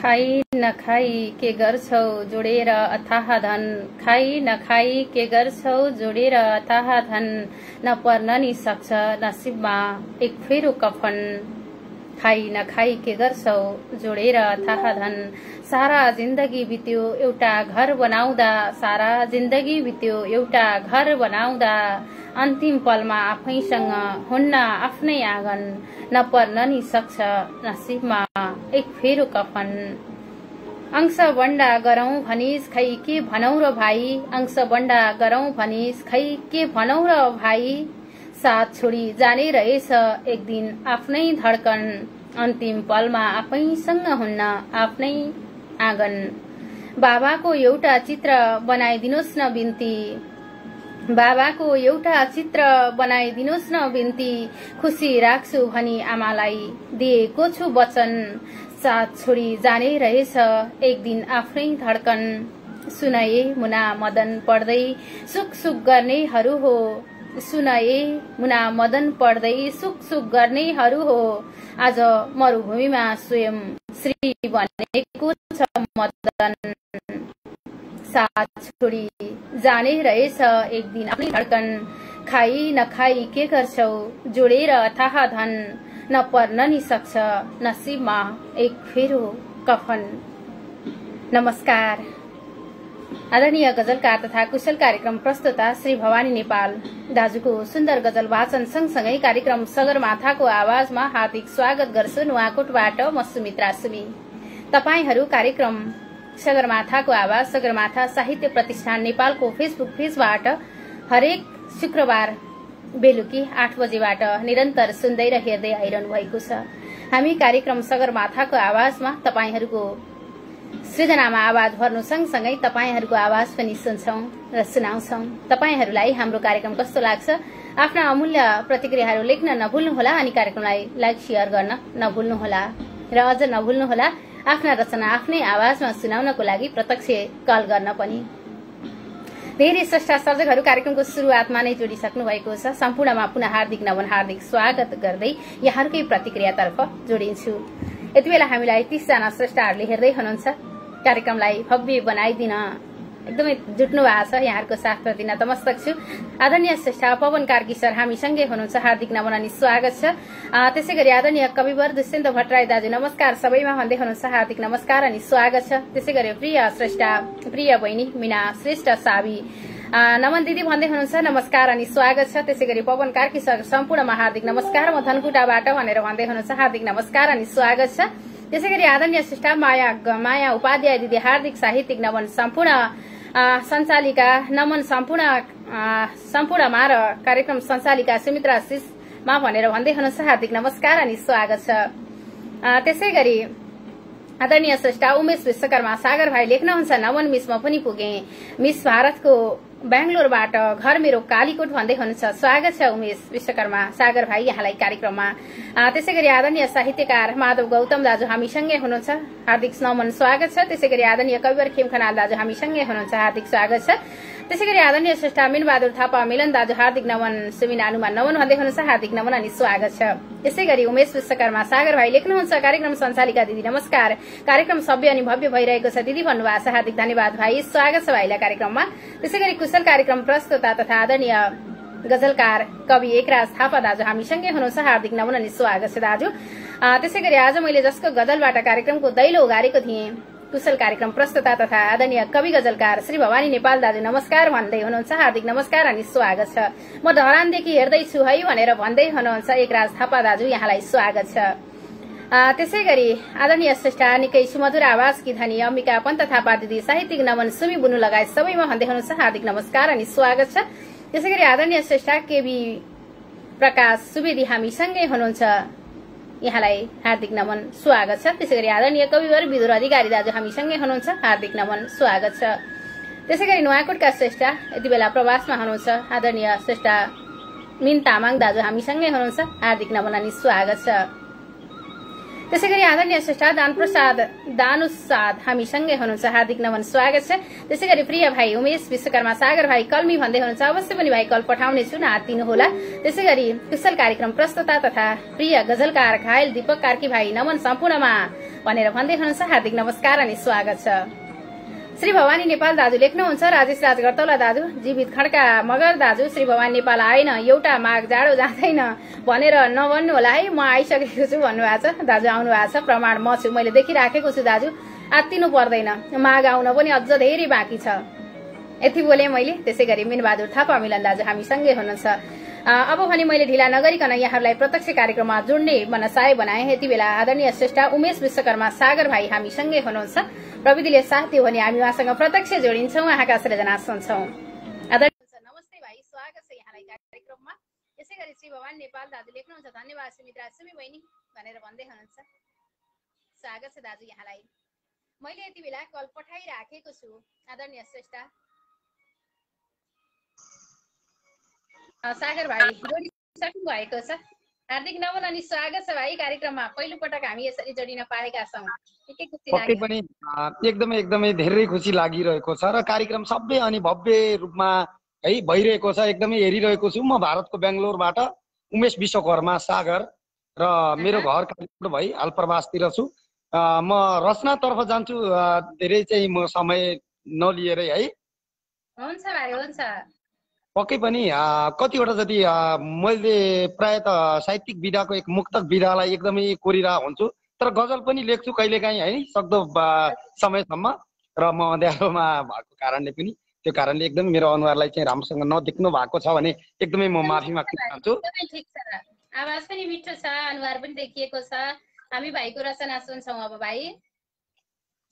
खाई नखाई के गर्छौ जोडेर अथाह धन। खाई नखाई के गर्छौ जोडेर अथाह धन। नपर्न नि सक्छ नसिबमा एक फेरो कफन। खाई नखाई के गर्छौ जोडेर अथाह धन। सारा जिन्दगी बित्यो एउटा घर बनाउँदा। सारा जिन्दगी बित्यो एउटा घर बनाउँदा। अन्तिम पलमा आफैसँग हुन्न आफ्नै आँगन। नपर्न नि सक्छ नसिबमा एक फेरो कफन। अंश बन्डा गरौं भनिस खै के भनौ र भाइ। अंश बन्डा गरौं भनिस खै के भनौ र भाइ। साथ छोडी जाने रहेछ एक दिन आफ्नै धड्कन। अन्तिम पलमा आफैसँग हुन्न आफ्नै आँगन। बाबाको एउटा चित्र बनाइदिनुहोस् न बिन्ती। बाबाको एउटा चित्र बनाइदिनुहोस् न बिन्ती। खुसी राख्छु भनी आमालाई दिएको छु वचन। साथ छोडी जाने रहेछ एक दिन आफ्नै धड्कन। सुनए मुना मदन पढ्दै सुख सुख गर्नेहरू हो। सुनए मुना मदन पढ्दै सुख सुख गर्नेहरू हो। आज मरुभूमिमा स्वयं श्री बनेको छ मदन। साथ छोडी जाने रहेछ एक दिन आफ्नै धड्कन। खाई नखाई के गर्छौ जोडेर अथाह धन। नपर्न नि सक्छ नसिबमा एक फेरो कफन। नमस्कार। आदरणीय गजलकार तथा कुशल कार्यक्रम प्रस्तुता श्री भवानी नेपाल दाजुको सुन्दर गजल वाचन सँगसँगै कार्यक्रम सगरमाथाको आवाजमा हार्दिक स्वागत गर्छु। नुवाकोटबाट म सुमित्रा सुमी। तपाईहरू कार्यक्रम सगरमाथाको आवाज सगरमाथा साहित्य प्रतिष्ठान नेपालको फेसबुक पेजबाट हरेक शुक्रबार बेलुकी 8 बजेबाट निरन्तर सुन्दै र हेर्दै आइरहनु भएको छ। हामी कार्यक्रम सगरमाथाको आवाजमा तपाईहरूको सृजनामा आवाज भर्नु सँगसँगै तपाईहरूको आवाज पनि सुन्छौं र सुनाउँछौं। तपाईहरूलाई हाम्रो कार्यक्रम कस्तो लाग्छ आफ्ना अमूल्य प्रतिक्रियाहरू लेख्न नभुल्नुहोला अनि कार्यक्रमलाई लाइक शेयर गर्न नभुल्नुहोला र अझ नभुल्नुहोला आफ्ना रचना आफ्नै आवाजमा सुनाउनको लागि प्रत्यक्ष कल गर्न पनि। धेरै स्रष्टा सर्जकहरू कार्यक्रमको सुरुवातमा नै जोडिसक्नु भएको छ। सम्पूर्णमा पुनः हार्दिक नमन हार्दिक स्वागत गर्दै यहाँहरूकै प्रतिक्रियातर्फ जोडिन्छु। यति बेला हामीलाई 30 जना स्रष्टाहरूले हेर्दै हुनुहुन्छ। कार्यक्रमलाई भव्य बनाइदिन एकदमै जुट्नु भएको छ। यहाँहरूको साथ दिन नतमस्तक छु। आदरणीय श्रेष्ठ पवन कार्की सर हामीसँगै हुनुहुन्छ। हार्दिक नमन अनि स्वागत छ। त्यसै गरी आदरणीय कविवर दुष्यन्त भट्टराई दाजु नमस्कार सबैमा भन्दै हुनुहुन्छ। हार्दिक नमस्कार अनि स्वागत छ। त्यसै गरी प्रिय श्रेष्ठ प्रिय बहिनी मीना श्रेष्ठ साबी नमन दिदी भन्दै हुनुहुन्छ। नमस्कार अनि स्वागत छ। त्यसै गरी पवन कार्की सर सम्पूर्णमा हार्दिक नमस्कार म धनकुटाबाट भनेर भन्दै हुनुहुन्छ। हार्दिक नमस्कार अनि स्वागत छ। त्यसै गरी आदरणीय श्रेष्ठ माया उपाध्याय दिदी हार्दिक साहित्यिक नमन सम्पूर्ण सञ्चालिका नमन सम्पूर्णमा र कार्यक्रम सञ्चालिका सुमित्रा शिषमा भनेर भन्दै हुनुहुन्छ। हार्दिक नमस्कार अनि स्वागत छ। त्यसै गरी आदरणीय श्रेष्ठ उमेश विश्वकर्मा सागर भाइ लेख्नुहुन्छ नमन मिस म पनि पुगे मिस भारतको बेंगलोरबाट घर मेरो कालीकोट भन्दै हुनुहुन्छ। स्वागत छ उमेश विश्वकर्मा सागर भाइ यहाँलाई कार्यक्रममा। त्यसै गरी आदरणीय साहित्यकार माधव गौतम दाजु हामीसँगै हुनुहुन्छ। हार्दिक नमन स्वागत छ। त्यसै गरी आदरणीय कविवर खेम खनाल दाजु हामीसँगै हुनुहुन्छ। हार्दिक स्वागत छ। त्यसै गरी आदरणीय श्रेष्ठ मिनबहादुर थापा मिलन दाजु हार्दिक नमन सुमिना अनुमान नमन भन्दै हुनुहुन्छ। हार्दिक नमन अनि स्वागत छ। त्यसै गरी उमेश विश्वकर्मा सागर भाइ लेख्नुहुन्छ कार्यक्रम सञ्चालिका दिदी नमस्कार। कार्यक्रम सभ्य अनि भव्य भइरहेको छ दिदी भन्नुभएको छ। हार्दिक धन्यवाद भाइ। स्वागत छ भाइलाई कार्यक्रममा। त्यसै गरी कुशल कार्यक्रम प्रस्तुता तथा आदरणीय गजलकार कवि एकराज थापा दाजु हामीसँगै हुनुहुन्छ। हार्दिक नमन अनि स्वागत छ दाजु। त्यसै गरी आज मैले जसको गजलबाट कार्यक्रमको दैलो उगारेको थिएँ कुशल कार्यक्रम प्रस्तुता तथा आदरणीय कवि गजलकार श्री भवानी नेपाल दाजु नमस्कार भन्दै हुनुहुन्छ। हार्दिक नमस्कार अनि स्वागत छ। म धरानदेखि हेर्दैछु है भनेर भन्दै हुनुहुन्छ एकराज थापा दाजु यहाँलाई स्वागत छ। त्यसै गरी आदरणीय श्रेष्ठ निकै सुमधुर आवाजकी धनी अम्बिका पन्त थापा दिदी साहित्यिक नमन सुमी बुनु लगायत सबैमा भन्दै हुनुहुन्छ। हार्दिक नमस्कार अनि स्वागत छ। त्यसै गरी आदरणीय श्रेष्ठ केबी प्रकाश सुवेदी हामीसँगै हुनुहुन्छ। यहाँलाई हार्दिक नमन स्वागत छ। त्यसै गरी आदरणीय कविवर विदुर अधिकारी दाजु हामीसँगै हुनुहुन्छ। हार्दिक नमन स्वागत छ। त्यसै गरी नुवाकोटका श्रेष्ठ यति बेला प्रवासमा हुनुहुन्छ आदरणीय श्रेष्ठ मिन तामाङ दाजु हामीसँगै हुनुहुन्छ। हार्दिक नमन अनि स्वागत छ। त्यसै गरी आदरणीय श्रेष्ठ दानप्रसाद दानुसाद हामीसँगै हुनुहुन्छ। हार्दिक नमन स्वागत छ। त्यसै गरी प्रिय भाइ उमेश विश्वकर्मा सागर भाइ कल्मी भन्दै हुनुहुन्छ। अवश्य पनि भाइ कल पठाउने छु नहातिनुहोला। त्यसै गरी कुशल कार्यक्रम प्रस्तुता तथा प्रिय गजलकार घायल दीपक कार्की भाइ नमन सम्पूर्णमा भनेर भन्दै हुनुहुन्छ। हार्दिक नमस्कार अनि स्वागत छ। श्री भवानी नेपाल दाजु लेख्नुहुन्छ, राजेश राजगर्तौला दाजु, जीवित खड्का मगर दाजु, श्री भवानी नेपाल आएन, एउटा माघ जाडो जाँदैन भनेर नभन्नु होला है, म आइसकेको छु भन्नुभएको छ। दाजु आउनु भएको छ, प्रमाण म छु, मैले देखिराखेको छु। दाजु आत्तिनु पर्दैन, माघ आउन पनि अझ धेरै बाँकी छ। यति बोले मैले। त्यसै गरी मिनबहादुर थापा मिलन दाजु हामीसँगै हुनुहुन्छ। अब भने मैले ढिला नगरिकन यहाँहरूलाई प्रत्यक्ष कार्यक्रममा जोड्ने मनसाय बनाए। यति बेला आदरणीय श्रेष्ठ उमेश विश्वकर्मा सागर भाइ हामीसँगै हुनुहुन्छ। प्रविधिले साथ दियो भने हामी उहाँसँग प्रत्यक्ष जोडिन्छौँ, उहाँका सृजना सुन्छौँ। नमस्ते भाइ, स्वागत छ यहाँलाई कार्यक्रममा। यसै गरी श्री भवानी नेपाल दाजु लेख्नुहुन्छ, धन्यवाद सुमित्रा सुमी बहिनी भनेर भन्दै हुनुहुन्छ। स्वागत छ दाजु यहाँलाई। मैले यति बेला कल पठाइराखेको छु आदरणीय श्रेष्ठ सागर भाइ जोडिसक्नु भएको छ। हार्दिक नमन अनि स्वागत छ भाइ कार्यक्रममा। पहिलो पटक हामी यसरी जोडिन पाएका छौँ। पक्कै पनि एकदमै धेरै खुसी लागिरहेको छ र कार्यक्रम सबै अनि भव्य रूपमा है भइरहेको छ। एकदमै हेरिरहेको छु। म भारतको बेङ्गलोरबाट उमेश विश्वकर्मा सागर र मेरो घर कालीकोट भई हाल प्रवासतिर छु। म रचनातर्फ जान्छु, धेरै चाहिँ म समय नलिएरै है। हुन्छ भाइ, हुन्छ। पक्कै पनि कतिवटा जति मैले प्राय त साहित्यिक विधाको एक मुक्तक विधालाई एकदमै कोरिरहेको हुन्छु, तर गजल पनि लेख्छु कहिलेकाहीँ है, सक्दो समयसम्म। र म अँध्यारोमा भएको कारणले पनि त्यो कारणले एकदमै मेरो अनुहारलाई चाहिँ राम्रोसँग नदेख्नु भएको छ भने एकदमै म माफी माग्न चाहन्छु। ठिक छ, आवाज पनि मिठो छ, अनुहार पनि देखिएको छ। हामी भाइको रचना सुन्छौँ अब भाइ।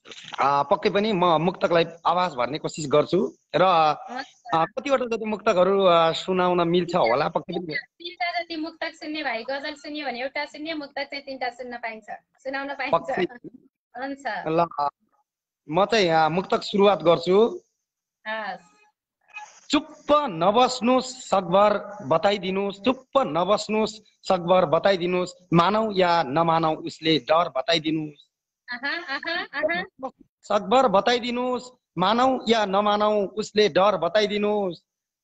पक्कै पनि म मुक्तकलाई आवाज भर्ने कोसिस गर्छु र कतिवटा जति मुक्तकहरू सुनाउन मिल्छ होला। पक्कै पनि 3टा जति मुक्तक सुन्ने भाइ, गजल सुन्यो भने एउटा सुन्ने, मुक्तक चाहिँ 3टा सुन्न पाइन्छ, सुनाउन पाइन्छ। हुन्छ ल, म चाहिँ मुक्तक सुरुवात गर्छु। चुप्प नबस्नुस् सकभर बताइदिनुस्, चुप्प नबस्नुस् सकभर बताइदिनुस्, मानौ या नमानौ उसले डर बताइदिनुस्। सकभर बताइदिनुस्, मानौ या नमानौ उसले डर बताइदिनुस्।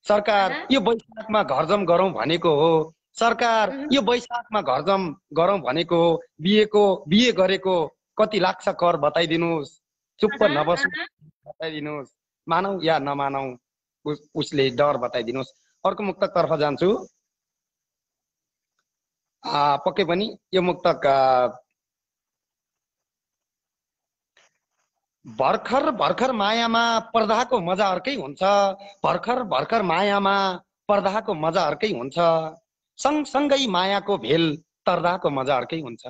सरकार यो वैशाखमा घरजम गरौँ भनेको हो, सरकार यो वैशाखमा घरजम गरौँ भनेको हो, बिहे गरेको कति लाग्छ कर बताइदिनुस्। चुप्प नबस्नु बताइदिनुस्, मानौ या नमानौ उसले डर बताइदिनुस्। अर्को मुक्तकतर्फ जान्छु। पक्कै पनि यो मुक्तक भर्खर भर्खर मायामा पर्दाको मजा अर्कै हुन्छ, भर्खर भर्खर मायामा पर्दाको मजा अर्कै हुन्छ, सँगसँगै मायाको भेल तर्दाको मजा अर्कै हुन्छ।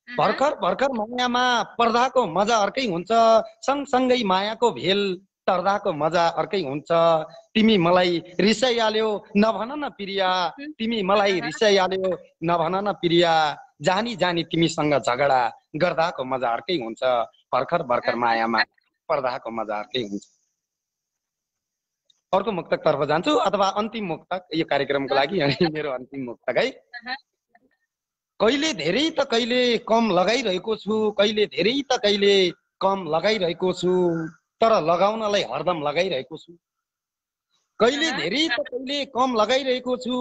भर्खर भर्खर मायामा पर्दाको मजा अर्कै हुन्छ, सँगसँगै मायाको भेल तर्दाको मजा अर्कै हुन्छ। तिमी मलाई रिसाइहाल्यो नभन न प्रिया, तिमी मलाई रिसाइहाल्यो नभन न प्रिया, जानी जानी तिमीसँग झगडा गर्दाको मजा अर्कै हुन्छ। भर्खर भर्खर मायामा पर्दाको मजा अर्कै हुन्छ। अर्को मुक्तकतर्फ जान्छु, अथवा अन्तिम मुक्तक यो कार्यक्रमको लागि अनि मेरो अन्तिम मुक्तक है। कहिले धेरै त कहिले कम लगाइरहेको छु, कहिले धेरै त कहिले कम लगाइरहेको छु, तर लगाउनलाई हरदम लगाइरहेको छु। कहिले धेरै त कहिले कम लगाइरहेको छु,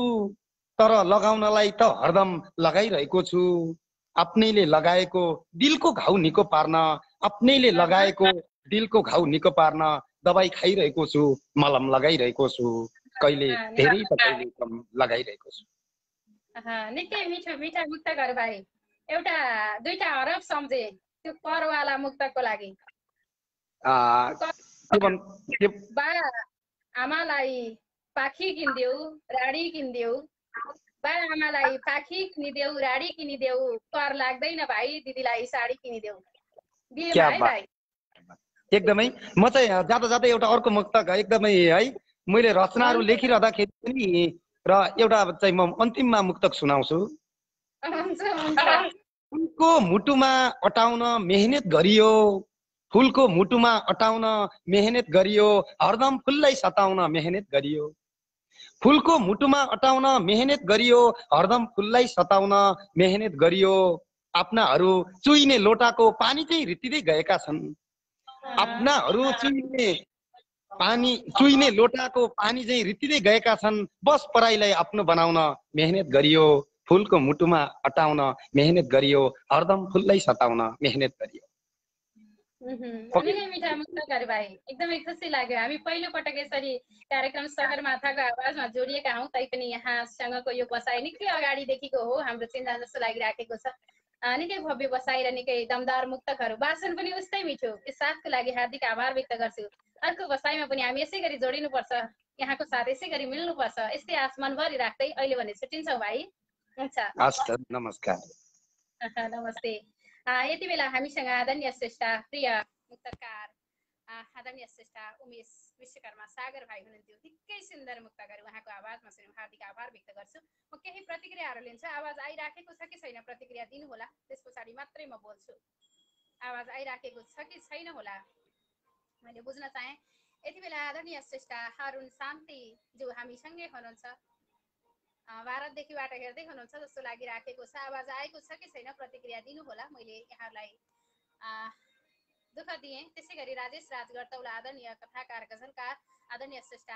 तर लगाउनलाई त हरदम लगाइरहेको छु। आफ्नैले लगाएको दिलको घाउ निको पार्न, आफ्नैले लगाएको दिलको घाउ निको पार्न दबाई खाइरहेको छु, मलम लगाइरहेको छु। कहिले धेरै त कहिले कम लगाइरहेको छु। निकै मिठो मिठा मुक्तकहरू भाइ। एउटा दुईटा हरफ सम्झे त्यो करवाला मुक्तकको लागि। बा आमालाई पाखी किनिदेऊ, राडी किनिदेऊ, बा आमालाई पाखी किनिदेऊ, राडी किनिदेऊ, कर लाग्दैन भाइ, दिदीलाई साडी किनिदेऊ। एकदमै म चाहिँ जाँदा जाँदै एउटा अर्को मुक्तक एकदमै है, मैले रचनाहरू लेखिरहँदाखेरि पनि र एउटा चाहिँ म अन्तिममा मुक्तक सुनाउँछु। फुलको मुटुमा अटाउन मेहनत गरियो, फुलको मुटुमा अटाउन मेहनत गरियो, हरदम फुललाई सताउन मेहनत गरियो। फुलको मुटुमा अटाउन मेहनत गरियो, हरदम फुललाई सताउन मेहनत गरियो। आफ्नाहरू चुइने लोटाको पानी चाहिँ रित्तिदै गएका छन्, आफ्नाहरू चुइने लोटाको पानी चाहिँ रित्तिदै गएका छन्। बस पराईलाई आफ्नो बनाउन मेहनत गरियो, फुलको मुटुमा अटाउन मेहनत गरियो, हरदम फुललाई सताउन मेहनत गरियो। निकै मिठा मुक्तकहरू भाइ, एकदमै खुसी लाग्यो। हामी पहिलो पटक यसरी कार्यक्रम सगरमाथाको आवाजमा जोडिएका हौँ, तैपनि यहाँसँगको यो बसाइ निकै अगाडिदेखिको हो, हाम्रो चिन्ता जस्तो लागिराखेको छ। निकै भव्य बसाइ र निकै दमदार मुक्तकहरू, वाचन पनि उस्तै मिठो। यस साथको लागि हार्दिक आभार व्यक्त गर्छु। अर्को बसाइमा पनि हामी यसै गरी जोडिनुपर्छ, यहाँको साथ यसै गरी मिल्नुपर्छ, यस्तै आश मनभरि राख्दै अहिले भने छुट्टिन्छौँ भाइ। हुन्छ, नमस्कार। नमस्ते। यति बेला हामीसँग आदरणीय श्रेष्ठ प्रिय मुक्तकार आदरणीय श्रेष्ठ उमेश विश्वकर्मा सागर भाइ हुनुहुन्थ्यो। निकै सुन्दर मुक्तकहरू उहाँको आवाजमा सुन्यौँ, हार्दिक आभार व्यक्त गर्छु। म केही प्रतिक्रियाहरू लिन्छु। आवाज आइराखेको छ कि छैन प्रतिक्रिया दिनुहोला, त्यस पछाडि मात्रै म बोल्छु। आवाज आइराखेको छ कि छैन होला मैले बुझ्न चाहेँ। यति बेला आदरणीय श्रेष्ठ अरुण शान्तिज्यू हामीसँगै हुनुहुन्छ, भारतदेखिबाट हेर्दै हुनुहुन्छ जस्तो लागिराखेको छ। आवाज आएको छ कि छैन प्रतिक्रिया दिनुहोला, मैले यहाँलाई दुःख दिएँ। त्यसै गरी राजेश राज गर्तौला आदरणीय कथाकार गजलकार आदरणीय श्रेष्ठ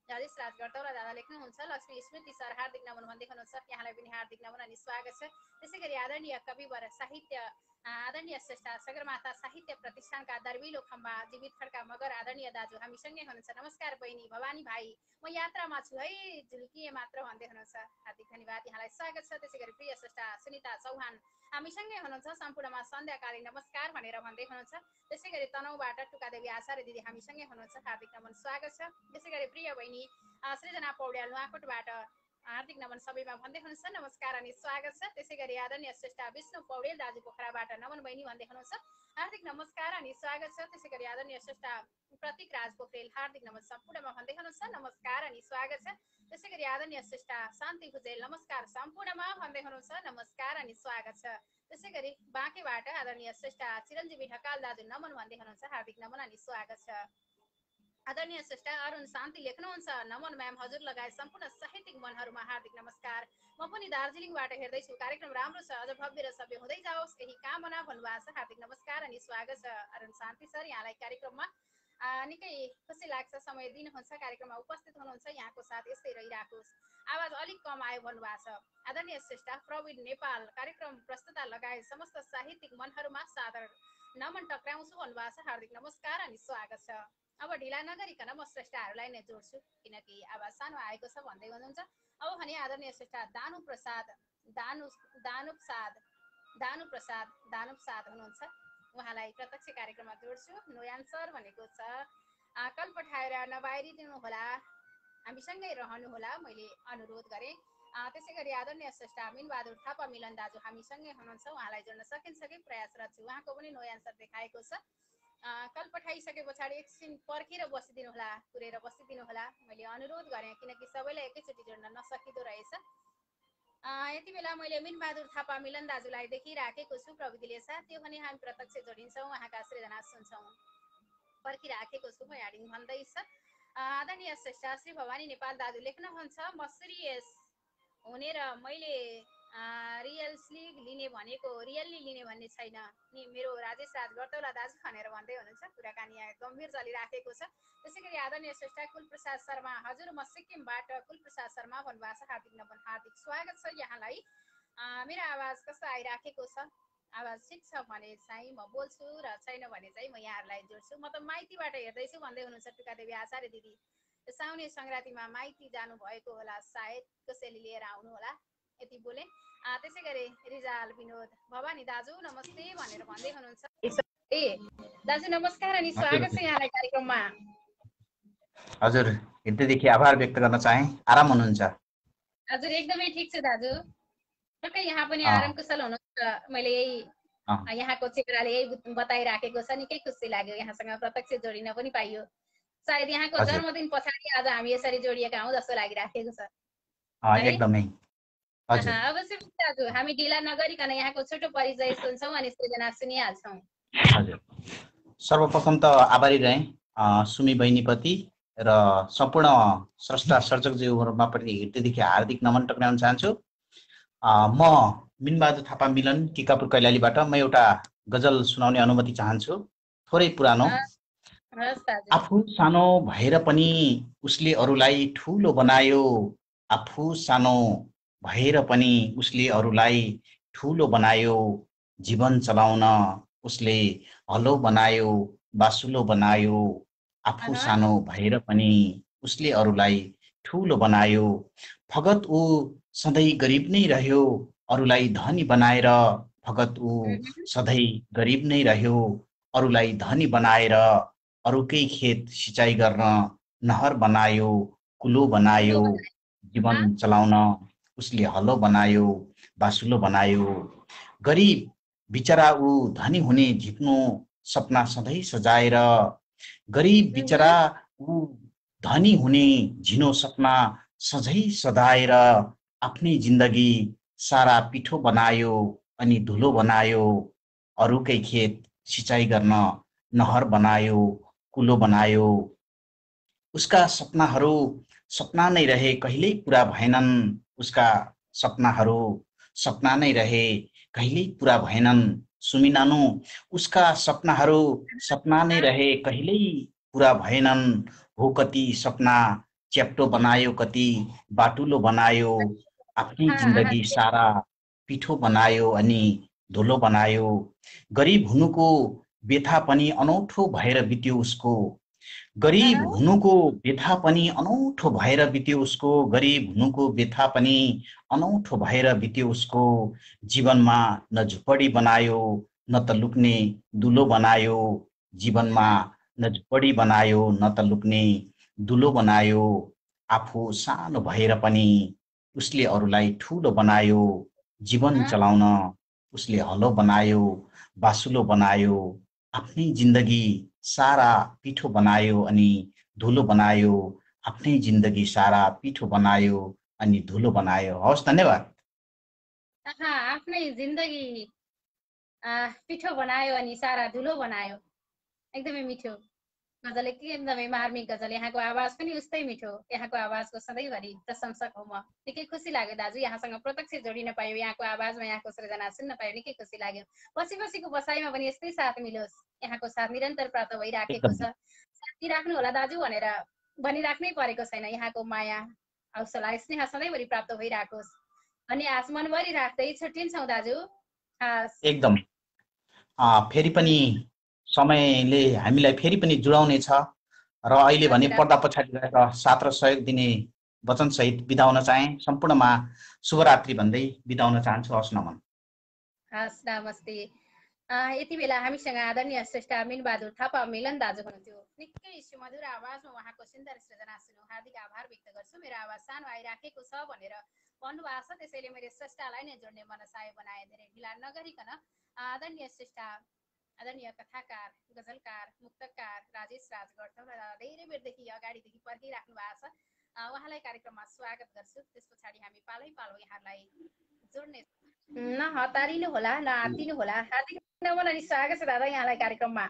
राजेश राज गर्तौला दादा लेख्नुहुन्छ, लक्ष्मी स्मृति सर हार्दिक नमन भन्दै हुनुहुन्छ, यहाँलाई पनि हार्दिक नमन अनि स्वागत छ। त्यसै गरी आदरणीय कविवर साहित्य आदरणीय श्रेष्ठ सगरमाथा साहित्य प्रतिष्ठानका दर्विलो खम्बा जीवित खड्का मगर आदरणीय दाजु हामीसँगै हुनुहुन्छ। नमस्कार बहिनी भवानी भाइ, म यात्रामा छु है, झुल्किए मात्र भन्दै हुनुहुन्छ, हार्दिक धन्यवाद, यहाँलाई स्वागत छ। त्यसै गरी प्रिय श्रेष्ठ सुनिता चौहान हामीसँगै हुनुहुन्छ, सम्पूर्णमा सन्ध्याकालीन नमस्कार भनेर भन्दै हुनुहुन्छ। त्यसै गरी तनहुबाट टुकादेवी आचार्य दिदी हामीसँगै हुनुहुन्छ, हार्दिक नमन स्वागत छ। त्यसै गरी प्रिय बहिनी सृजना पौड्याल नुवाकोटबाट हार्दिक नमन सबैमा भन्दै हुनुहुन्छ, नमस्कार अनि स्वागत छ। त्यसै गरी आदरणीय श्रेष्ठ विष्णु पौडेल दाजु पोखराबाट नमन बहिनी भन्दै हुनुहुन्छ, हार्दिक नमस्कार अनि स्वागत छ। त्यसै गरी आदरणीय श्रेष्ठ प्रतीक राज पोखरेल हार्दिक नमन सम्पूर्णमा भन्दै हुनुहुन्छ, नमस्कार अनि स्वागत छ। त्यसै गरी आदरणीय श्रेष्ठ शान्ति भुजेल नमस्कार सम्पूर्णमा भन्दै हुनुहुन्छ, नमस्कार अनि स्वागत छ। त्यसै गरी बाँकेबाट आदरणीय श्रेष्ठ चिरञ्जीवी ढकाल दाजु नमन भन्दै हुनुहुन्छ, हार्दिक नमन अनि स्वागत छ। आदरणीय श्रेष्ठ अरुण शान्ति लेख्नुहुन्छ, नमन म्याम हजुर लगायत सम्पूर्ण साहित्यिक मनहरूमा हार्दिक नमस्कार। म पनि दार्जिलिङबाट हेर्दैछु, कार्यक्रम राम्रो छ, अझ भव्य र सभ्य हुँदै जाओस् यही कामना भन्नुभएको छ, हार्दिक नमस्कार अनि स्वागत छ। अरुण शान्ति सर, यहाँलाई कार्यक्रममा निकै खुसी लाग्छ, समय दिनुहुन्छ, कार्यक्रममा उपस्थित हुनुहुन्छ, यहाँको साथ यस्तै रहिराखोस्। आवाज अलिक कम आयो भन्नुभएको छ। आदरणीय श्रेष्ठ प्रवीण नेपाल, कार्यक्रम प्रस्तुता लगायत समस्त साहित्यिक मनहरूमा सादर नमन टक्राउँछु भन्नुभएको छ, हार्दिक नमस्कार अनि स्वागत छ। अब ढिला नगरिकन म श्रेष्ठहरूलाई नै जोड्छु, किनकि आवाज सानो आएको छ भन्दै हुनुहुन्छ। अब भने आदरणीय श्रेष्ठ दानु प्रसाद हुनुहुन्छ, उहाँलाई प्रत्यक्ष कार्यक्रममा जोड्छु। नोयान सर भनेको छ कल पठाएर नबाहिरिदिनु होला, हामीसँगै रहनुहोला, मैले अनुरोध गरेँ। त्यसै गरी आदरणीय श्रेष्ठ मिनबहादुर थापा मिलन दाजु हामीसँगै हुनुहुन्छ, उहाँलाई जोड्न सकिन्छ कि प्रयासरत छु। उहाँको पनि नो एन्सर देखाएको छ। कल पठाइसके पछाडि एकछिन पर्खेर बसिदिनु होला, कुरेर बसिदिनु होला, मैले अनुरोध गरेँ, किनकि सबैलाई एकैचोटि जोड्न नसकिँदो रहेछ। यति बेला मैले मिनबहादुर थापा मिलन दाजुलाई देखिराखेको छु प्रविधिले साथ, त्यो भने हामी प्रत्यक्ष जोडिन्छौँ, उहाँका सृजना सुन्छौँ, पर्खिराखेको छु, म याडिङ भन्दैछ। आदरणीय श्रेष्ठ श्री भवानी नेपाल दाजु लेख्नुहुन्छ, म सिरियस हुने र मैले रियल्सली लिने भनेको रियल्ली लिने भन्ने छैन नि, मेरो राजेश राज गर्तौला दाजु भनेर भन्दै हुनुहुन्छ। कुराकानी यहाँ गम्भीर चलिराखेको छ। त्यसै गरी आदरणीय श्रेष्ठ कुलप्रसाद शर्मा, हजुर म सिक्किमबाट कुलप्रसाद शर्मा भन्नुभएको छ, हार्दिक नमन हार्दिक स्वागत छ यहाँलाई। मेरो आवाज कस्तो आइराखेको छ? आवाज ठिक छ भने चाहिँ म बोल्छु र छैन भने चाहिँ म यहाँहरूलाई जोड्छु। म त माइतीबाट हेर्दैछु भन्दै हुनुहुन्छ टुकादेवी आचार्य दिदी, साउने सङ्क्रान्तिमा माइती जानुभएको होला, सायद कसैले लिएर आउनु होला, यति बोले। त्यसै गरी रिजाल विनोद भवानी दाजु नमस्ते भनेर भन्दै हुनुहुन्छ। दाजु नमस्कार अनि स्वागत छ यहाँलाई कार्यक्रममा। हजुर, हृदयदेखि आभार व्यक्त गर्न चाहे। आराम हुनुहुन्छ? हजुर एकदमै ठिक छु दाजु, पक्कै यहाँ पनि आराम कुशल हुनुहुन्छ। मैले यही यहाँको चेहराले यही बताइराखेको छ, निकै खुसी लाग्यो, यहाँसँग प्रत्यक्ष जोडिन पनि पाइयो। सायद यहाँको जन्मदिन पछाडि आज हामी यसरी जोडिएका हौँ जस्तो लागिराखेको छ। एकदमै अवश्य दाजु, हामी ढिला नगरिकन यहाँको छोटो परिचय सुन्छौँ अनि सृजना सुनिहाल्छौँ। हजुर, सर्वप्रथम त आभारी रहेँ सुमी बहिनीप्रति र सम्पूर्ण स्रष्टा सर्जकज्यूहरूमा पनि हृदयदेखि हार्दिक नमन टक्राउन चाहन्छु। म मिनबहादुर थापा मिलन टिकापुर कैलालीबाट म एउटा गजल सुनाउने अनुमति चाहन्छु, थोरै पुरानो। आफू सानो भएर पनि उसले अरूलाई ठुलो बनायो, आफू सानो भएर पनि उसले अरूलाई ठुलो बनायो। जीवन चलाउन उसले हलो बनायो, बासुलो बनायो। आफू सानो भएर पनि उसले अरूलाई ठुलो बनायो। फगत ऊ सधैँ गरिब नै रह्यो, अरूलाई धनी बनाएर। फगत ऊ सधैँ गरिब नै रह्यो, अरूलाई धनी बनाएर। अरूकै खेत सिँचाइ गर्न नहर बनायो, कुलो बनायो। जीवन चलाउन उसले हलो बनायो, बासुलो बनायो। गरिब बिचरा ऊ धनी हुने झिक्नो सपना सधैँ सजाएर। गरिब बिचरा ऊ धनी हुने झिनो सपना सधैँ सजाएर। आफ्नै जिन्दगी सारा पिठो बनायो अनि धुलो बनायो। अरूकै खेत सिँचाइ गर्न नहर बनायो, कुलो बनायो। उसका सपनाहरू सपना नै रहे, कहिल्यै पुरा भएनन्। उसका सपनाहरू सपना नै रहे, कहिल्यै पुरा भएनन्। सुमी नानु, उसका सपनाहरू सपना नै रहे, कहिल्यै पुरा भएनन्। हो कति सपना च्याप्टो बनायो, कति बाटुलो बनायो। आफ्नै जिन्दगी सारा पिठो बनायो अनि धुलो बनायो। गरिब हुनुको व्यथा पनि अनौठो भएर बित्यो उसको। गरिब हुनुको व्यथा पनि अनौठो भएर बित्यो उसको। गरिब हुनुको व्यथा पनि अनौठो भएर बित्यो उसको। जीवनमा न झुपडी बनायो, न त लुक्ने दुलो बनायो। जीवनमा न झुपडी बनायो, न त लुक्ने दुलो बनायो। आफू सानो भएर पनि उसले अरूलाई ठुलो बनायो। जीवन चलाउन उसले हलो बनायो, बासुलो बनायो। आफ्नै जिन्दगी सारा पिठो बनायो अनि धुलो बनायो। आफ्नै जिन्दगी सारा पिठो बनायो अनि धुलो बनायो। हवस्, धन्यवाद। आफ्नै जिन्दगी पिठो बनायो अनि सारा धुलो बनायो। एकदमै मिठो गजल, एकदमै मार्मिक गजल। यहाँको आवाज पनि उस्तै मिठो। यहाँको आवाजको सधैँभरि प्रशंसक हो म। निकै खुसी लाग्यो दाजु, यहाँसँग प्रत्यक्ष जोडिन पायो, यहाँको आवाजमा यहाँको सृजना सुन्न पायो, निकै खुसी लाग्यो। पछि पछिको बसाइमा पनि यस्तै साथ मिलोस्। यहाँको साथ निरन्तर प्राप्त भइराखेको छ। साथ दिइराख्नु होला दाजु भनेर भनिराख्नै परेको छैन। यहाँको माया हौसला स्नेह सधैँभरि प्राप्त भइराखोस् अनि आश मनभरि राख्दै छुट्टिन्छौँ दाजु। एकदम फेरि पनि समयले हामीलाई फेरि पनि जुडाउने छ र अहिले भने पर्दा पछाडि गएर साथ र सहयोग दिने वचनसहित बिदा हुन चाहे। सम्पूर्णमा शुभरात्रि भन्दै बिदा हुन चाहन्छु। हस्, नमन। हस्, नमस्ते। यति बेला हामीसँग आदरणीय श्रेष्ठ मिनबहादुर थापा मिलन दाजु हुनुहुन्थ्यो। निकै सुमधुर आवाजमा उहाँको सुन्दर सृजना सुन्नु हार्दिक आभार व्यक्त गर्छु। मेरो आवाज सानो आइराखेको छ भनेर भन्नुभएको छ, त्यसैले मैले श्रेष्ठलाई नै जोड्ने मनसाय बनाए। धेरै ढिला नगरिकन आदरणीय श्रेष्ठ, आदरणीय कथाकार, गजलकार, मुक्तकार राजेश राज गौतमला धेरै बेरदेखि अगाडिदेखि पर्खिराख्नु भएको छ। उहाँलाई कार्यक्रममा स्वागत गर्छु। त्यस पछाडि हामी पालै पालो यहाँलाई जोड्ने। न हतारिनु होला, न आत्तिनु होला। हार्दिक नमन अनि स्वागत छ दादा यहाँलाई कार्यक्रममा।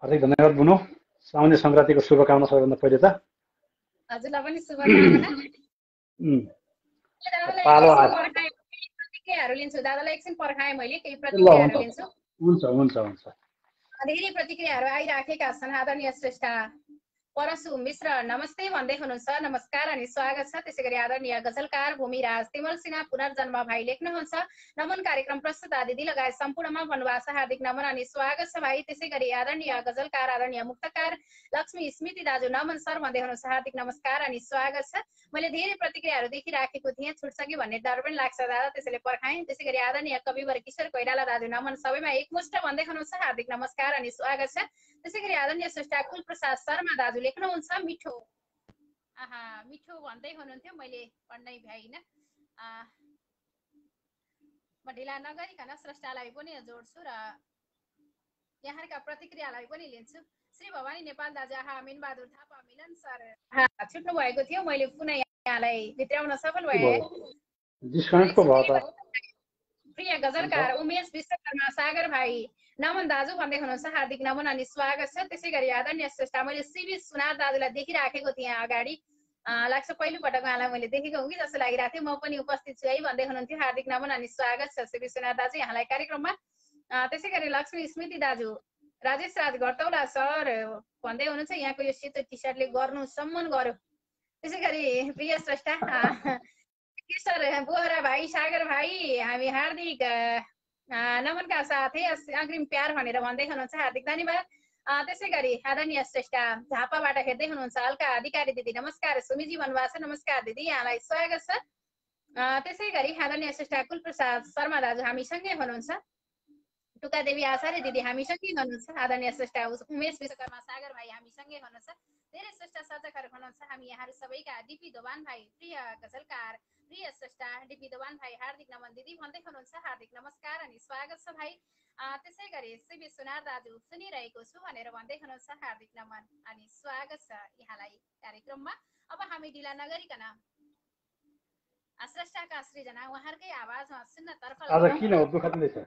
हार्दिक धन्यवाद बुनु। साउनी संक्रान्तिको शुभकामना सबैभन्दा पहिले त। हजुरलाई पनि शुभकामना। प्रतिक्रियाहरू लिन्छु दादालाई, एकछिन पर्खाएँ मैले, केही प्रतिक्रियाहरू लिन्छु। हुन्छ हुन्छ हुन्छ। धेरै प्रतिक्रियाहरू आइराखेका छन्। आदरणीय श्रेष्ठ परशु मिश्र नमस्ते भन्दै हुनुहुन्छ, नमस्कार अनि स्वागत छ। त्यसै गरी आदरणीय गजलकार भूमिराज तिमल सिन्हा पुनर्जन्म भाइ लेख्नुहुन्छ, नमन कार्यक्रम प्रस्तुत दिदी लगायत सम्पूर्णमा भन्नुभएको छ, हार्दिक नमन अनि स्वागत छ भाइ। त्यसै गरी आदरणीय गजलकार, आदरणीय मुक्तकार लक्ष्मी स्मृति दाजु नमन सर भन्दै हुनुहुन्छ, हार्दिक नमस्कार अनि स्वागत छ। मैले धेरै प्रतिक्रियाहरू देखिराखेको थिएँ, छुट्छ कि भन्ने डर पनि लाग्छ दादा, त्यसैले पर्खाएँ। त्यसै गरी आदरणीय कविवर किशोर कोइराला दाजु नमन सबैमा एकमुष्ट भन्दै हुनुहुन्छ, हार्दिक नमस्कार अनि स्वागत छ। त्यसै गरी आदरणीय श्रेष्ठ कुलप्रसाद शर्मा दाजु लेख्नुहुन्छ मिठो, मिठो भन्दै हुनुहुन्थ्यो, मैले पढ्नै भ्याइन। म ढिला नगरिकन श्रेष्ठलाई पनि जोड्छु र यहाँका प्रतिक्रियालाई पनि लिन्छु। श्री भवानी नेपाल दाजु, मिनबहादुर थापा मिलन सर छुट्नु भएको थियो, मैले पुनः यहाँलाई भित्राउन सफल भएँ। प्रिय गजलकार उमेश विश्वकर्मा सागर भाइ नमन दाजु भन्दै हुनुहुन्छ, हार्दिक नमन अनि स्वागत छ। त्यसै गरी आदरणीय श्रेष्ठ, मैले सिबी सुनार दाजुलाई देखिराखेको थिएँ अगाडि, लाग्छ पहिलोपटक उहाँलाई मैले देखेको हुँ कि जस्तो लागिरहेको थियो। म पनि उपस्थित छु है भन्दै हुनुहुन्थ्यो, हार्दिक नमन अनि स्वागत छ सिबी सुनार दाजु यहाँलाई कार्यक्रममा। त्यसै गरी लक्ष्मी स्मृति दाजु, राजेश राज घरतौला सर भन्दै हुनुहुन्छ, यहाँको यो सेतो टी सर्टले गर्नु सम्मान गर्यो। त्यसै गरी प्रिय श्रेष्ठ किशोर बोहरा भाइ, सागर भाइ, हामी हार्दिक नमनका साथै अग्रिम प्यार भनेर भन्दै हुनुहुन्छ, हार्दिक धन्यवाद। त्यसै गरी आदरणीय श्रेष्ठ झापाबाट हेर्दै हुनुहुन्छ अलका अधिकारी दिदी, नमस्कार। सुमिजी भन्नुभएको छ, नमस्कार दिदी, यहाँलाई स्वागत छ। त्यसै गरी आदरणीय श्रेष्ठ कुलप्रसाद शर्मा दाजु हामीसँगै हुनुहुन्छ। टुका देवी आचार्य दिदी हामीसँगै हुनुहुन्छ। आदरणीय श्रेष्ठ उमेश विश्वकर्मा सागर भाइ हामीसँगै हुनुहुन्छ। धेरै श्रेष्ठ सर्जकहरू हुनुहुन्छ। हामी यहाँहरू सबैका डिपी दोभान भाइ, प्रिय गजलकार, प्रिय श्रेष्ठ डिपी दोभान भाइ, हार्दिक नमन दिदी भन्दै हुनुहुन्छ, हार्दिक नमस्कार अनि स्वागत छ भाइ। त्यसै गरी शिवी सुनार दाजु सुनिरहेको छु भनेर भन्दै हुनुहुन्छ, हार्दिक नमन अनि स्वागत छ यहाँलाई कार्यक्रममा। अब हामी ढिला नगरिकन श्रेष्ठका सृजना उहाँहरूकै आवाजमा सुन्नतर्फ आज किन हो दुःख दिँदैछ?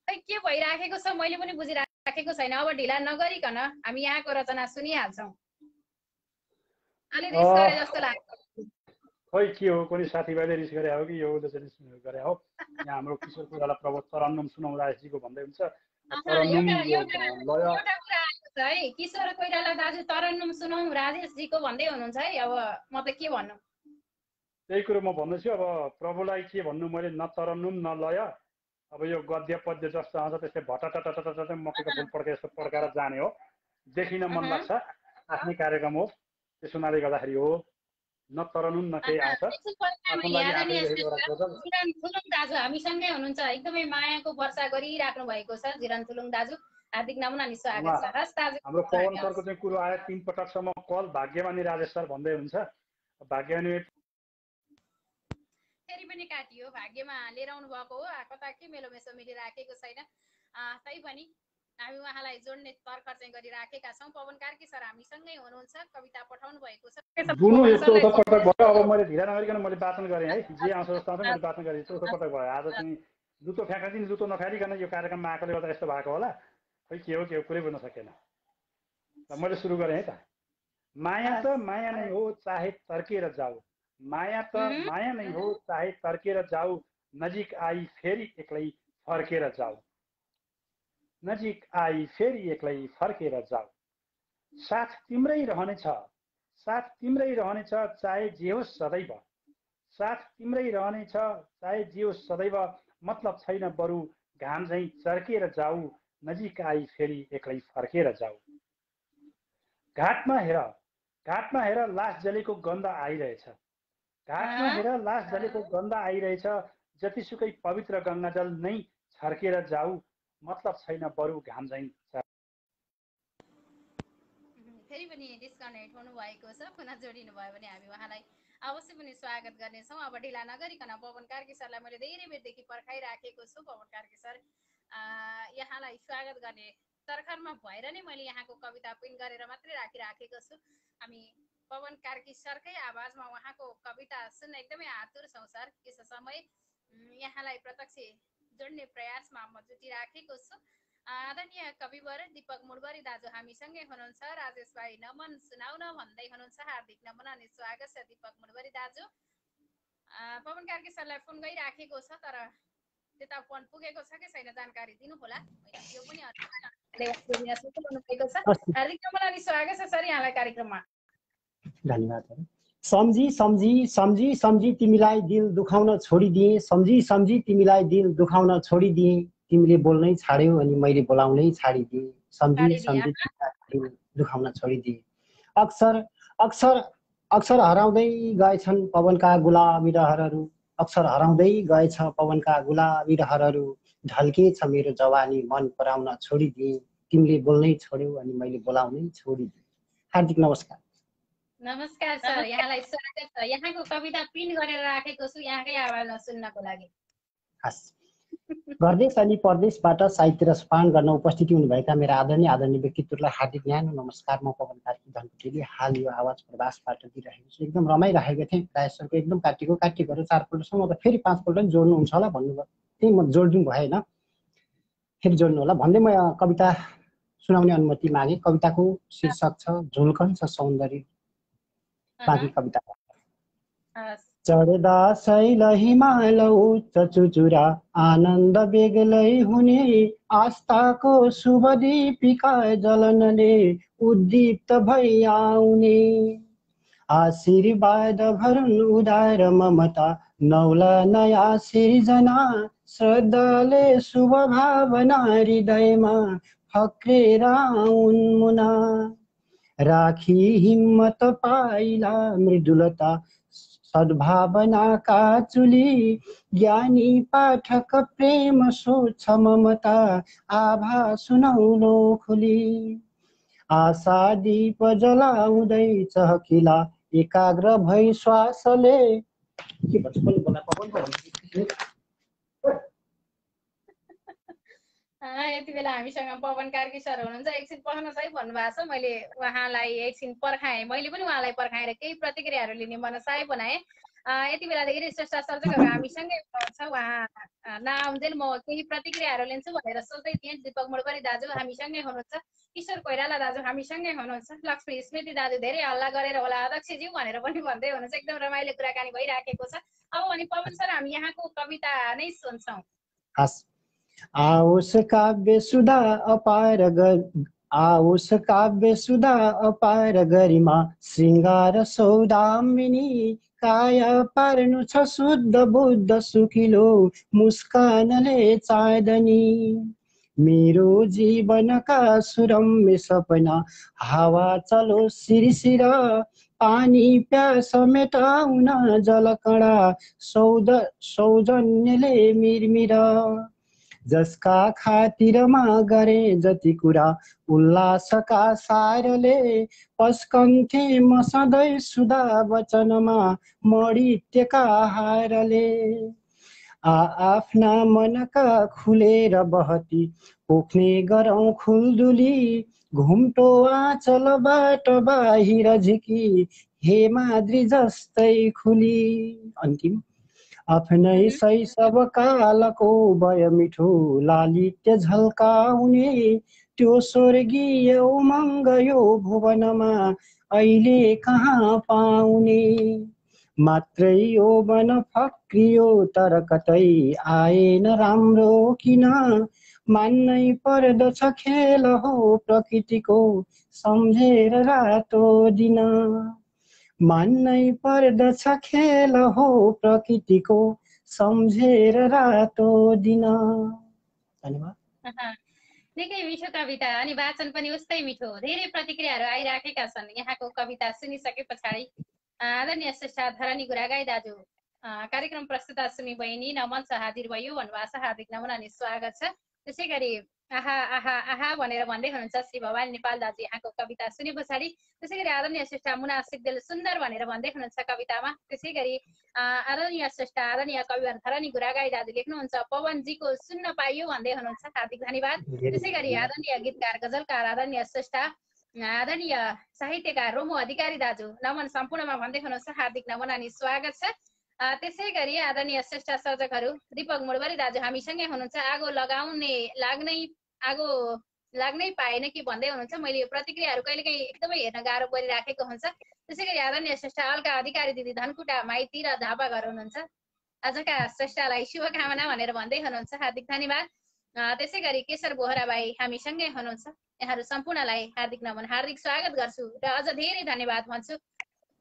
के भइराखेको छ मैले पनि बुझिराखेको छैन। अब ढिला नगरिकन हामी यहाँको रचना सुनिहाल्छौँ। अलि रिस गरे जस्तो लाग्छ। खै के हो, कुनै साथीभाइले रिस गरे हो कि यो रिस गरे हो? यहाँ हाम्रो किशोर कोइराला प्रभु तरन्नुम सुनौँ राजेशजीको भन्दै हुन्छ। एउटा कुरा आएको छ है, किशोर कोइराला दाजु तरन्नुम सुनौँ राजेशजीको भन्दै हुनुहुन्छ है। अब म त के भन्नु, त्यही कुरो म भन्दैछु। अब प्रभुलाई के भन्नु मैले, न तरन्नुम न लय। अब यो गद्य पद्य जस्तो आउँछ त्यसले भटटटटटट मकैको फुल पड्के जस्तो पड्काएर जाने हो, देखिन मन लाग्छ। आफ्नै कार्यक्रम हो, त्यस हुनाले गर्दाखेरि हो। न तरन्नुम न केही आउँछ। दाजु हामीसँगै हुनुहुन्छ, एकदमै मायाको वर्षा गरिराख्नु भएको छ जिरन थुलुङ दाजु, हार्दिक नमन अनि स्वागत छ। हस् दाजु, हाम्रो पवन सरको चाहिँ कुरो आयो 3 पटकसम्म कल भाग्यमानी राजेश सर भन्दै हुन्छ। भाग्यमानी फेरि पनि काटियो, भाग्यमा लिएर आउनु भएको हो, कता के मेलो मेसो मिलिराखेको छैन। तै पनि हामी उहाँलाई जोड्ने तर्खर चाहिँ गरिराखेका छौँ। पवन कार्की सर हामीसँगै हुनुहुन्छ, कविता पठाउनु भएको छ। बुनु यस्तो पटक भयो। अब मैले ढिला नगरिकन मैले वाचन गरेँ है, जे आउँछ जस्तो आउँछ मैले वाचन गरेँ। चौथो पटक भयो आज। चाहिँ जुतो फ्याँक्दिन, जुतो नफ्यालिकन यो कार्यक्रममा आएकोले गर्दा यस्तो भएको होला। खै के हो कुरै बुझ्न सकेन। मैले सुरु गरेँ है त। माया त माया नै हो चाहे तर्केर जाऊ, माया त माया नै हो चाहे तर्केर जाऊ, नजिक आई फेरि एक्लै फर्केर जाऊ, नजिक आई फेरि एक्लै फर्केर जाऊ। साथ तिम्रै रहनेछ, साथ तिम्रै रहनेछ चाहे जे होस् सदैव, साथ तिम्रै रहनेछ चाहे जे होस् सदैव, मतलब छैन बरु घाम झैँ चर्केर जाऊ, नजिक आई फेरि एक्लै फर्केर जाऊ। घाटमा हेर लास जलेको गन्ध आइरहेछ, घाटमा हेर लास जलेको गन्ध आइरहेछ, जतिसुकै पवित्र गङ्गाजल नै छर्केर जाऊ, मतलब छैन बरु घाम झैँ। फेरि पनि डिस्कनेक्ट हुनु भएको छ, पुनः जोडिनु भयो भने हामी उहाँलाई अवश्य पनि स्वागत गर्नेछौँ। अब ढिला नगरिकन पवन कार्की सरलाई मैले धेरै बेरदेखि पर्खाइराखेको छु। पवन कार्की सर यहाँलाई स्वागत गर्ने तर्खरमा भएर नै मैले यहाँको कविता पिन गरेर मात्रै राखिराखेको छु। हामी पवन कार्की सरकै आवाजमा उहाँको कविता सुन्न एकदमै आतुर छौँ सर। यस समय यहाँलाई प्रत्यक्ष जोड्ने प्रयासमा म जुटिराखेको छु। आदरणीय कविवर दीपक मुडबरी दाजु हामीसँगै हुनुहुन्छ। राजेश भाइ नमन सुनाउन भन्दै हुनुहुन्छ, हार्दिक नमन अनि स्वागत छ दीपक मुडबरी दाजु। पवन कार्की सरलाई फोन गरिराखेको छ, तर त्यता फोन पुगेको छ कि छैन जानकारी दिनु होला। यो पनि हार्दिक नमन अनि स्वागत छ सर यहाँलाई कार्यक्रममा। धन्यवाद। सम्झी सम्झी सम्झी सम्झी तिमीलाई दिल दुखाउन छोडिदिए, सम्झी सम्झी तिमीलाई दिल दुखाउन छोडिदिए, तिमीले बोल्नै छाड्यौ अनि मैले बोलाउनै छाडिदिए, सम्झी सम्झी दिल दुखाउन छोडिदिए। अक्सर अक्सर अक्सर हराउँदै गएछन् पवनका गुलाबी रहरहरू, अक्सर हराउँदै गएछ पवनका गुलाबी रहरहरू, ढल्केछ मेरो जवानी मन पराउन छोडिदिए, तिमीले बोल्नै छोड्यौ अनि मैले बोलाउनै छोडिदिए। हार्दिक नमस्कार। नमस्कार सर, यहाँलाई स्वागत छ। यहाँको कविता पिन गरेर राखेको छु यहाँकै आवाजमा सुन्नको लागि। हस्। गर्देश अनि परदेशबाट साहित्य रसपान गर्न उपस्थिति हुनुभएका मेरा आदरणीय व्यक्तित्वलाई हार्दिक न्यानो नमस्कार। म पवन कार्की धनकुटीले हाल यो आवाज प्रवासबाट दिइरहेको छु। एकदम रमाइरहेको थिएँ। राजेशरको एकदम काटेको 4पल्टसम्म त फेरि 5 पल्ट नि जोड्नुहुन्छ होला भन्नुभयो, त्यही म जोडिदिनु भएन, फेरि जोड्नु होला भन्दै म कविता सुनाउने अनुमति मागे। कविताको शीर्षक छ झुल्कन छ सौन्दर्य। बाँकी कविता चढ्दा शैल हिमाल उच्च चुचुरा, आनन्द बेग्लै हुने आस्थाको शुभ दीपिका जलनले उद्दीप्त भई आउने, आशीर्वाद भरुन् उदार ममता नौला नयाँ सिर्जना श्रद्धाले शुभ भावना हृदयमा फक्रेर आउन् मुना राखी हिम्मत पाइला मृदुलता सद्भावनाका चुली ज्ञानी पाठक प्रेम सोच ममता आभा सुनौलो खुली आशा दीप जलाउँदै चहकिला एकाग्र भई श्वासले के भन्छ यति बेला हामीसँग पवन कार्की सर हुनुहुन्छ एकछिन पढ्नुहोस् है भन्नुभएको छ मैले उहाँलाई एकछिन पर्खाएँ मैले पनि उहाँलाई पर्खाएर केही प्रतिक्रियाहरू लिने मनसाय बनाएँ यति बेला धेरै श्रेष्ठ सर्जकहरू हामीसँगै हुनुहुन्छ उहाँ नआउन्जेल म केही प्रतिक्रियाहरू लिन्छु भनेर सोच्दै थिएँ दीपक मुडबरी दाजु हामीसँगै हुनुहुन्छ किशोर कोइराला दाजु हामीसँगै हुनुहुन्छ लक्ष्मी स्मृति दाजु धेरै हल्ला गरेर होला अध्यक्षज्यू भनेर पनि भन्दै हुनुहुन्छ एकदम रमाइलो कुराकानी भइराखेको छ अब भने पवन सर हामी यहाँको कविता नै सुन्छौँ आओस् काव्य सुधा अपार गरिमा श्रृङ्गार सौदामिनी काया पार्नु छ शुद्ध बुद्ध सुकिलो मुस्कानले चाँदनी मेरो जीवनका सुरम्य सपना हावा चलो सिरसिर पानी प्यास मेटाउन जलकणा सौजन्यले मिरमिर जसका खातिरमा गरे जति कुरा उल्लासका सारले पस्कन्थे म सधैँ सुधा वचनमा मणित्यका हारले आफ्ना मनका खुलेर बहती पोख्ने गरौँ खुल्दुली घुम्टो आँचलबाट बाहिर झिकी हेमाद्री जस्तै खुली अन्तिम आफ्नै शैशव कालको भय मिठो लालित्य झल्काउने त्यो स्वर्गीय उमङ्ग यो भुवनमा अहिले कहाँ पाउने मात्रै यौवन फक्रियो तर कतै आएन राम्रो किन मान्नै पर्दछ खेल हो प्रकृतिको सम्झेर रातो दिन मान्नै पर्दछ खेल हो प्रकृतिको सम्झेर रातो दिन धन्यवाद निकै मिठो कविता अनि वाचन पनि उस्तै मिठो धेरै प्रतिक्रियाहरू आइराखेका छन् यहाँको कविता सुनिसके पछाडि आदरणीय श्रेष्ठ धरणी गुरागाई दाजु कार्यक्रम प्रस्तुता सुमी बहिनी नमन हाजिर भयो भन्नुभएको छ हार्दिक नमन अनि स्वागत छ त्यसै गरी आहा आहा आहा भनेर भन्दै हुनुहुन्छ श्री भवानी नेपाल दाजु यहाँको कविता सुने पछाडि त्यसै गरी आदरणीय श्रेष्ठ मुना सिग्देल सुन्दर भनेर भन्दै हुनुहुन्छ कवितामा त्यसै गरी आदरणीय श्रेष्ठ आदरणीय कविवर धरणी गुरागाई दाजु लेख्नुहुन्छ पवनजीको सुन्न पाइयो भन्दै हुनुहुन्छ हार्दिक धन्यवाद त्यसै गरी आदरणीय गीतकार गजलकार आदरणीय श्रेष्ठ आदरणीय साहित्यकार रोमो अधिकारी दाजु नमन सम्पूर्णमा भन्दै हुनुहुन्छ हार्दिक नमन अनि स्वागत छ त्यसै गरी आदरणीय श्रेष्ठ सर्जकहरू दीपक मुडबरी दाजु हामीसँगै हुनुहुन्छ आगो लाग्नै पाएन कि भन्दै हुनुहुन्छ मैले यो प्रतिक्रियाहरू कहिलेकाहीँ एकदमै हेर्न गाह्रो परिराखेको हुन्छ त्यसै गरी आदरणीय श्रेष्ठ अलका अधिकारी दिदी धनकुटा माइती र झापा घर हुनुहुन्छ आजका श्रेष्ठलाई शुभकामना भनेर भन्दै हुनुहुन्छ हार्दिक धन्यवाद त्यसै गरी केशर बोहरा भाइ हामीसँगै हुनुहुन्छ यहाँहरू सम्पूर्णलाई हार्दिक नमन हार्दिक स्वागत गर्छु र अझ धेरै धन्यवाद भन्छु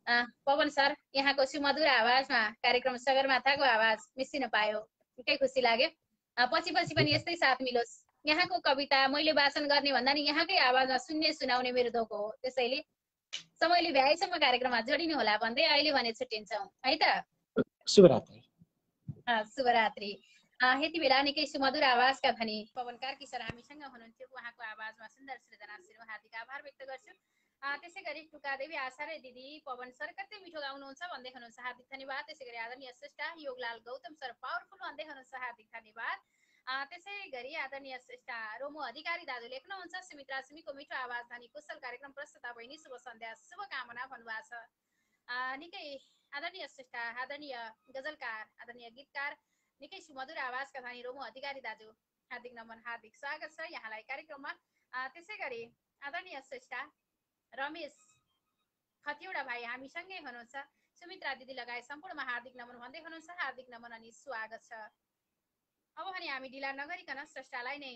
पवन सर यहाँको सुमधुर आवाजमा कार्यक्रम सगरमाथाको आवाज मिसिन पायो निकै खुसी लाग्यो पछि पनि यस्तै साथ मिलोस् यहाँको कविता मैले वाचन गर्ने भन्दा नि यहाँकै आवाजमा सुनाउने मेरो धोक हो त्यसैले समयले भ्याएसम्म कार्यक्रममा जोडिनु होला भन्दै अहिले भने छुट्टिन्छौँ है त शुभरात्रि यति बेला निकै सुमधुर आवाजका धनी पवन कार्की सर हामीसँग हुनुहुन्थ्यो उहाँको आवाजमा सुन्दर सृजना हार्दिक आभार व्यक्त गर्छु त्यसै गरी टुकादेवी आचार्य दिदी पवन सर कति मिठो गाउनुहुन्छ भन्दै हुनुहुन्छ हार्दिक धन्यवाद त्यसै गरी आदरणीय श्रेष्ठ योगलाल गौतम सर पावरफुल भन्दै हुनुहुन्छ हार्दिक धन्यवाद त्यसै गरी आदरणीय श्रेष्ठ रोमो अधिकारी दाजु लेख्नुहुन्छ सुमित्रा सुमीको मिठो आवाज धनी कुशल कार्यक्रम प्रस्तुता बहिनी शुभ सन्ध्या शुभकामना भन्नुभएको छ निकै आदरणीय श्रेष्ठ आदरणीय गजलकार आदरणीय गीतकार निकै सुमधुर आवाजका धनी रोमो अधिकारी दाजु हार्दिक नमन हार्दिक स्वागत छ यहाँलाई कार्यक्रममा त्यसै गरी आदरणीय श्रेष्ठ रमेश खतिवडा भाइ हामीसँगै हुनुहुन्छ सुमित्रा दिदी लगायत सम्पूर्णमा हार्दिक नमन भन्दै हुनुहुन्छ हार्दिक नमन अनि स्वागत छ अब भने हामी ढिला नगरिकन श्रेष्ठलाई नै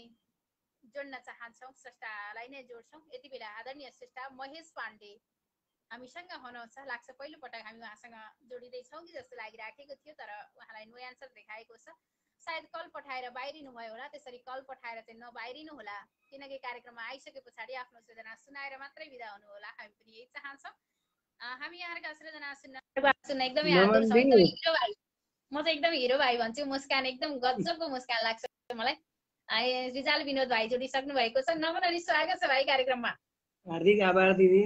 जोड्न चाहन्छौँ श्रेष्ठलाई नै जोड्छौँ यति बेला आदरणीय श्रेष्ठ महेश पाण्डे हामीसँग हुनुहुन्छ लाग्छ। पहिलो पटक हामी उहाँसँग जोडिँदैछौँ कि जस्तो लागिराखेको थियो, तर उहाँलाई नो एन्सर देखाएको छ। सायद कल पठाएर बाहिरिनु भयो होला, त्यसरी कल पठाएर चाहिँ नबाहिरिनु होला, किनकि कार्यक्रममा आइसके पछाडि आफ्नो सृजना सुनाएर मात्रै बिदा हुनु होला। हामी पनि यही चाहन्छौँ। हामी यहाँका सृजना सुन्न एकदमै आतुर छौँ। एकदमै हिरो भाइ, म चाहिँ एकदम हिरो भाइ भन्छु। मुस्कान एकदम गजबको मुस्कान लाग्छ मलाई। रिजाल विनोद भाइ जोडिसक्नु भएको छ। नमन अनि स्वागत छ भाइ कार्यक्रममा। हार्दिक आभार दिदी।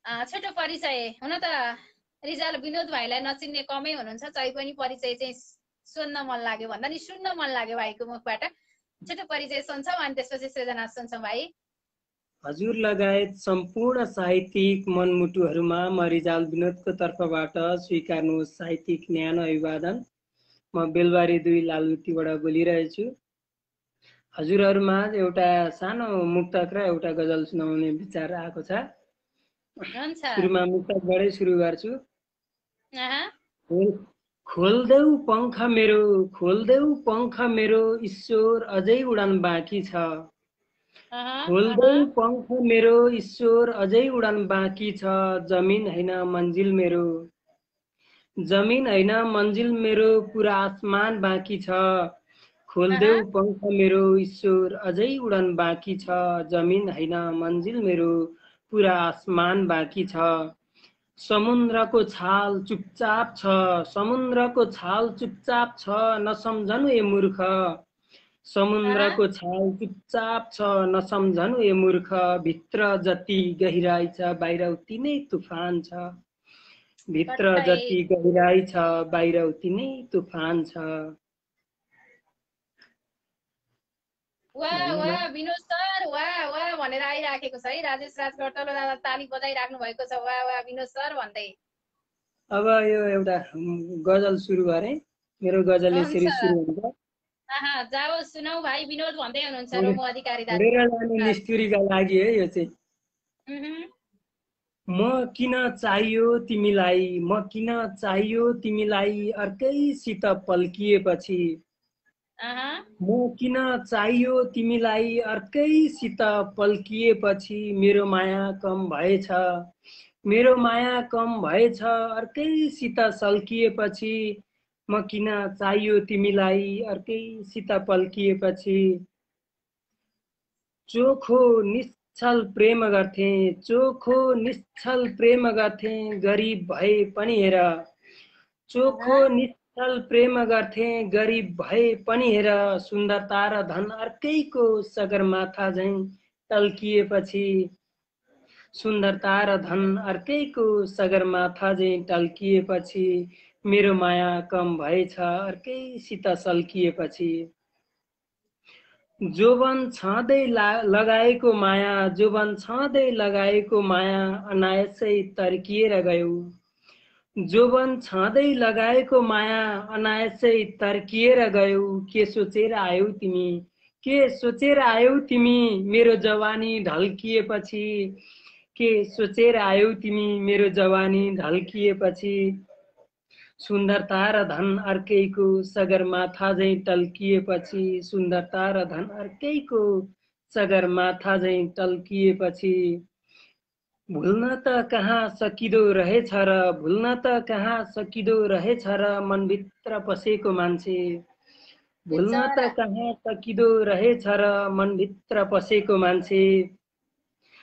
छोटो परिचय, हुन त रिजाल विनोद भाइलाई नचिन्ने कमै हुनुहुन्छ, चाहिँ पनि परिचय चाहिँ सुन्न मन लाग्यो भन्दा नि सुन्न मन लाग्यो भाइको मुखबाट। छोटो परिचय सुन्छौँ अनि त्यसपछि सृजना सुन्छौँ भाइ। हजुर लगायत सम्पूर्ण साहित्यिक मनमुटुहरूमा म रिजाल विनोदको तर्फबाट स्वीकार्नुहोस् साहित्यिक न्यानो अभिवादन। म बेलबारी 2 लालुटीबाट बोलिरहेछु। हजुरहरूमा एउटा सानो मुक्तक र एउटा गजल सुनाउने विचार आएको छ। सुरुमा मुक्तकबाटै सुरु गर्छु। खोल्देऊ पंख मेरो, खोल्देऊ पंख मेरो, ईश्वर अझै उडान बाँकी छ। खोल्देऊ पंख मेरो, ईश्वर अझै उडान बाँकी छ। जमिन हैन मन्जिल मेरो, जमिन हैन मन्जिल मेरो, पुरा आसमान बाँकी छ। खोल्देऊ पंख मेरो, ईश्वर अझै उडान बाँकी छ। जमिन हैन मन्जिल मेरो, पुरा आसमान बाँकी छ। समुद्रको छाल चुपचाप छ, समुद्रको छाल चुपचाप छ, नसम्झनु ए मूर्ख। समुद्रको छाल चुपचाप छ, नसम्झनु ए मूर्ख। भित्र जति गहिराई छ, बाहिर उति नै तुफान छ। भित्र जति गहिराई छ, बाहिर उति नै तुफान छ। वाह वाह विनोद सर, वाह वाह भनेर आइराखेको छ है। राजेश राज गर्टलो दादा ताली बजाइराख्नु भएको छ, वाह वाह विनोद सर भन्दै। अब यो एउटा गजल सुरु गरे। मेरो गजल यसरी सुरु हुन्छ। जाओ सुनाऊ भाइ विनोद भन्दै हुनुहुन्छ र म अधिकारी दाजु। उडेर लाने निष्ठुरीका लागि है यो चाहिँ। म किन चाहियो तिमीलाई, म किन चाहियो तिमीलाई, अर्कैसित पल्किएपछि। म किन चाहियो तिमीलाई, अर्कैसित पल्किएपछि। मेरो माया कम भएछ, मेरो माया कम भएछ, अर्कैसित सल्किएपछि। म किन चाहियो तिमीलाई, अर्कैसित पल्किएपछि। चोखो निश्चल प्रेम गर्थे, चोखो निश्चल प्रेम गर्थे, गरिब भए पनि हेर। चोखो निश्चल प्रेम गर्थे, गरिब भए पनि हेर। सुन्दरता र धन अर्कैको सगरमाथा झैं टल्किएपछि। सुन्दरता र धन अर्कैको सगरमाथा झैं टल्किएपछि। मेरो माया कम भएछ, अर्कैसित सल्किएपछि। जोवन छँदै लगाएको माया, जोवन छँदै लगाएको माया, अनायासै तर्किएर गयो। जोवन छँदै लगाएको माया, अनायासै तर्किएर गयो। के सोचेर आयौ तिमी, के सोचेर आयौ तिमी, मेरो जवानी ढल्किएपछि। के सोचेर आयौ तिमी, मेरो जवानी ढल्किएपछि। सुन्दरता र धन अर्कैको सगरमाथा झैं टल्किएपछि। सुन्दरता र धन अर्कैको सगरमाथा झैं टल्किएपछि। भुल्न त कहाँ सकिदो रहेछ र, भुल्न त कहाँ सकिदो रहेछ र, मनभित्र पसेको मान्छे। भुल्न त कहाँ सकिदो रहेछ र, मनभित्र पसेको मान्छे।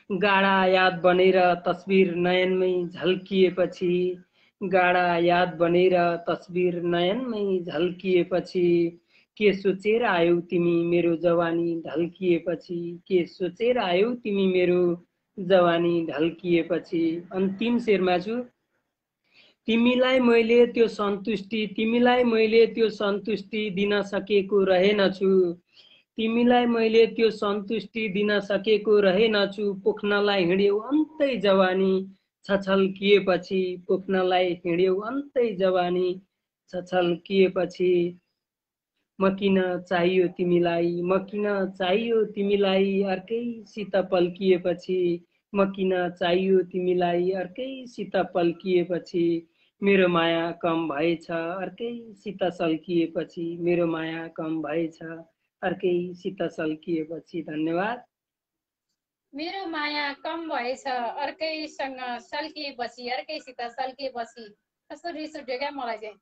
गाडा याद बनेर तस्बिर नयनमै झल्किएपछि। गाडा याद बनेर तस्बिर नयनमै झल्किएपछि। के सोचेर आयौ तिमी, मेरो जवानी ढल्किएपछि। के सोचेर आयौ तिमी, मेरो जवानी ढल्किएपछि। अन्तिम शेरमा छु। तिमीलाई मैले त्यो सन्तुष्टि, तिमीलाई मैले त्यो सन्तुष्टि दिन सकेको रहेनछु। तिमीलाई मैले त्यो सन्तुष्टि दिन सकेको रहेनछु। पोख्नलाई हिँड्यौ अन्तै जवानी छछल्किएपछि। पोख्नलाई हिँड्यौ अन्तै जवानी छछल्किएपछि। म किन चाहियो तिमीलाई, म किन चाहियो तिमीलाई, अर्कैसित पल्किएपछि। म किन चाहियो तिमीलाई, अर्कैसित पल्किएपछि। मेरो माया कम भएछ, अर्कैसित सल्किएपछि। मेरो माया कम भएछ, अर्कैसित सल्किएपछि। धन्यवाद। मेरो माया कम भएछ अर्कैसँग सल्किएपछि अर्कैसित सल्किएपछि। कस्तो रिस उठ्यो क्या मलाई चाहिँ।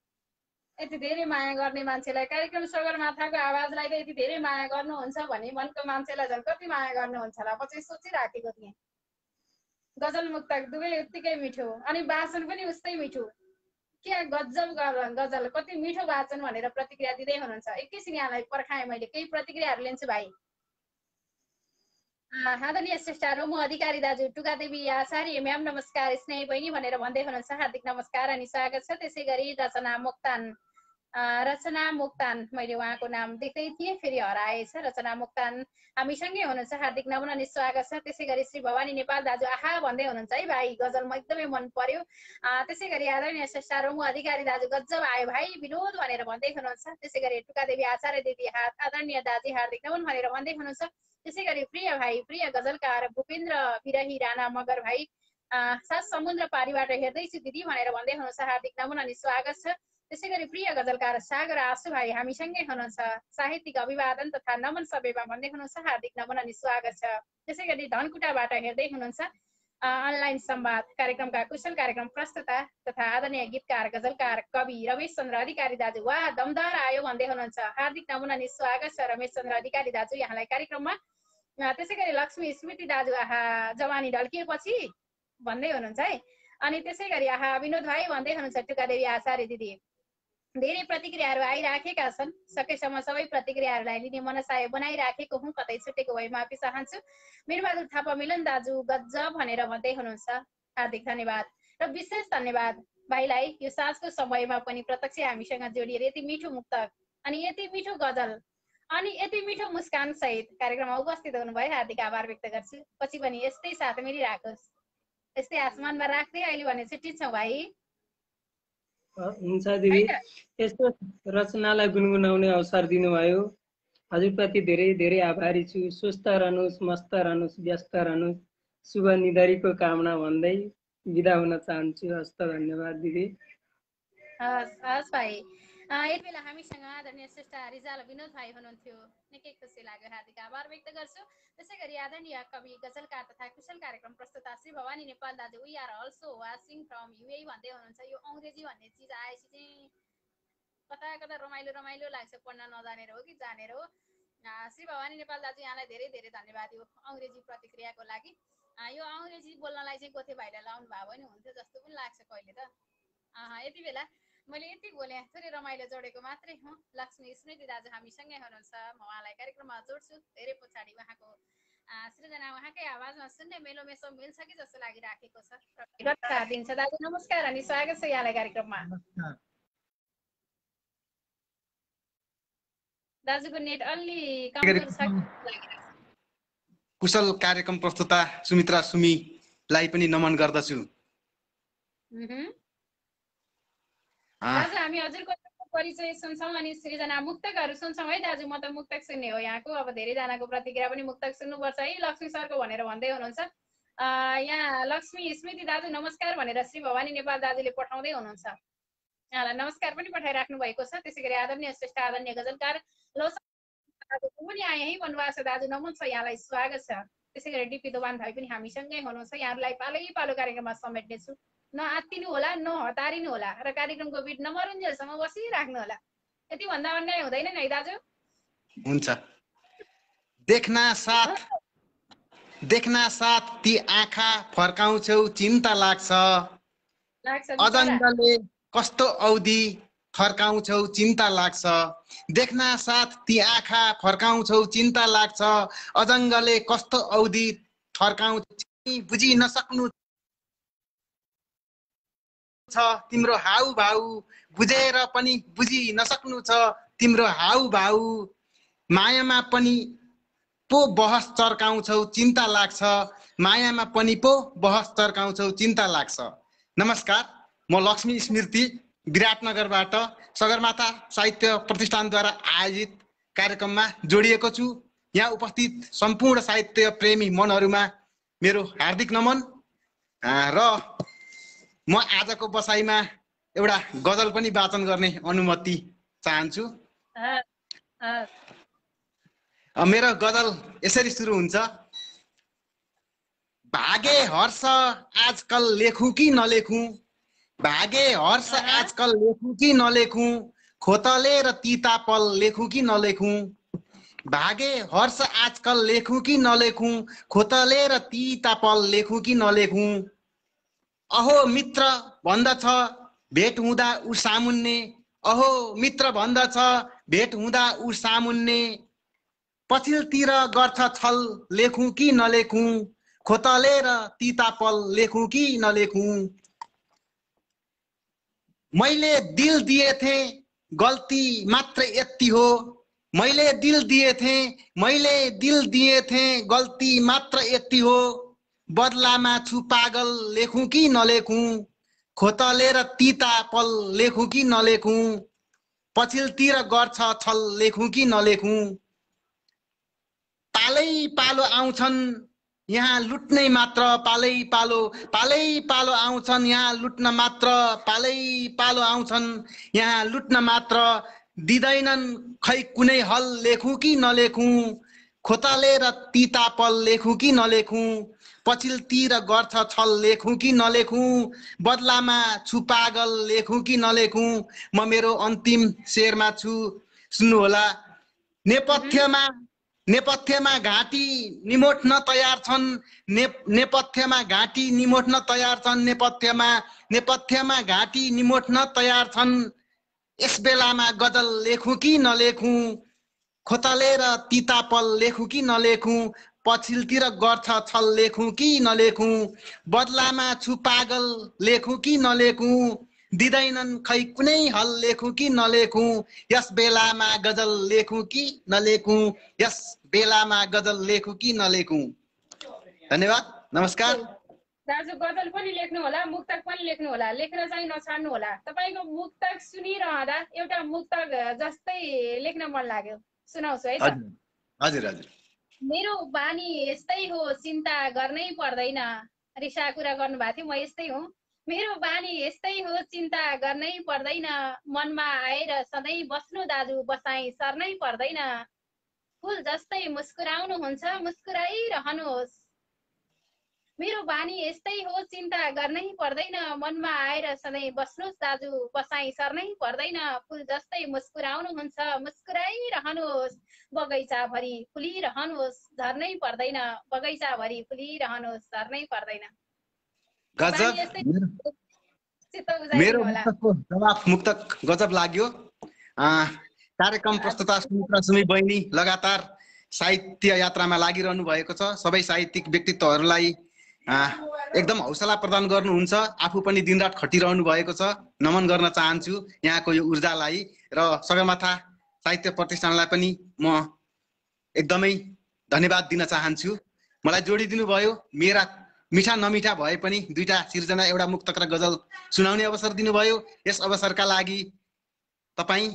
यति धेरै माया गर्ने मान्छेलाई कार्यक्रम सगरमाथाको आवाजलाई त यति धेरै माया गर्नुहुन्छ भने मनको मान्छेलाई झन् कति माया गर्नुहुन्छ होला म चाहिँ सोचिराखेको थिएँ। गजल मुक्तक दुवै उत्तिकै मिठो अनि वाचन पनि उस्तै मिठो। क्या गजब गजल कति मिठो वाचन भनेर प्रतिक्रिया दिँदै हुनुहुन्छ। एकैछिन यहाँलाई पर्खाएँ मैले केही प्रतिक्रियाहरू लिन्छु भाइ। आदरणीय श्रेष्ठहरू म अधिकारी दाजु टुकादेवी आचार्य म्याम नमस्कार स्नेही बहिनी भनेर भन्दै हुनुहुन्छ। हार्दिक नमस्कार अनि स्वागत छ। त्यसै गरी रचना मुक्तान मैले उहाँको नाम देख्दै थिएँ फेरि हराएछ। रचना मुक्तान हामीसँगै हुनुहुन्छ। हार्दिक नमन अनि स्वागत छ। त्यसै गरी श्री भवानी नेपाल दाजु आहा भन्दै हुनुहुन्छ है भाइ। गजल म एकदमै मन पर्यो। त्यसै गरी आदरणीय श्रेष्ठहरू म अधिकारी दाजु गजब आयो भाइ विनोद भनेर भन्दै हुनुहुन्छ। त्यसै गरी टुकादेवी आचार्य देवी आदरणीय दाजु हार्दिक नमन भनेर भन्दै हुनुहुन्छ। त्यसै गरी प्रिय भाइ प्रिय गजलकार भूपेन्द्र विरही राणा मगर भाइ सात समुद्र पारीबाट हेर्दैछु दिदी भनेर भन्दै हुनुहुन्छ। हार्दिक नमन अनि स्वागत छ। त्यसै गरी प्रिय गजलकार सागर आसु भाइ हामीसँगै हुनुहुन्छ। साहित्यिक अभिवादन तथा नमन सबैमा भन्दै हुनुहुन्छ। हार्दिक नमन अनि स्वागत छ। त्यसै गरी धनकुटाबाट हेर्दै हुनुहुन्छ अनलाइन संवाद कार्यक्रमका कुशल कार्यक्रम प्रस्तुता तथा आदरणीय गीतकार गजलकार कवि रमेश चन्द्र अधिकारी दाजु वा दमदार आयो भन्दै हुनुहुन्छ। हार्दिक नमन अनि स्वागत छ रमेश चन्द्र अधिकारी दाजु यहाँलाई कार्यक्रममा। त्यसै गरी लक्ष्मी स्मृति दाजु आहा जवानी ढल्किएपछि भन्दै हुनुहुन्छ है। अनि त्यसै गरी आहा विनोद भाइ भन्दै हुनुहुन्छ। टुकादेवी आचार्य दिदी धेरै प्रतिक्रियाहरू आइराखेका छन्। सकेसम्म सबै प्रतिक्रियाहरूलाई लिने मनसाय बनाइराखेको हुँ। कतै छुटेको भए माफी चाहन्छु। मीरबहादुर थापा मिलन दाजु गजब भनेर भन्दै हुनुहुन्छ। हार्दिक धन्यवाद र विशेष धन्यवाद भाइलाई यो साँझको समयमा पनि प्रत्यक्ष हामीसँग जोडिएर यति मिठो मुक्तक अनि यति मिठो गजल अनि यति मिठो मुस्कान सहित कार्यक्रममा उपस्थित हुनुभयो। हार्दिक आभार व्यक्त गर्छु। पछि पनि यस्तै साथ मिलिराखोस्। यस्तै आसमानमा राख्दै अहिले भने छुट्टिन्छौँ भाइ। हुन्छ दिदी यस्तो रचनालाई गुनगुनाउने अवसर दिनुभयो हजुरप्रति धेरै धेरै आभारी छु। स्वस्थ रहनुहोस् मस्त रहनुहोस् व्यस्त रहनुहोस् शुभ निधरीको कामना भन्दै बिदा हुन चाहन्छु। हस्त धन्यवाद दिदी। हस् भाइ। यति बेला हामीसँग आदरणीय श्रेष्ठ रिजाल विनोद भाइ हुनुहुन्थ्यो। निकै खुसी लाग्यो। हार्दिक आभार व्यक्त गर्छु। त्यसै गरी आदरणीय कवि गजलकार तथा कुशल कार्यक्रम प्रस्तुता श्री भवानी नेपाल दाजु we are also watching from UAE भन्दै हुनुहुन्छ। यो अङ्ग्रेजी भन्ने चिज आएपछि चाहिँ कता कता रमाइलो रमाइलो लाग्छ। पढ्न नजानेर हो कि जानेर हो। श्री भवानी नेपाल दाजु यहाँलाई धेरै धेरै धन्यवाद यो अङ्ग्रेजी प्रतिक्रियाको लागि। यो अङ्ग्रेजी बोल्नलाई चाहिँ गोथे भाइलाई लाउनु भएको पनि हुन्थ्यो जस्तो पनि लाग्छ कहिले त। यति बेला मैले यति बोले थोरै रमाइलो जोडेको मात्रै हुँ। लक्ष्मी स्मृति दाजु हामीसँगै हुनुहुन्छ। म उहाँलाई कार्यक्रममा जोड्छु। धेरै पछाडि उहाँको सृजना उहाँकै आवाजमा सुन्ने मेलोमेसो मिल्छ कि जस्तो लागिराखेको छ। दिन्छ दाजु नमस्कार अनि स्वागत छ यहाँलाई कार्यक्रममा। दाजुको नेट अलि कमजोर छ। कुशल कार्यक्रम प्रस्तुता सुमित्रा सुमीलाई पनि नमन गर्दछु। दाजु हामी हजुरको परिचय सुन्छौँ अनि सृजना मुक्तकहरू सुन्छौँ है दाजु। म त मुक्तक सुन्ने हो यहाँको। अब धेरैजनाको प्रतिक्रिया पनि मुक्तक सुन्नुपर्छ है लक्ष्मी सरको भनेर भन्दै हुनुहुन्छ। यहाँ लक्ष्मी स्मृति दाजु नमस्कार भनेर श्री भवानी नेपाल दाजुले पठाउँदै हुनुहुन्छ। यहाँलाई नमस्कार पनि पठाइराख्नु भएको छ। त्यसै गरी आदरणीय श्रेष्ठ आदरणीय गजलकार पनि आए है भन्नुभएको छ दाजु नमन छ यहाँलाई स्वागत छ। त्यसै गरी डिपी दोभान भाइ पनि हामीसँगै हुनुहुन्छ। यहाँहरूलाई पालै पालो कार्यक्रममा समेट्नेछु। नआत्तिनु होला नहतारिनु होला र कार्यक्रमको बिट नमरुन्जेलसम्म बसिराख्नु होला। यति भन्दा अन्याय हुँदैन नि है दाजु। हुन्छ। देख्ना साथ ती आँखा फर्काउँछौ चिन्ता लाग्छ अजङ्गले कस्तो औधी फर्काउँछौ चिन्ता लाग्छ। देख्ना साथ ती आँखा फर्काउँछौ चिन्ता लाग्छ अजङ्गले कस्तो औधी फर्काउँछ बुझि नसक्नु छ तिम्रो हाउभाउ बुझेर पनि बुझि नसक्नु छ तिम्रो हाउभाउ मायामा पनि पो बहस चर्काउँछौ चिन्ता लाग्छ मायामा पनि पो बहस चर्काउँछौ चिन्ता लाग्छ। नमस्कार म लक्ष्मी स्मृति विराटनगरबाट सगरमाथा साहित्य प्रतिष्ठानद्वारा आयोजित कार्यक्रममा जोडिएको छु। यहाँ उपस्थित सम्पूर्ण साहित्य प्रेमी मनहरूमा मेरो हार्दिक नमन र म आजको बसाइमा एउटा गजल पनि वाचन गर्ने अनुमति चाहन्छु। मेरो गजल यसरी सुरु हुन्छ। हर्ष आजकल लेखु कि नलेखु, भागे हर्ष आजकल लेखु कि नलेखु, खोतले र तिता पल लेखु कि नलेखु, भागे हर्ष आजकल लेखु कि नलेखु, खोतले र तिता पल लेखु कि नलेखु। अहो मित्र भन्दछ भेट हुँदा उ सामुन्ने, अहो मित्र भन्दछ भेट हुँदा उ सामुन्ने, पछिल्तिर गर्छ छल लेखु कि नलेखु, खोतले र तिता पल लेखु कि नलेखु। मैले दिल दिए थे गल्ती मात्र यति हो, मैले दिल दिए थे गल्ती मात्र यति हो, बदलामा छु पागल लेखु कि नलेखु, खोतले र तिता पल लेखु कि नलेखु, पछिल्तिर गर्छ छल लेखु कि नलेखु। पालै पालो आउँछन् यहाँ लुट्नै मात्र, पालै पालो आउँछन् यहाँ लुट्न मात्र, पालै पालो आउँछन् यहाँ लुट्न मात्र, दिँदैनन् खै कुनै हल लेखु कि नलेखु, खोतले र तिता पल लेखु कि नलेखु, पछिल्तिर गर्छ छल लेखु कि नलेखु, बदलामा छु पागल लेखु कि नलेखु। म मेरो अन्तिम शेरमा छु, सुन्नुहोला। नेपथ्यमा घाँटी निमोट्न तयार छन्, नेपथ्यमा घाँटी निमोट्न तयार छन्, नेपथ्यमा घाँटी निमोट्न तयार छन्, यस बेलामा गजल लेखु कि नलेखु, खोतले र तिता पल लेखु कि नलेखु, पछिल्तिर गर्छ छल लेखु कि नलेखु, बदलामा छु पागल लेखु कि नलेखु, दिँदैनन् खै कुनै हल लेखु कि नलेखु, यस बेलामा गजल लेखु कि नलेखु, यस बेलामा गजल लेखु कि नलेखु। धन्यवाद, नमस्कार। दाजु गजल पनि लेख्नु होला, मुक्तक पनि लेख्नु होला, लेख्न चाहिँ नछाड्नु होला। तपाईको मुक्तक सुनिरहँदा एउटा मुक्तक जस्तै लेख्न मन लाग्यो, सुनाउँछु है त। हजुर हजुर। मेरो बानी यस्तै हो चिन्ता गर्नै पर्दैन, रिसा कुरा गर्नु भएको थियो, म यस्तै हुँ। मेरो बानी यस्तै हो चिन्ता गर्नै पर्दैन, मनमा आएर सधैँ बस्नु दाजु बसाई सर्नै पर्दैन, फुल जस्तै मुस्कुराउनु हुन्छ मुस्कुराइरहनुहोस्। मेरो बानी यस्तै हो चिन्ता गर्नै पर्दैन, मनमा आएर सधैँ बस्नुहोस् दाजु बसाई सर्नै पर्दैन, फुल जस्तै मुस्कुराउनु हुन्छ मुस्कुराइरहनुहोस्, बगैँचा भरि फुलिरहनुहोस् झर्नै पर्दैन, बगैँचा भरि फुलिरहनुहोस् झर्नै पर्दैन। गजब, मेरो मुक्तक गजब लाग्यो। कार्यक्रम प्रस्तुता सुमित्रा सुमी बहिनी लगातार साहित्य यात्रामा लागिरहनु भएको छ। सबै साहित्यिक व्यक्तित्वहरूलाई एकदम हौसला प्रदान गर्नुहुन्छ। आफू पनि दिनरात खटिरहनु भएको छ। नमन गर्न चाहन्छु यहाँको यो ऊर्जालाई र सगरमाथा साहित्य प्रतिष्ठानलाई पनि म एकदमै धन्यवाद दिन चाहन्छु। मलाई जोडिदिनु भयो। मेरा मिठा नमिठा भए पनि दुईटा सिर्जना, एउटा मुक्तक र गजल सुनाउने अवसर दिनुभयो। यस अवसरका लागि तपाईँ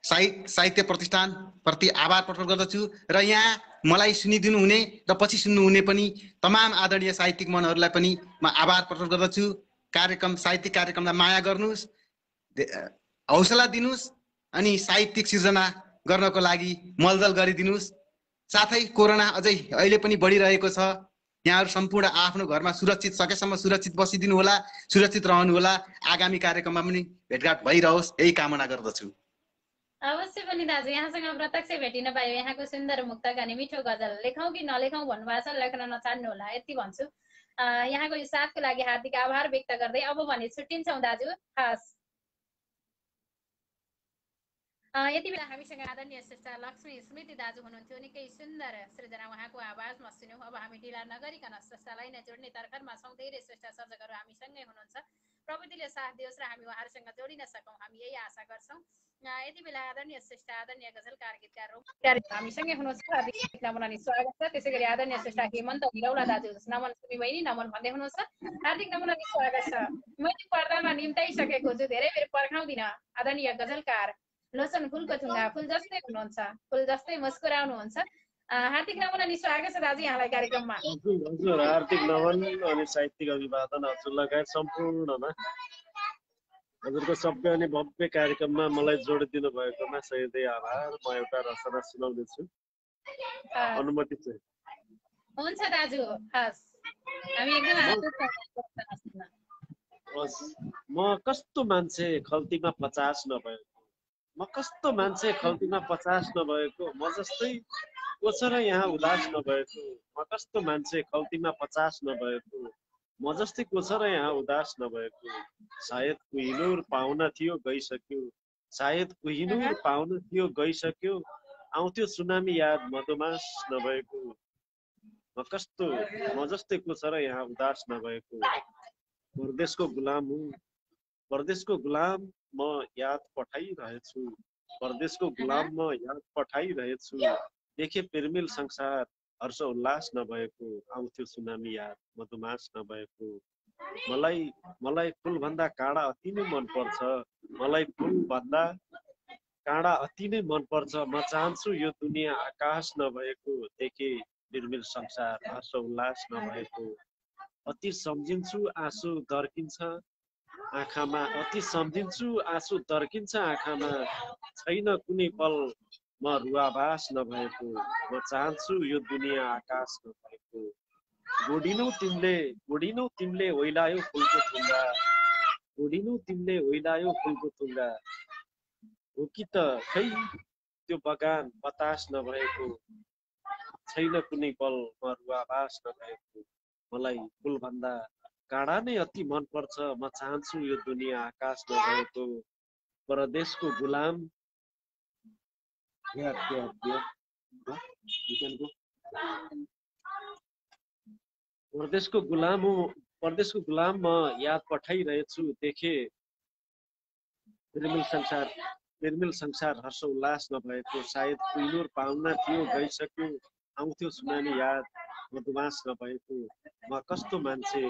साहित्य प्रतिष्ठान प्रति आभार प्रकट गर्दछु र यहाँ मलाई सुनिदिनु हुने र पछि सुन्नुहुने पनि तमाम आदरणीय साहित्यिक मनहरूलाई पनि म आभार प्रकट गर्दछु। साहित्यिक कार्यक्रमलाई माया गर्नुहोस्, हौसला दिनुहोस् अनि साहित्यिक सिर्जना गर्नको लागि मलदल गरिदिनुहोस्। साथै कोरोना अझै अहिले पनि बढिरहेको छ। यहाँहरू सम्पूर्ण आफ्नो घरमा सुरक्षित, सकेसम्म सुरक्षित बसिदिनु होला, सुरक्षित रहनु होला। आगामी कार्यक्रममा पनि भेटघाट भइरहोस् यही कामना गर्दछु। अवश्य पनि दाजु, यहाँसँग प्रत्यक्ष भेटिन पायो। यहाँको सुन्दर मुक्तक अनि मिठो गजल लेखौँ कि नलेखौँ भन्नुभएको छ, लेख्न नछाड्नु होला, यति भन्छु। यहाँको यो साथको लागि हार्दिक आभार व्यक्त गर्दै अब भने छुट्टिन्छौँ दाजु। हस्, यति बेला हामीसँग आदरणीय श्रेष्ठा लक्ष्मी स्मृति दाजु हुनुहुन्थ्यो। निकै सुन्दर सृजना उहाँको आवाजमा सुन्यौँ। अब हामी ढिला नगरिकन श्रेष्ठालाई नै जोड्ने तर्खरमा छौँ। धेरै श्रेष्ठ सर्जकहरू हामीसँगै हुनुहुन्छ। प्रविधिले साथ दियोस् र हामी उहाँहरूसँग जोडिन सकौँ, हामी यही आशा गर्छौँ। यति बेला आदरणीय श्रेष्ठ, आदरणीय गजलकार गीतकार हामीसँगै हुनुहुन्छ। हार्दिक नमन अनि स्वागत छ। त्यसै गरी आदरणीय श्रेष्ठ हेमन्त हिरौला दाजु नमन सुमी बहिनी नमन भन्दै हुनुहुन्छ। हार्दिक नमन अनि स्वागत छ। मैले पर्दामा निम्ताइसकेको छु, धेरै बेर पर्खाउँदिन। आदरणीय गजलकार लोचन फुलको थुङ्गा फुल जस्तै हुनुहुन्छ, फुल जस्तै मुस्कुराउनुहुन्छ। हार्दिक नमन अनि स्वागत छ दाजु यहाँलाई कार्यक्रममा। हजुर, हार्दिक नमन अनि साहित्यिक अभिवादन हजुर लगायत सम्पूर्णमा। हजुरको सबै अनि भव्य कार्यक्रममा मलाई जोडिदिनु भएकोमा सधैँ आभार। म एउटा रचना सुनाउँदैछु, अनुमति छ? हुन्छ दाजु, हस्। हामी एकदम आतुर छौँ। म कस्तो मान्छे खल्तीमा 50 नभएको, म कस्तो मान्छे खल्तीमा 50 नभएको, म जस्तै को छ र यहाँ उदास नभएको, म कस्तो मान्छे खल्तीमा 50 नभएको, म जस्तै को छ र यहाँ उदास नभएको। सायद कोहिनूर पाउन थियो गइसक्यो, सायद कोहिनूर पाउन थियो गइसक्यो, आउँथ्यो सुनामी याद मधुमास नभएको। म कस्तो, म जस्तै को छ र यहाँ उदास नभएको। परदेशको गुलाम हुँ, परदेशको गुलाम म याद पठाइरहेछु, परदेशको गुलाम म याद पठाइरहेछु। देखे प्रेमिल संसार हर्ष उल्लास नभएको, आउँथ्यो सुनामी याद मधुमास नभएको। मलाई फुलभन्दा काँडा अति नै मनपर्छ, मलाई फुलभन्दा काँडा अति नै मनपर्छ। म चाहन्छु यो दुनियाँ आकाश नभएको, देखे निर्मल संसार हर्ष उल्लास नभएको। अति सम्झिन्छु आँसु दर्किन्छ आँखामा, अति सम्झिन्छु आँसु दर्किन्छ आँखामा। छैन कुनै पल म रुवाबास नभएको, म चाहन्छु यो दुनियाँ आकाश नभएको। गोडिनौ तिमीले ओइलायो फुलको थुङ्गा, गोडिनौ तिमीले ओइलायो फुलको थुङ्गा। हो कि त खै त्यो बगान बतास नभएको, छैन कुनै पल म रुवाबास नभएको। मलाई फुलभन्दा काँडा नै अति मनपर्छ, म चाहन्छु यो दुनियाँ आकाश नभएको। परदेशको गुलाम परदेशको गुलाम म याद पठाइरहेछु, देखे निर्मल संसार हर्ष उल्लास नभएको। सायद कोहिनूर पाउन थियो गइसक्यो, आउँथ्यो सुनामी याद मधुमास नभएको। म कस्तो मान्छे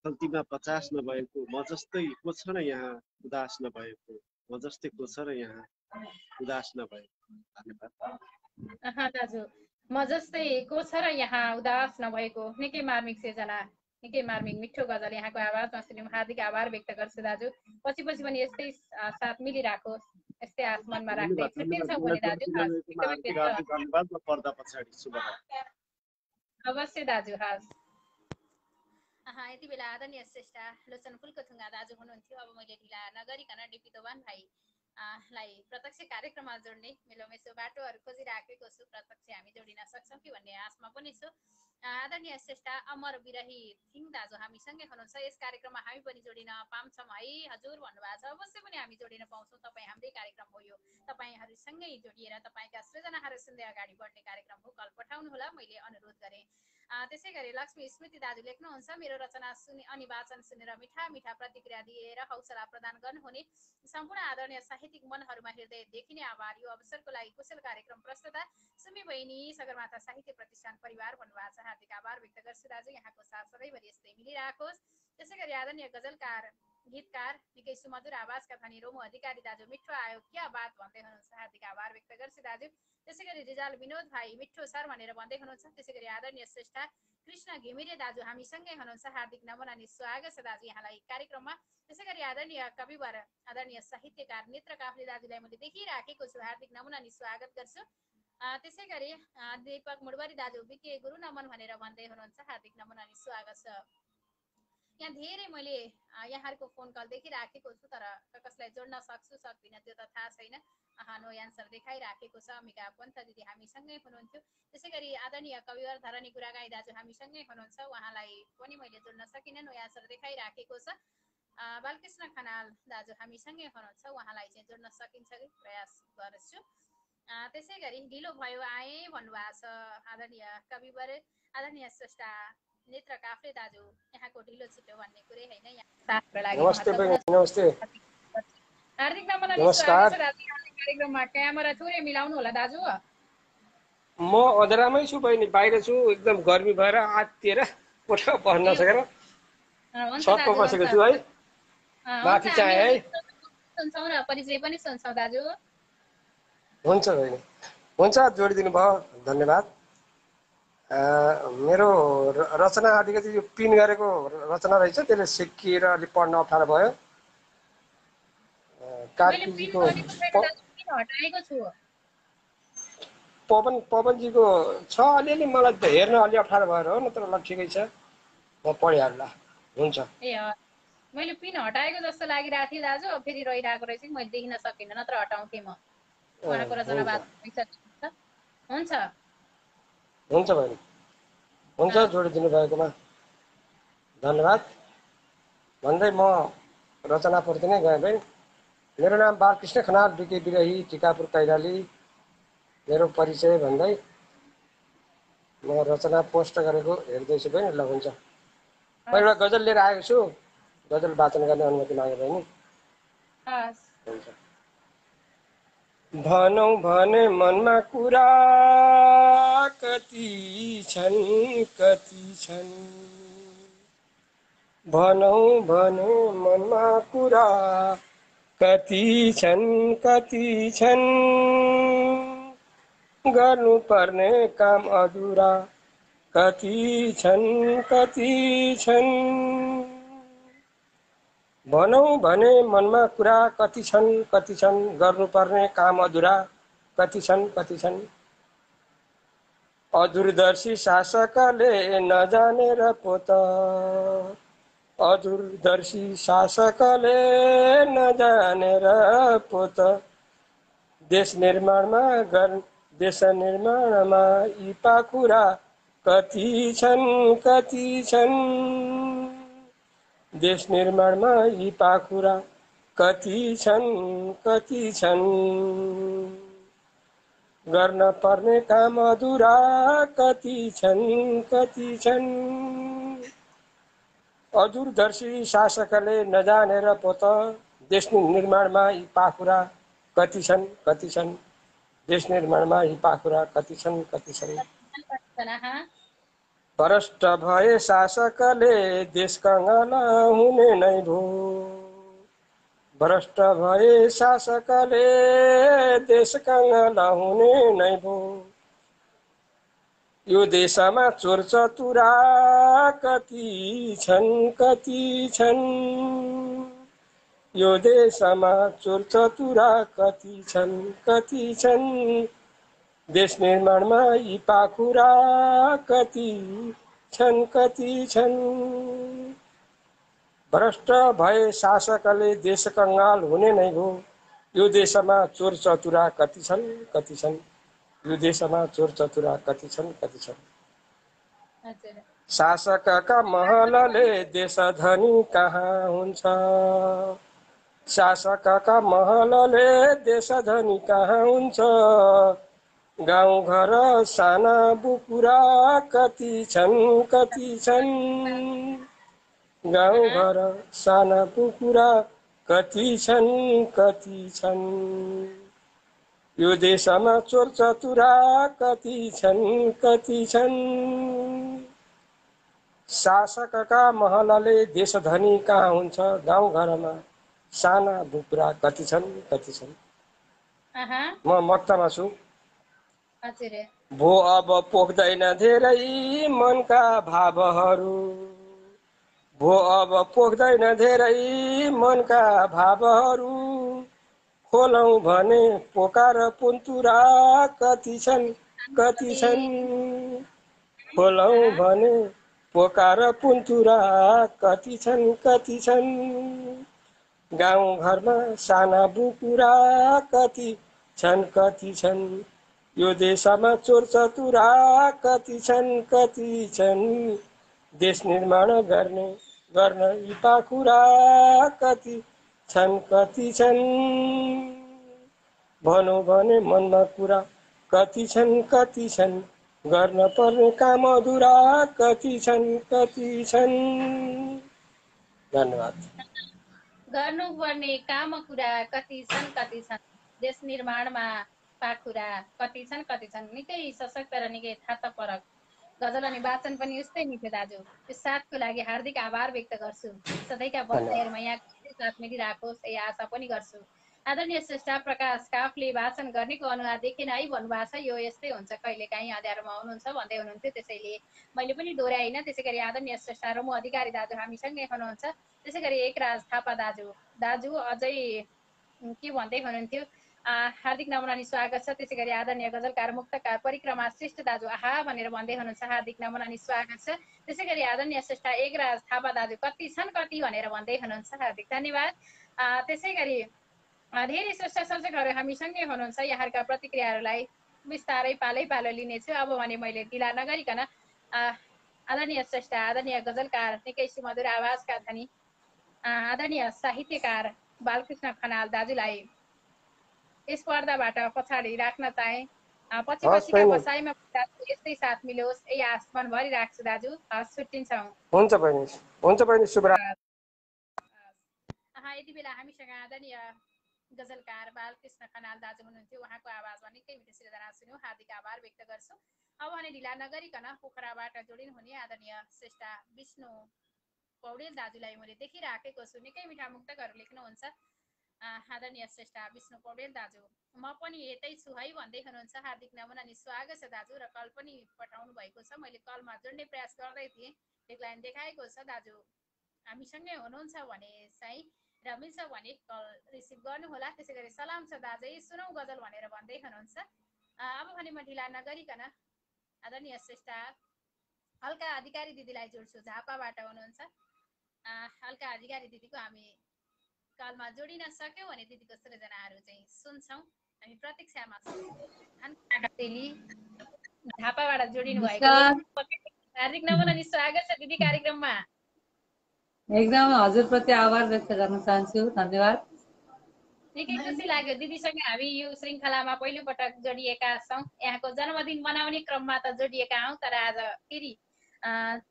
खल्तीमा 50 नभएको, म जस्तै को छ र यहाँ उदास नभएको, म जस्तै को छ र यहाँ उदास नभएको। धन्यवाद। दाजु, म जस्तै को छ र यहाँ उदास नभएको, निकै मार्मिक सिर्जना, निकै मार्मिक मिठो गजल यहाँको आवाजमा सुन्यौँ। हार्दिक आभार व्यक्त गर्छु दाजु। पछि पनि यस्तै साथ मिलिराखोस्, यस्तै आस मनमा राख्दै छुट्टिन्छौँ भने दाजु। अवश्य दाजु, हस्। यति बेला आदरणीय श्रेष्ठ लोचन फुलको थुङ्गा दाजु हुनुहुन्थ्यो। अब मैले ढिला नगरिकन डिपी दोभान भाइ लाई प्रत्यक्ष कार्यक्रममा जोड्ने मेलोमेसो बाटोहरू खोजिराखेको छु। प्रत्यक्ष हामी जोडिन सक्छौँ कि भन्ने आशमा पनि छु। आदरणीय श्रेष्ठ अमर विरही थिङ दाजु हामीसँगै हुनुहुन्छ। यस कार्यक्रममा हामी पनि जोडिन पाउँछौँ है हजुर भन्नुभएको छ। अवश्य पनि हामी जोडिन पाउँछौँ। तपाईँ हाम्रै कार्यक्रम हो यो, तपाईँहरूसँगै जोडिएर तपाईँका सृजनाहरू सुन्दै अगाडि बढ्ने कार्यक्रम हो। कल पठाउनुहोला, मैले अनुरोध गरेँ। त्यसै गरी लक्ष्मी स्मृति दाजु लेख्नुहुन्छ, मेरो रचना अनि वाचन सुनेर मिठा मिठा प्रतिक्रिया दिएर हौसला प्रदान गर्नुहुने सम्पूर्ण आदरणीय साहित्यिक मनहरूमा हृदय देखिने आभार। यो अवसरको लागि कुशल कार्यक्रम प्रस्तुता सुमी बहिनी सगरमाथा साहित्य प्रतिष्ठान परिवार भन्नुभएको छ। हार्दिक आभार व्यक्त गर्छु दाजु। यहाँको साथ सधैँभरि यस्तै मिलिराखोस्। त्यसै गरी आदरणीय गजलकार गीतकार निकै सुमधुर आवाजका धनी रोमु अधिकारी दाजु, मिठो आयो क्या बात भन्दै हुनुहुन्छ। हार्दिक आभार व्यक्त गर्छु दाजु। त्यसै गरी रिजाल विनोद भाइ मिठो सर भनेर भन्दै हुनुहुन्छ। त्यसै गरी आदरणीय श्रेष्ठ कृष्ण घिमिरे दाजु हामीसँगै हुनुहुन्छ। हार्दिक नमन अनि स्वागत छ दाजु यहाँलाई कार्यक्रममा। त्यसै गरी आदरणीय कविवर आदरणीय साहित्यकार नेत्र काफ्ले दाजुलाई मैले देखिराखेको छु। हार्दिक नमन अनि स्वागत गर्छु। त्यसै गरी दीपक मुडबरी दाजु बिके गुरु नमन भनेर भन्दै हुनुहुन्छ। हार्दिक नमन अनि स्वागत छ। यहाँ धेरै मैले यहाँहरूको फोन कल देखिराखेको छु, तर कसलाई जोड्न सक्छु सक्दिनँ त्यो त थाहा छैन। नो एन्सर देखाइराखेको छ। अमिका पन्थ दिदी हामीसँगै हुनुहुन्थ्यो। त्यसै गरी आदरणीय कविवर धरणी गुरागाई दाजु हामीसँगै हुनुहुन्छ। उहाँलाई पनि मैले जोड्न सकिनँ, नो एन्सर देखाइराखेको छ। बालकृष्ण खनाल दाजु हामीसँगै हुनुहुन्छ। उहाँलाई चाहिँ जोड्न सकिन्छ कि प्रयास गर्छु। त्यसै गरी ढिलो भयो आएँ भन्नुभएको छ आदरणीय कविवर आदरणीय श्रेष्ठ नेत्र काफ्ले दाजु। यहाँको ढिलो छिटो भन्ने कुरै होइन, हार्दिक नमन अनि स्वागत छ दाजु कार्यक्रममा। क्यामेरा थोरै मिलाउनु होला दाजु। म अधरामै छु बहिनी, बाहिर छु, एकदम गर्मी भएर आत्तिएर कोठा बस्न नसकेर छतमा बसेको छु है। माफी चाहे है। सुन्छौँ र परिचय पनि सुन्छौँ दाजु। हुन्छ बहिनी, हुन्छ, जोडिदिनु भयो, धन्यवाद। मेरो रचना अलिकति यो पिन गरेको रचना रहेछ, त्यसले सिकिएर अलिक पढ्न अप्ठ्यारो भयो। कार्कीजीको हटाएको छु। पवनजीको छ अलिअलि, मलाई त हेर्न अलि अप्ठ्यारो भएर हो, नत्र ल ठिकै छ, म पढिहाल्ला। हुन्छ। ए मैले पिन हटाएको जस्तो लागिरहेको थियो दाजु, फेरि रहिरहेको रहेछ कि मैले देखिन सकिनँ, नत्र हटाउँथेँ म। उहाँको रचना भइसकेको हुन्छ। हुन्छ बहिनी, हुन्छ, जोडिदिनु भएकोमा धन्यवाद भन्दै म रचनाप्रति नै गएँ बहिनी। मेरो नाम बालकृष्ण खनाल, बिके बिरही, टिकापुर कैलाली। मेरो परिचय भन्दै म रचना पोस्ट गरेको हेर्दैछु बहिनी। ल हुन्छ, म एउटा गजल लिएर आएको छु, गजल वाचन गर्ने अनुमति मागे बहिनी। हुन्छ। भनौँ भने मनमा कुरा कति छन् कति छन्, भनौँ भने मनमा कुरा कति छन् कति छन्, गर्नुपर्ने काम अधुरा कति छन् कति छन्, भनौँ भने मनमा कुरा कति छन्, गर्नुपर्ने काम अधुरा कति छन्, अधुरदर्शी शासकले नजानेर पोत, अधुरदर्शी शासकले नजानेर पोत, देश निर्माणमा यी पाखुरा कति छन्, देश निर्माणमा यी पाखुरा कति छन्, गर्न पर्ने काम अधुरा कति छन्, अधुरदर्शी शासकले नजानेर पोत, देश निर्माणमा यी पाखुरा कति छन्, देश निर्माणमा यी पाखुरा कति छन्। भ्रष्ट भए शासकले देश कंगाल हुने नै भो, भ्रष्ट भए शासकले देश कंगाल हुने नै भो, यो देशमा चोर चतुरा कति छन्, यो देशमा चोर चतुरा कति छन्, देश निर्माणमा यी पाखुरा कति छन्, भ्रष्ट भए शासकले देश कंगाल हुने नै हो, यो देशमा चोर चतुरा कति छन्, यो देशमा चोर चतुरा कति छन्, शासकका महलले देश धनी कहाँ हुन्छ, शासकका महलले देश धनी कहाँ हुन्छ, गाउँ घर साना बुकुरा कति छन्, गाउँ घर साना बुकुरा कति छन्, यो देशमा चोर चतुरा कति छन्, शासकका महलले देश धनी कहाँ हुन्छ, गाउँ घरमा साना बुकुरा कति छन्। म मक्तामा छु। भो अब पोख्दैन धेरै मनका भावहरू, भो अब पोख्दैन धेरै मनका भावहरू, खोलौँ भने पोकार पुन्तुरा कति छन्, खोलौँ भने पोकार पुन्तुरा कति छन्, गाउँ घरमा साना बुकुरा कति छन्, यो देशमा चोर चतुरा कति छन्, देश निर्माण गर्न यी पाखुरा कति छन्, भनौँ भने मनमा कुरा कति छन्, गर्न पर्ने काम अधुरा कति छन्। धन्यवाद। गर्नुपर्ने काम कुरा कति छन्, देश निर्माणमा पाखुरा कति छन्, निकै सशक्त र निकै थाहापरक गजल अनि वाचन पनि यस्तै मिठो दाजु। यो साथको लागि हार्दिक आभार व्यक्त गर्छु। सधैँका बधाईहरूमा यहाँको साथ मिलिरहेकोस् यही आशा पनि गर्छु। आदरणीय श्रेष्ठ प्रकाश काफले वाचन गर्नेको अनुहारदेखि नै भन्नुभएको छ, यो यस्तै हुन्छ, कहिलेकाहीँ अँध्यारोमा आउनुहुन्छ भन्दै हुनुहुन्थ्यो, त्यसैले मैले पनि दोहोऱ्याइन। त्यसै गरी आदरणीय श्रेष्ठ रमु अधिकारी दाजु हामीसँगै हुनुहुन्छ। त्यसै गरी एकराज थापा दाजु अझै के भन्दै हुनुहुन्थ्यो, हार्दिक नमन अनि स्वागत छ। त्यसै गरी आदरणीय गजलकार मुक्तकार परिक्रमा श्रेष्ठ दाजु आहा भनेर भन्दै हुनुहुन्छ, हार्दिक नमन अनि स्वागत छ। त्यसै गरी आदरणीय श्रेष्ठ एकराज थापा दाजु कति छन् कति भनेर भन्दै हुनुहुन्छ, हार्दिक धन्यवाद। त्यसै गरी धेरै श्रेष्ठ सर्जकहरू हामीसँगै हुनुहुन्छ। यहाँहरूका प्रतिक्रियाहरूलाई बिस्तारै पालै पालो लिनेछु। अब भने मैले ढिला नगरिकन आदरणीय श्रेष्ठ आदरणीय गजलकार निकै सुमधुर आवाजका धनी आदरणीय साहित्यकार बालकृष्ण खनाल दाजुलाई यस पर्दाबाट पछाडि राख्न चाहे। पछि पछिका बसाइमा यस्तै साथ मिलोस् यही आश मनभरि राख्छु दाजु। हस्, छुट्टिन्छौँ। हुन्छ बहिनी शुभरात्री। यति बेला हामीसँग आदरणीय गजलकार बालकृष्ण खनाल दाजु हुनुहुन्थ्यो। उहाँको आवाजमा निकै मिठो सृजना सुन्यौँ, हार्दिक आभार व्यक्त गर्छु। अब भने ढिला नगरिकन पोखराबाट जोडिनु हुने आदरणीय श्रेष्ठ विष्णु पौडेल दाजुलाई मैले देखिराखेको छु। निकै मिठा मुक्तकहरू लेख्नुहुन्छ आदरणीय श्रेष्ठ विष्णु पौडेल दाजु। म पनि यतै छु है भन्दै हुनुहुन्छ, हार्दिक नमन अनि स्वागत छ दाजु। र कल पनि पठाउनु भएको छ, मैले कलमा जोड्ने प्रयास गर्दै थिएँ, डेडलाइन देखाएको छ दाजु। हामीसँगै हुनुहुन्छ भने चाहिँ र मिल्छ भने कल रिसिभ गर्नुहोला। त्यसै गरी सलाम छ दाजै, सुनौ गजल भनेर भन्दै हुनुहुन्छ। अब भने म ढिला नगरिकन आदरणीय श्रेष्ठ हल्का अधिकारी दिदीलाई जोड्छु, झापाबाट हुनुहुन्छ। हल्का अधिकारी दिदीको हामी कलमा जोडिन सक्यौँ भने दिदीको सृजनाहरू चाहिँ सुन्छौँ। हामी प्रतीक्षामा छौँ। झापाबाट जोडिनु भएको हार्दिक नमन अनि स्वागत छ दिदी कार्यक्रममा। एकदम हजुरप्रति आभार व्यक्त गर्न चाहन्छु, धन्यवाद। निकै खुसी लाग्यो दिदीसँग हामी यो श्रृङ्खलामा पहिलोपटक जोडिएका छौँ। यहाँको जन्मदिन मनाउने क्रममा त जोडिएका हौँ, तर आज फेरि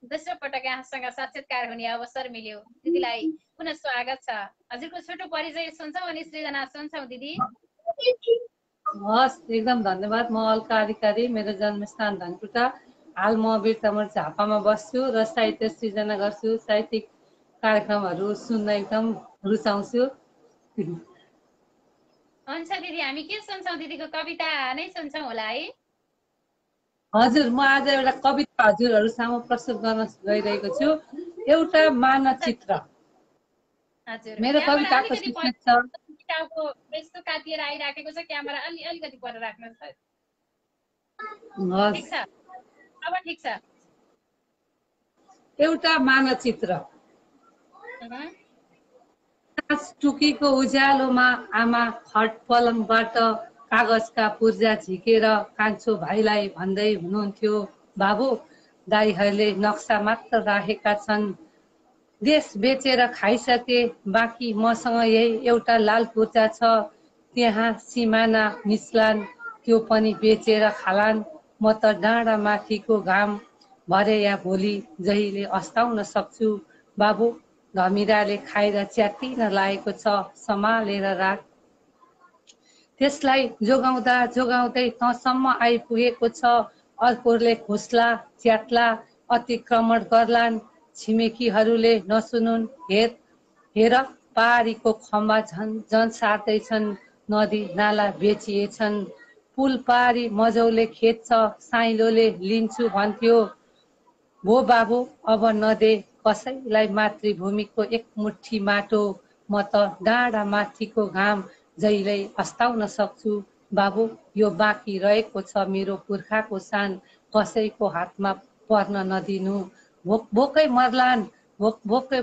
दोस्रो पटक यहाँसँग साक्षात्कार हुने अवसर मिल्यो। दिदीलाई पुनः स्वागत छ। हजुरको छोटो परिचय सुन्छौँ अनि सृजना सुन्छौँ दिदी। हस्, एकदम धन्यवाद। म अलका अधिकारी, मेरो जन्मस्थान धनकुटा। हाल म बिर्तामोड झापामा बस्छु र साहित्य सृजना गर्छु। साहित्यिक कार्यक्रमहरू सुन्न एकदम रुचाउँछु। हुन्छ दिदी, हामी के सुन्छौँ? दिदीको कविता नै सुन्छौँ होला है? हजुर, म आज एउटा कविता हजुरहरू सामु प्रस्तुत गर्न गइरहेको छु। एउटा मानचित्र। हजुर, मेरो कविताको शीर्षक छ किताबको यस्तो काटिएर आइराखेको छ, क्यामेरा अलिकति पर राख्नुहोस्। ठिक छ, अब ठिक छ। एउटा मानचित्र। टुकीको उज्यालोमा आमा खट पलङबाट कागजका पूर्जा झिकेर कान्छो भाइलाई भन्दै हुनुहुन्थ्यो, बाबु दाइहरूले नक्सा मात्र राखेका छन्, देश बेचेर खाइसके, बाँकी मसँग यही एउटा लाल पूर्जा छ, त्यहाँ सिमाना मिस्लान, त्यो पनि बेचेर खालान्, म त डाँडा माथिको घाम भरे या भोलि जहिले अस्ताउन सक्छु, बाबु धमिराले खाएर च्यातिन लागेको छ, सम्हालेर राख। त्यसलाई जोगाउँदा जोगाउँदै तँसम्म आइपुगेको छ, अर्कोले खोस्ला च्यात्ला अतिक्रमण गर्लान्, छिमेकीहरूले नसुनुन्, हेर पारीको खम्बा झन् सार्दैछन्, नदी नाला बेचिएछन्, पुल पारी मजौले खेद्छ, साइलोले लिन्छु भन्थ्यो, भो बाबु अब नदे कसैलाई मातृभूमिको एक मुठी माटो, म त डाँडा माथिको घाम जहिल्यै अस्ताउन सक्छु, बाबु यो बाँकी रहेको छ मेरो पुर्खाको सान, कसैको हातमा पर्न नदिनु, भोकै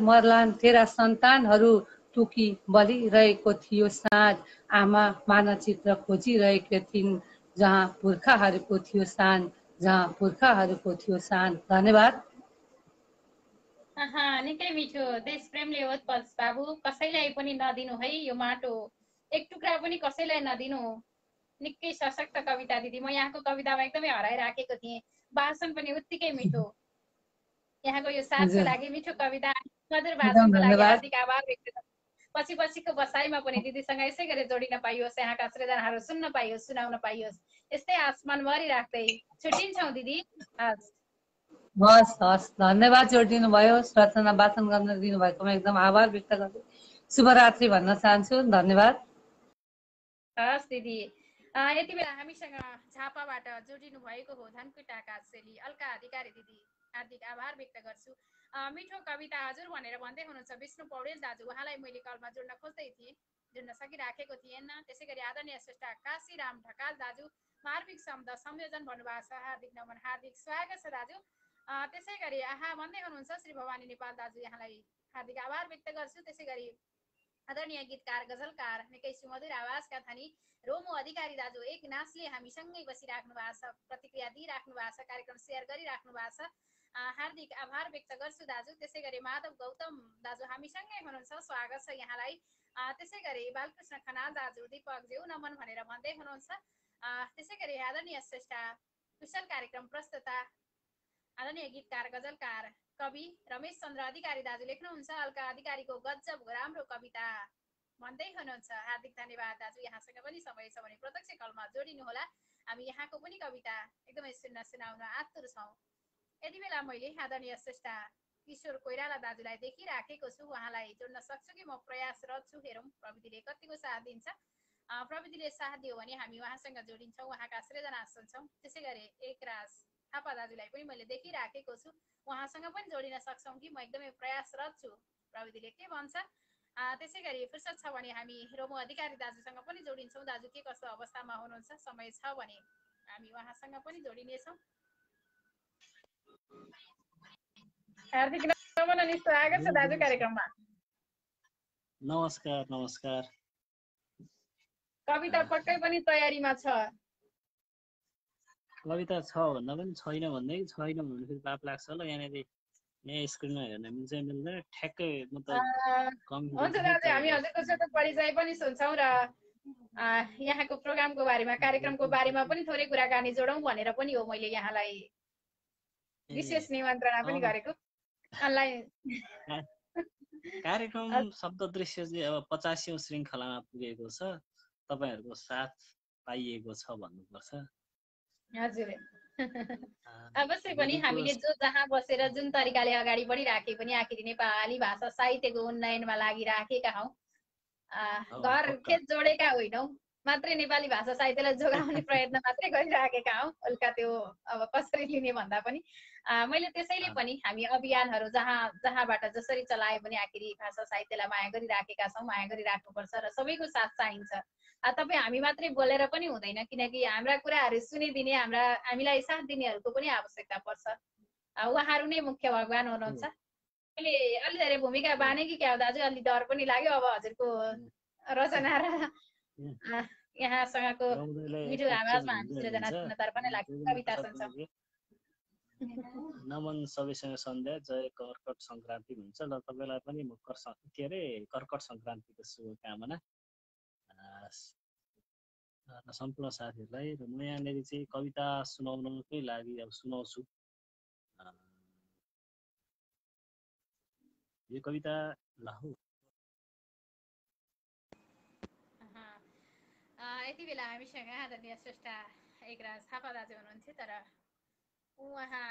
मर्लान् तेरा सन्तानहरू, टुकी बलिरहेको थियो साँझ, आमा मानचित्र खोजिरहेकी थिइन्, जहाँ पुर्खाहरूको थियो सान, जहाँ पुर्खाहरूको थियो सान। धन्यवाद। निकै मिठो। देश प्रेमले ओतप्रोत बाबु, कसैलाई पनि नदिनु है यो माटो, एक टुक्रा पनि कसैलाई नदिनु। निकै सशक्त कविता दिदी। म यहाँको कवितामा एकदमै हराइराखेको थिएँ। भाषण पनि उत्तिकै मिठो। यहाँको यो साथको लागि मिठो कविता, मधुर भाषणको लागि हार्दिक आभार व्यक्त गर्छु। पछि पछिको बसाइमा पनि दिदीसँग यसै गरी जोडिन पाइयोस्, यहाँका सृजनाहरू सुन्न पाइयोस्, सुनाउन पाइयोस्, यस्तै आसमानभरि राख्दै छुट्टिन्छौँ दिदी। हस् हस्, धन्यवाद जोडिदिनु भयो, रचना वाचन गर्न दिनुभएकोमा एकदम आभार व्यक्त गर्दै शुभरात्रि भन्न चाहन्छु, धन्यवाद। हस् दिदी। यति बेला हामीसँग झापाबाट जोडिनु भएको हो धनकुटाका सेली अलका अधिकारी दिदी, हार्दिक आभार व्यक्त गर्छु। मिठो कविता हजुर भनेर भन्दै हुनुहुन्छ विष्णु पौडेल दाजु, उहाँलाई मैले कलमा जोड्न खोज्दै थिएँ, जुड्न सकिराखेको थिएन। त्यसै गरी आदरणीय श्रेष्ठ काशीराम ढकाल दाजु मार्मिक शब्द संयोजन भन्नुभएको छ, हार्दिक नमन हार्दिक स्वागत छ दाजु। त्यसै गरी भन्दै हुनुहुन्छ श्री भवानी नेपाल दाजु, यहाँलाई हार्दिक आभार व्यक्त गर्छु। त्यसै गरी आदरणीय गीतकार गजलकार निकै सुमधुर आवाजका धनी रोमो अधिकारी दाजु एक नाचले हामीसँगै बसिराख्नु भएको छ, प्रतिक्रिया दिइराख्नु भएको छ, कार्यक्रम सेयर गरिराख्नु भएको छ, हार्दिक आभार व्यक्त गर्छु दाजु। त्यसै गरी माधव गौतम दाजु हामीसँगै हुनुहुन्छ, स्वागत छ यहाँलाई। त्यसै गरी बालकृष्ण खनाल दाजु दीपक ज्यू नमन भनेर भन्दै हुनुहुन्छ। त्यसै गरी आदरणीय श्रेष्ठ कुशल कार्यक्रम प्रस्तुता आदरणीय गीतकार गजलकार कवि रमेश चन्द्र अधिकारी दाजु लेख्नुहुन्छ, अलका अधिकारीको गजब राम्रो कविता भन्दै हुनुहुन्छ, हार्दिक धन्यवाद दाजु। यहाँसँग पनि समय छ भने प्रत्यक्ष कलमा जोडिनुहोला, हामी यहाँको पनि कविता एकदमै सुनाउन आतुर छौँ। यति बेला मैले आदरणीय श्रेष्ठ किशोर कोइराला दाजुलाई देखिराखेको छु, उहाँलाई जोड्न सक्छु कि म प्रयासरत छु, हेरौँ प्रविधिले कतिको साथ दिन्छ। प्रविधिले साथ दियो भने हामी उहाँसँग जोडिन्छौँ, उहाँका सृजना सुन्छौँ। त्यसै गरी एकराज थापा दाजुलाई पनि मैले देखिराखेको छु, उहाँसँग पनि जोडिन सक्छौँ कि म एकदमै प्रयासरत छु, प्रविधिले के भन्छ। त्यसै गरी फुर्सद छ भने हामी रोमो अधिकारी दाजुसँग पनि जोडिन्छौँ। दाजु के कस्तो अवस्थामा हुनुहुन्छ, समय छ भने हामी उहाँसँग पनि जोडिनेछौँ। हार्दिक नमन अनि स्वागत छ दाजु कार्यक्रममा। नमस्कार नमस्कार। कविता पक्कै पनि तयारीमा छ? कविता छ भन्दा पनि छैन भन्दै, छैन भने फेरि पाप लाग्छ होला। यहाँ स्क्रिनमा हेर्न मिल्छ मिल्दैन ठ्याक्कै म त हुन्छ दाजु, हामी हजुरको परिचय पनि सुन्छौँ र यहाँको प्रोग्रामको बारेमा कार्यक्रमको बारेमा पनि थोरै कुराकानी जोडौँ भनेर पनि हो मैले यहाँलाई विशेष निमन्त्रणा पनि गरेको। अनलाइन कार्यक्रम शब्द दृश्य चाहिँ अब 50औं श्रृङ्खलामा पुगेको छ, तपाईहरुको साथ पाइएको छ भन्नुपर्छ। हजुर, अवश्य पनि हामीले जो जहाँ बसेर जुन तरिकाले अगाडि बढिराखे पनि आखिर नेपाली भाषा साहित्यको उन्नयनमा लागिराखेका हौँ, घर खेत जोडेका होइनौँ, मात्रै नेपाली भाषा साहित्यलाई जोगाउने प्रयत्न मात्रै गरिराखेका हौँ। उल्का त्यो अब कसरी लिने भन्दा पनि मैले त्यसैले पनि हामी अभियानहरू जहाँबाट जसरी चलाए पनि आखिर भाषा साहित्यलाई माया गरिराखेका छौँ, माया गरिराख्नुपर्छ र सबैको साथ चाहिन्छ। तपाईँ हामी मात्रै बोलेर पनि हुँदैन, किनकि हाम्रा कुराहरू सुनिदिने हामीलाई साथ दिनेहरूको पनि आवश्यकता पर्छ। उहाँहरू नै मुख्य भगवान हुनुहुन्छ। मैले अलि धेरै भूमिका बाने कि क्या हो दाजु, अलि डर पनि लाग्यो। अब हजुरको रचना र यहाँसँगको मिठो आवाजमा हामी सृजना सुन्नतर्फ नै लाग्छ, कविता सुन्छौँ। नमन सबैसँग सन्ध्या, जय कर्कट संक्रान्ति हुन्छ र तपाईँलाई पनि म कर्कट संक्रान्तिको शुभकामना सम्पूर्ण साथीहरूलाई। र म यहाँनिर चाहिँ कविता सुनाउनकै लागि अब सुनाउँछु। यो कविता लाहु यति बेला हामीसँग आदरणीय श्रेष्ठ एकराज थापा दाजु हुनुहुन्थ्यो, तर उहाँ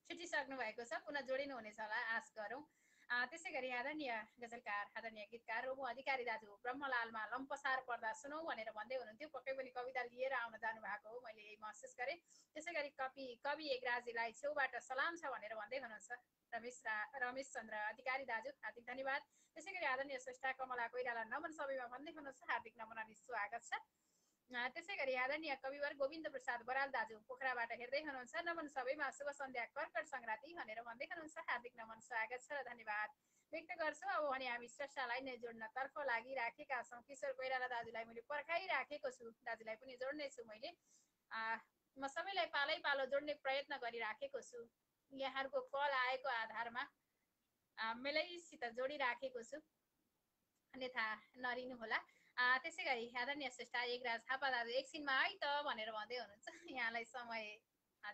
छुटिसक्नु भएको छ, पुनः जोडिनु हुनेछ होला आश गरौँ। त्यसै गरी आदरणीय गजलकार आदरणीय गीतकार रोमो अधिकारी दाजु ब्रह्मलालमा लम्पसार पर्दा सुनौ भनेर भन्दै हुनुहुन्थ्यो। पक्कै पनि कविता लिएर आउन जानु भएको हो, मैले यही महसुस गरेँ। त्यसै गरी कवि एकराजीलाई छेउबाट सलाम छ भनेर भन्दै हुनुहुन्छ रमेश चन्द्र अधिकारी दाजु, हार्दिक धन्यवाद। त्यसै गरी आदरणीय श्रेष्ठ कमला कोइराला नमन सबैमा भन्दै हुनुहुन्छ, हार्दिक नमन अनि स्वागत छ। त्यसै गरी आदरणीय कविवर गोविन्द प्रसाद बराल दाजु पोखराबाट हेर्दै हुनुहुन्छ, नमन सबैमा शुभ सन्ध्या कर्कट संक्रान्ति भनेर भन्दै हुनुहुन्छ, हार्दिक नमन स्वागत छ र धन्यवाद व्यक्त गर्छु। अब भने हामी श्रेष्ठलाई नै जोड्न तर्फ लागिराखेका छौँ। किशोर कोइराला दाजुलाई मैले पर्खाइराखेको छु, दाजुलाई पनि जोड्नेछु मैले। म सबैलाई पालै पालो जोड्ने प्रयत्न गरिराखेको छु, यहाँहरूको कल आएको आधारमा मेलैसित जोडिराखेको छु, अन्यथा नरिनु होला। त्यसै गरी आदरणीय श्रेष्ठ एकराज थापा दाजु एकछिनमा है त भनेर भन्दै हुनुहुन्छ, यहाँलाई समय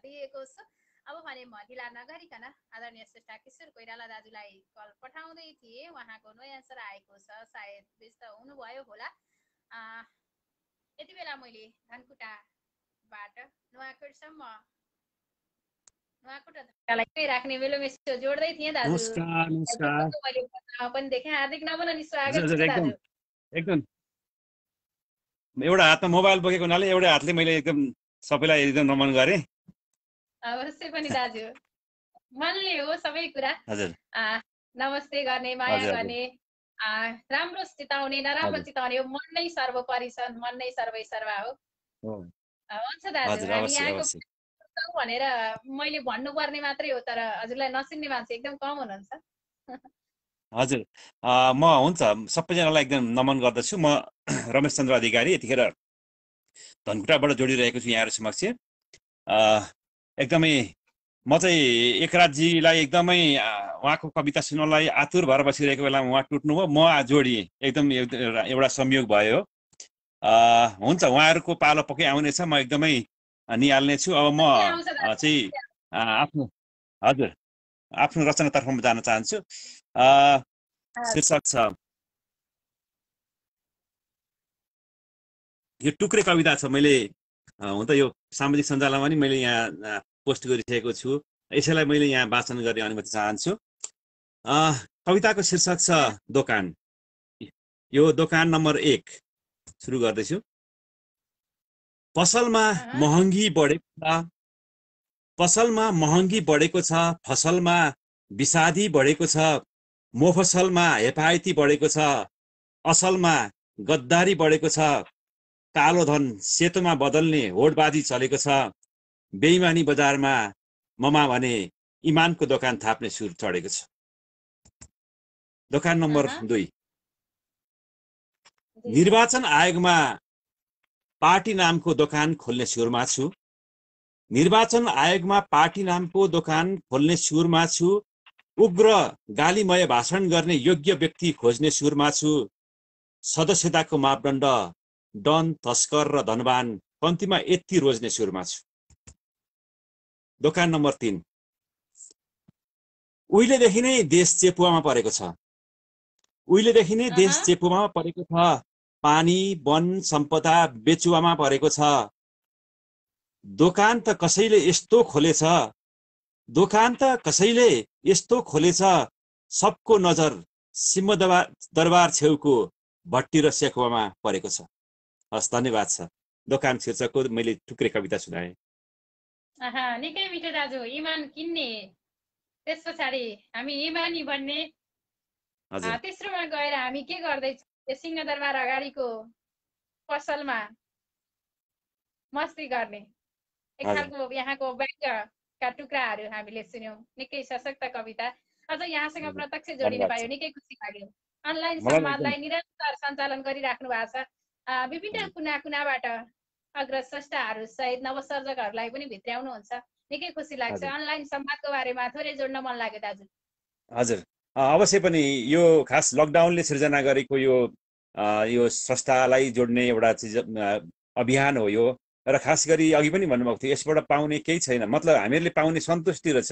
दिएको छु। अब भने म ढिला नगरिकन आदरणीय श्रेष्ठ किशोर कोइराला दाजुलाई कल पठाउँदै थिएँ, उहाँको नो एन्सर आएको छ, सायद व्यस्त हुनुभयो होला। यति बेला मैले धनकुटाबाट नुवाकोटसम्म राख्ने बेलो मेसो जोड्दै थिएँ दाजु, मैले पनि देखेँ। हार्दिक नमन अनि स्वागत छ दाजु। एकदम एउटा हातमा मोबाइल बोकेको हुनाले एउटै हातले मैले एकदम सबैलाई एकदम नमन गरेँ। अवश्य पनि दाजु, मनले हो सबै कुरा। हजुर, नमस्ते गर्ने, माया गर्ने, राम्रो चिताउने नराम्रो चिताउने हो, मन नै सर्वोपरि छ, मन नै सर्वै सर्वा हो। हुन्छ दाजु, हामी यहाँको भनेर मैले भन्नुपर्ने मात्रै हो, तर हजुरलाई नचिन्ने मान्छे एकदम कम हुनुहुन्छ। हजुर, म हुन्छ सबैजनालाई एकदम नमन गर्दछु। म रमेश चन्द्र अधिकारी यतिखेर धनकुटाबाट जोडिरहेको छु यहाँहरू समक्ष। एकदमै म चाहिँ एकराजजीलाई एकदमै उहाँको कविता सुन्नलाई आतुर भएर बसिरहेको बेलामा उहाँ टुट्नुभयो, म जोडिएँ, एकदम एउटा संयोग भयो। हुन्छ, उहाँहरूको पालो पक्कै आउनेछ, म एकदमै निहाल्ने छु। अब म चाहिँ हजुर आफ्नो रचनातर्फ म जान चाहन्छु। शीर्षक छ, यो टुक्रे कविता छ। मैले हुन त यो सामाजिक सञ्जालमा पनि मैले यहाँ पोस्ट गरिसकेको छु, यसैलाई मैले यहाँ वाचन गर्ने अनुमति चाहन्छु। कविताको शीर्षक छ दोकान। यो दोकान नम्बर 1 सुरु गर्दैछु। पसलमा महँगी बढेको छ, फसलमा विषादी बढेको छ, मोफसलमा हेपायती बढेको छ, असलमा गद्दारी बढेको छ, कालो धन सेतोमा बदल्ने होडबाजी चलेको छ, बेइमानी बजारमा ममा भने इमानको दोकान थाप्ने सुर चढेको छ। दोकान नम्बर 2, निर्वाचन आयोगमा पार्टी नामको दोकान खोल्ने सुरमा छु। निर्वाचन आयोगमा पार्टी नामको दोकान खोल्ने सुरमा छु। उग्र गालीमय भाषण गर्ने योग्य व्यक्ति खोज्ने सुरमा छु। सदस्यताको मापदण्ड डन, तस्कर र धनवान कम्तीमा यति रोज्ने सुरमा छु। दोकान नम्बर 3, उहिलेदेखि नै देश चेपुवामा परेको छ। उहिलेदेखि नै देश चेपुवामा परेको छ। पानी वन सम्पदा बेचुवामा परेको छ। दोकान त कसैले यस्तो खोलेछ, दोकान त कसैले यस्तो खोलेछ, सबको नजर सिंहदरबार छेउको भट्टी र सेकुवामा परेको छ। हस्, धन्यवाद छ। दोकान शीर्षकको मैले टुक्रे कविता सुनाएँ। निकै मिठो दाजु। इमान किन्ने, त्यस पछाडि हामी इमानी बन्ने, तेस्रोमा गएर हामी के गर्दैछौँ, सिंहदरबार अगाडिको पसलमा मस्ती गर्ने, एक खालको यहाँको व्यङ्ग्यका टुक्राहरू हामीले सुन्यौँ। निकै सशक्त कविता। अझ यहाँसँग प्रत्यक्ष जोडिन पायो, निकै खुसी लाग्यो। अनलाइन संवादलाई निरन्तर सञ्चालन गरिराख्नु भएको छ। विभिन्न कुना कुनाबाट अग्रस्रष्टाहरू सहित नवसर्जकहरूलाई पनि भित्र्याउनुहुन्छ, निकै खुसी लाग्छ। अनलाइन संवादको बारेमा थोरै जोड्न मन लाग्यो दाजु। हजुर, अवश्य पनि यो खास लकडाउनले सिर्जना गरेको यो संस्थालाई जोड्ने एउटा चिज अभियान हो यो। र खास गरी अघि पनि भन्नुभएको थियो, यसबाट पाउने केही छैन, मतलब हामीहरूले पाउने सन्तुष्टि रहेछ।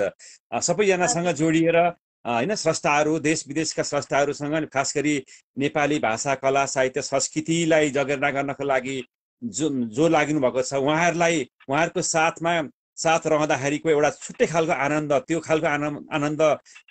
सबैजनासँग जोडिएर होइन, स्रष्टाहरू, देश विदेशका स्रष्टाहरूसँग, खास गरी नेपाली भाषा, कला, साहित्य, संस्कृतिलाई जगेर्ना गर्नको लागि जो लाग्नु भएको छ, उहाँहरूको साथ रहँदाखेरिको एउटा छुट्टै खालको आनन्द, त्यो खालको आनन्द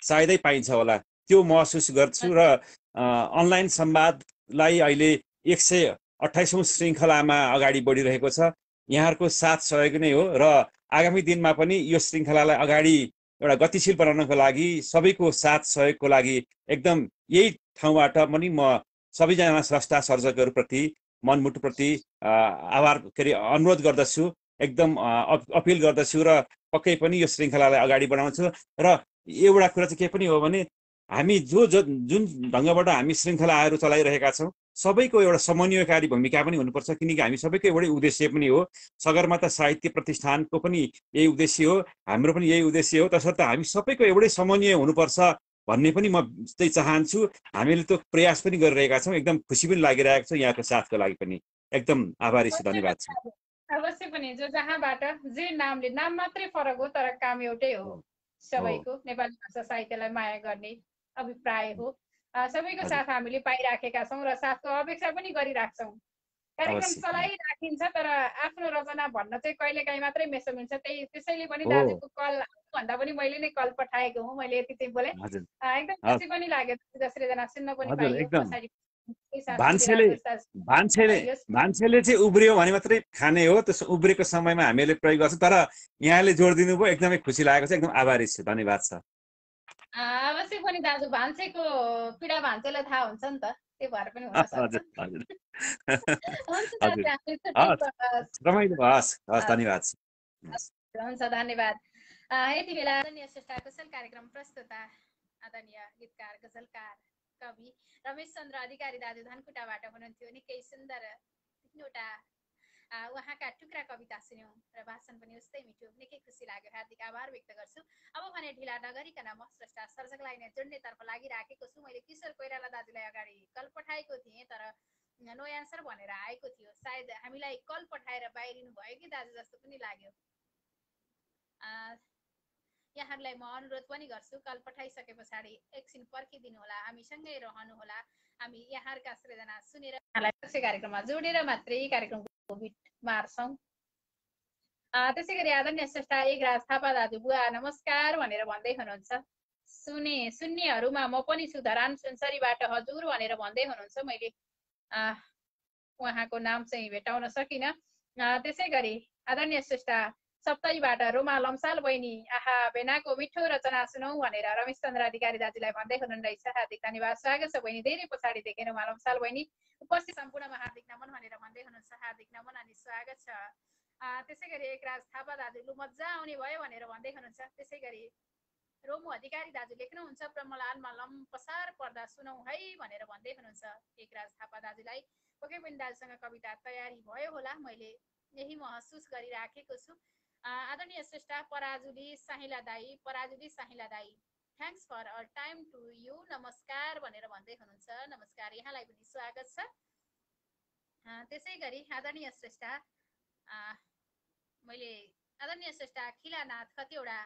सायदै पाइन्छ होला, त्यो महसुस गर्छु। र अनलाइन संवादलाई अहिले 128औं श्रृङ्खलामा अगाडि बढिरहेको छ। यहाँहरूको साथ सहयोग नै हो र आगामी दिनमा पनि यो श्रृङ्खलालाई अगाडि एउटा गतिशील बनाउनको लागि सबैको साथ सहयोगको लागि एकदम यही ठाउँबाट पनि म सबैजना स्रष्टा सर्जकहरूप्रति मनमुटुप्रति अनुरोध गर्दछु, एकदम अपिल गर्दछु र पक्कै पनि यो श्रृङ्खलालाई अगाडि बढाउँछु। र एउटा कुरा चाहिँ के पनि हो भने, हामी जुन ढङ्गबाट हामी श्रृङ्खलाहरू चलाइरहेका छौँ, सबैको एउटा समन्वयकारी भूमिका पनि हुनुपर्छ, किनकि हामी सबैको एउटै उद्देश्य पनि हो। सगरमाथा साहित्य प्रतिष्ठानको पनि यही उद्देश्य हो, हाम्रो पनि यही उद्देश्य हो। तसर्थ हामी सबैको एउटै समन्वय हुनुपर्छ भन्ने पनि म चाहिँ चाहन्छु। हामीले त्यो प्रयास पनि गरिरहेका छौँ, एकदम खुसी पनि लागिरहेको छ। यहाँको साथको लागि पनि एकदम आभारी छु, धन्यवाद छ। अवश्य पनि, जो जहाँबाट जे नामले, नाम मात्रै फरक हो तर काम एउटै हो। सबैको नेपाली भाषा साहित्यलाई माया गर्ने अभिप्राय हो। सबैको साथ हामीले पाइराखेका छौँ र साथको अपेक्षा पनि गरिराख्छौँ। कार्यक्रम चलाइराखिन्छ, तर आफ्नो रचना भन्न चाहिँ कहिलेकाहीँ मात्रै मेसो मिल्छ। त्यसैले पनि दाजुको कल भन्दा पनि मैले नै कल पठाएको हुँ, मैले यति चाहिँ बोलेँ। एकदम खुसी पनि लाग्यो, जसरी जना सुन्न पनि पाइयो। मान्छेले चाहिँ उब्रियो भने मात्रै खाने हो, त्यस उब्रेको समयमा हामीले प्रयोग गर्छौँ। तर यहाँले जोड दिनुभयो, एकदमै खुसी लागेको छ, एकदम आभारी छु, धन्यवाद छ। अवश्य पनि दाजु भान्सेको पीडा भान्सेलाई थाहा हुन्छ नि त, त्यही भएर पनि हुन सक्छ। हजुर हजुर हुन्छ हजुर दाजु, हामी हस् छुट्टै रमाइलो भयो, हस् हस् धन्यवाद हस्। हुन्छ, धन्यवाद। यति बेला आदरणीय श्रेष्ठ कुशल कार्यक्रम प्रस्तुता आदरणीय गीतकार गजलकार कवि रमेश चन्द्र अधिकारी दाजु धनकुटाबाट हुनुहुन्थ्यो। निकै सुन्दर 3वटा उहाँका टुक्रा कविता सुन्यौं र भाषण पनि उस्तै मिठो, निकै खुसी लाग्यो। हार्दिक आभार व्यक्त गर्छु। अब भने ढिला नगरिकन म श्रेष्ठ सर्जकलाई नै जोड्नेतर्फ लागिराखेको छु। मैले किशोर कोइराला दाजुलाई अगाडि कल पठाएको थिएँ, तर नो एन्सर भनेर आएको थियो। सायद हामीलाई कल पठाएर बाहिरिनु भयो कि दाजु जस्तो पनि लाग्यो। यहाँहरूलाई म अनुरोध पनि गर्छु, कल पठाइसके पछाडि एकछिन पर्खिदिनु होला, हामीसँगै रहनुहोला। हामी यहाँहरूका सृजना सुनेर कार्यक्रममा जोडेर मात्रै कार्यक्रमको बिट मार्छौँ। त्यसै गरी आदरणीय श्रेष्ठ एकराज थापा दाजु बुवा नमस्कार भनेर भन्दै हुनुहुन्छ। सुन्नेहरूमा म पनि छु, धरान सुनसरीबाट हजुर भनेर भन्दै हुनुहुन्छ। मैले उहाँको नाम चाहिँ भेटाउन सकिनँ। त्यसै गरी आदरणीय श्रेष्ठ सप्तरीबाट रोमा लम्साल बहिनी आहा बेनाको मिठो रचना सुनौ भनेर रमेश चन्द्र अधिकारी दाजुलाई भन्दै हुनुहुँदैछ। हार्दिक धन्यवाद, स्वागत छ बहिनी। धेरै पछाडि देखेँ रोमा लम्साल बहिनी। उपस्थित सम्पूर्णमा हार्दिक नमन भनेर भन्दै हुनुहुन्छ। हार्दिक नमन अनि स्वागत छ। त्यसै गरी एकराज थापा दाजु लु मजा आउने भयो भनेर भन्दै हुनुहुन्छ। त्यसै गरी रोमु अधिकारी दाजु लेख्नुहुन्छ ब्रह्मलाल मलम पसार पर्दा सुनौ है भनेर भन्दै हुनुहुन्छ। एकराज थापा दाजुलाई पक्कै पनि दाजुसँग कविता तयारी भयो होला, मैले यही महसुस गरिराखेको छु। आदरणीय श्रेष्ठ पराजुली साहिला दाई thanks for our time to you नमस्कार भनेर भन्दै हुनुहुन्छ। नमस्कार, यहाँलाई पनि स्वागत छ। त्यसै गरी आदरणीय श्रेष्ठ खिलानाथ कतिवटा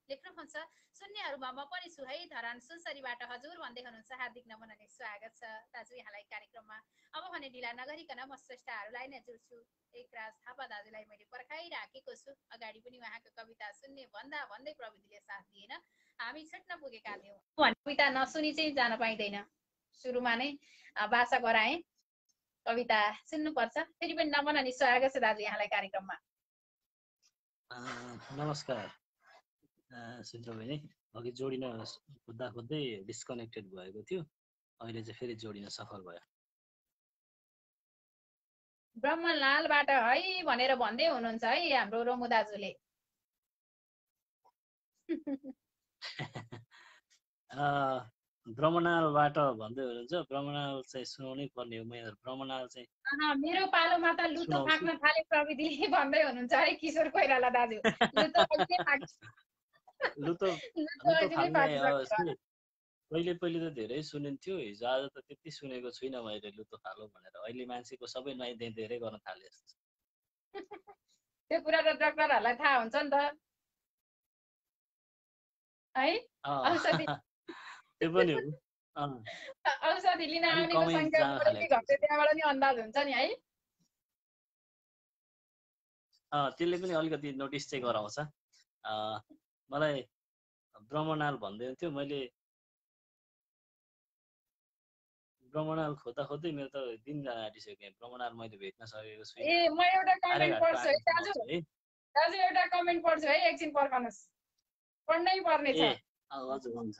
लेख्नुहुन्छ। सुन्नेहरूमा म पनि छु है, धरान सुनसरीबाट हजुर भन्दै हुनुहुन्छ। हार्दिक नमन अनि स्वागत छ दाजु यहाँलाई कार्यक्रममा। अब भने ढिला नगरिकन म श्रेष्ठहरूलाई नै जोड्छु। एकराज थापा दाजुलाई मैले पर्खाइराखेको छु। अगाडि पनि उहाँको कविता सुन्ने भन्दै प्रविधिले साथ दिएन, हामी छुट्न पुगेका थियौँ। कविता नसुनी चाहिँ जान पाइँदैन, सुरुमा नै भाषा गराएँ, कविता सुन्नुपर्छ। फेरि पनि नमन अनि स्वागत छ दाजु यहाँलाई कार्यक्रममा। नमस्कार सिद्ध बहिनी, अघि जोडिन खोज्दै डिस्कनेक्टेड भएको थियो, अहिले चाहिँ फेरि जोडिन सफल भयो। ब्रह्मलालबाट है भनेर भन्दै हुनुहुन्छ है हाम्रो रोमु दाजुले। ब्रह्मनालबाट भन्दै हुनुहुन्छ। ब्रह्मनाल चाहिँ सुनाउनै पर्ने हो। मेरो ब्रह्मनाल चाहिँ मेरो पालोमा त लुतो फाक्न थाले प्रविधिले भन्दै हुनुहुन्छ है किशोर कोइराला दाजु। लुतो पहिले त धेरै सुनिन्थ्यो, हिजो आज त त्यति सुनेको छुइनँ मैले लुतो फालो भनेर। अहिले मान्छेको सबै धेरै गर्न थाले जस्तो छ। त्यो कुरा त डाक्टरहरूलाई थाहा हुन्छ नि त है। त्यो पनि हो। औषधि लिन आउनेको संख्या बढ्दै घट्दै त्यहाँबाट नि अन्दाज हुन्छ नि है। त्यसले पनि अलिकति नोटिस चाहिँ गराउँछ। मलाई ब्रह्मनाल भन्दै थियो, मैले ब्रह्मनाल खोज्दै मेरो त दिन जान आँटिसक्यो। ब्रह्मनाल मैले भेट्न सकेको छुइनँ। म एउटा कमेन्ट पढ्छु है दाजु। एउटा कमेन्ट पढ्छु है, एकछिन पर्खनुहोस्, पढ्नै पर्ने छ। हजुर हुन्छ।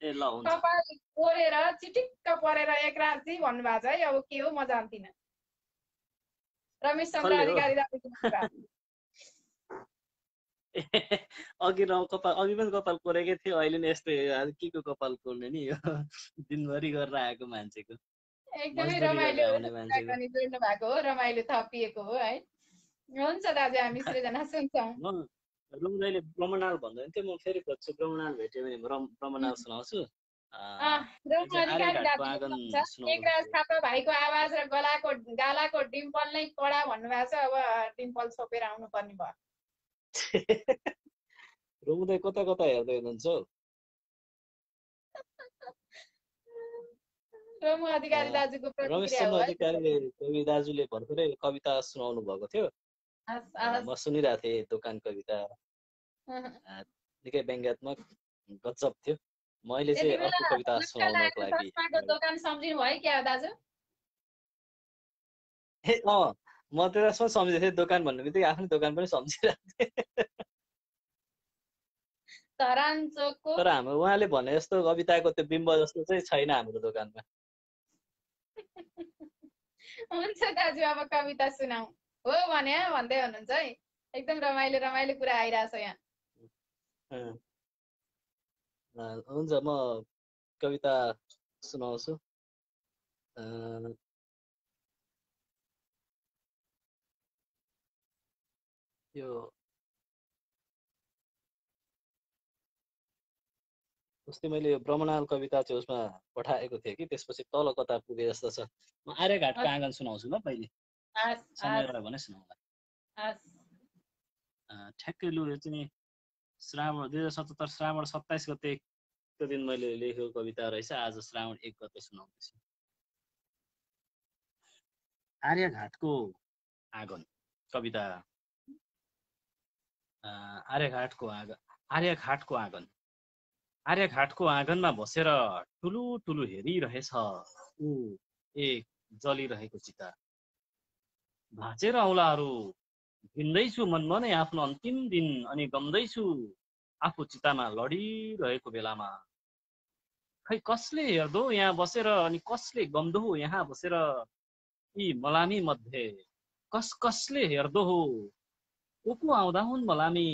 ए ल हुन्छ। कपाल कोरेर चिटिक्क परेर एकराजी भन्नुभएको छ है। अब के हो म जान्दिनँ। रमेश चन्द्र अधिकारी अघि पनि कपाल कोरेकै थियो, अहिले नि यस्तै के को कपाल कोर्ने नि, यो दिनभरि गरेर आएको मान्छेको। एकदमै रमाइलो जोड्नु भएको हो, रमाइलो थपिएको हो है। हुन्छ दाजु, हामी सृजना सुन्छौँ। रुमले ब्रह्मनाल भन्दै थियो, म फेरि खोज्छु। ब्रह्मनाल भेट्यो भने ब्रह्मनाल सुनाउँछु। एकराज थापा भाइको आवाज र गालाको डिम्पल नै कडा भन्नुभएको छ। अब डिम्पल छोपेर आउनु पर्ने भयो। रुमले कता हेर्दै हुनुहुन्छ? रमेश अधिकारीले कवि दाजुले भर्खरै कविता सुनाउनु भएको थियो, म सुनिरहेको थिएँ। दोकान कविता निकै व्यङ्ग्यात्मक गजब थियो। मैले चाहिँ अर्को कविता सुनाउनको लागि दोकान सम्झिनु भयो क्या दाजु? म त त्यसमा सम्झेको थिएँ। दोकान भन्नु बित्तिकै आफ्नो दोकान पनि सम्झिरहेको थिएँ। धरान चोकको तर हाम्रो उहाँले भने जस्तो कविताको त्यो बिम्ब जस्तो चाहिँ छैन हाम्रो दोकानमा। हुन्छ दाजु, अब कविता सुनाऊ हो भने भन्दै हुनुहुन्छ है। एकदम रमाइलो रमाइलो कुरा आइरहेछ यहाँ। हुन्छ, म कविता सुनाउँछु। यो अस्ति मैले यो ब्रह्मणाल कविता चाहिँ उसमा पठाएको थिएँ कि त्यसपछि तल कता पुगे जस्तो छ। म आर्यघाटको आँगन सुनाउँछु ल पहिले, समय भने सुनाउँला। ठ्याक्कै लु, यो चाहिँ श्रावण 2077 श्रावण 27 गतेको दिन मैले लेखेको कविता रहेछ। आज श्रावण 1 गते सुनाउँदैछु। आर्यघाटको आँगन कविता। आर्यघाटको आँगन। आर्यघाटको आँगनमा बसेर ठुलो ठुलो हेरिरहेछ ऊ एक जलिरहेको चिता। भाँचेर औँलाहरू भिन्दैछु मनमा नै आफ्नो अन्तिम दिन, अनि गम्दैछु आफू चितामा लडिरहेको बेलामा। खै कसले हेर्दो यहाँ बसेर, अनि कसले गम्दो हो यहाँ बसेर। यी मलामी मध्ये कसले हेर्दो हो, को आउँदा हुन् मलामी।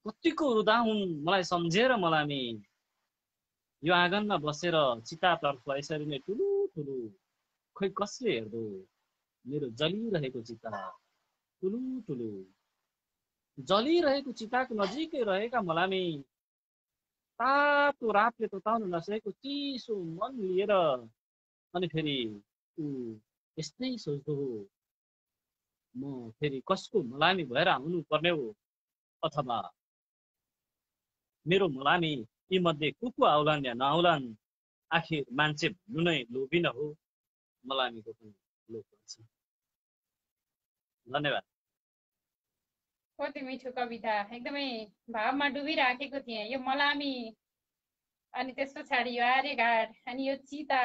कतिको रुदा हुन् मलाई सम्झेर मलामी। यो आँगनमा बसेर चितातर्फ यसरी नै ठुलो ठुलो। खै कसले हेर्दो मेरो जलिरहेको चिता। ठुलो ठुलो जलिरहेको चिताको नजिकै रहेका मलामी। तातो रातले तताउन नसकेको चिसो मन लिएर, अनि फेरि ऊ यस्तै सोच्दो हो, म फेरि कसको मलामी भएर आउनु पर्ने हो, अथवा मेरो मलामी यी मध्ये को आउलान् या नआउलान्। आखिर मान्छे भन्नु नै लोभी न हो, मलामीको पनि लोभ हुन्छ। धन्यवाद। कति मिठो कविता, एकदमै भावमा डुबिराखेको थिएँ। यो मलामी, अनि त्यस पछाडि यो आर्यघाट, अनि यो चिता,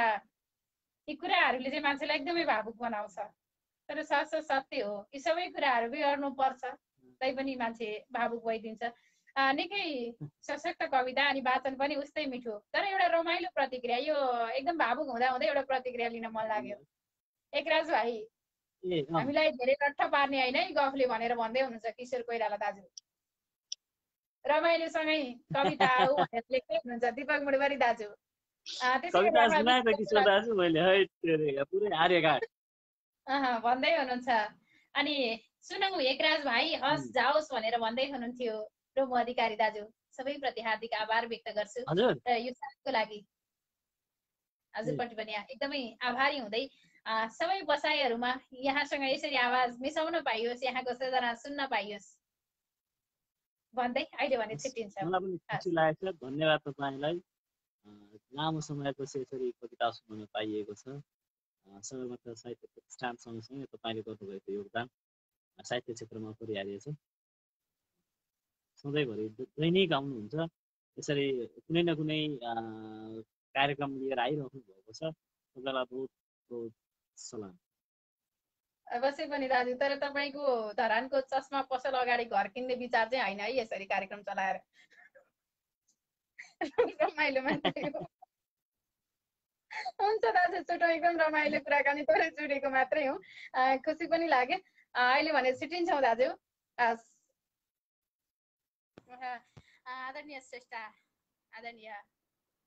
यी कुराहरूले चाहिँ मान्छेलाई एकदमै भावुक बनाउँछ। तर सत्य हो, यी सबै कुराहरू बिहोर्नु पर्छ, तैपनि मान्छे भावुक भइदिन्छ। निकै सशक्त कविता, अनि वाचन पनि उस्तै मिठो। तर एउटा रमाइलो प्रतिक्रिया, यो एकदम भावुक हुँदा हुँदै एउटा प्रतिक्रिया लिन मन लाग्यो। एकराज भाइ, हामीलाई धेरै रट्ठ पार्ने होइन है गफले भनेर भन्दै हुनुहुन्छ किशोर कोइराला दाजु। रमाइलोसँगै कविता आऊ भनेर लेख्दै हुनुहुन्छ दिपक मुडबरी दाजु। भन्दै हुनुहुन्छ। अनि सुनौ एकराज भाइ, हस् जाओस् भनेर भन्दै हुनुहुन्थ्यो रोमु अधिकारी दाजु। सबैप्रति हार्दिक आभार व्यक्त गर्छु र यो साथको लागि हजुरपट्टि पनि एकदमै आभारी हुँदै सबै बसाइहरूमा यहाँसँग यसरी आवाज मिसाउन पाइयोस्, यहाँको सजना सुन्न पाइयोस् भन्दै अहिले भने छुट्टिन्छ। मलाई पनि खुसी लागेको छ। धन्यवाद तपाईँलाई। लामो समयपछि यसरी कविता सुनाउन पाइएको छ। सगरमाथा साहित्य प्रतिष्ठान सँगसँगै तपाईँले गर्नुभएको योगदान साहित्य क्षेत्रमा अपरिहार्य छ। सधैँभरि दैनिक आउनुहुन्छ, यसरी कुनै न कुनै कार्यक्रम लिएर आइरहनु भएको छ। तपाईँलाई बहुत बहुत सलाम। अवश्य पनि दाजु, तर तपाईँको धरानको चस्मा पसल अगाडि घर किन्ने विचार चाहिँ होइन है यसरी कार्यक्रम चलाएर। रमाइलो मात्रै हो। हुन्छ दाजु, छोटो एकदम रमाइलो कुराकानी थोरै जुडेको मात्रै हो, खुसी पनि लाग्यो। अहिले भने छुट्टिन्छौँ दाजु। आदरणीय श्रेष्ठ, आदरणीय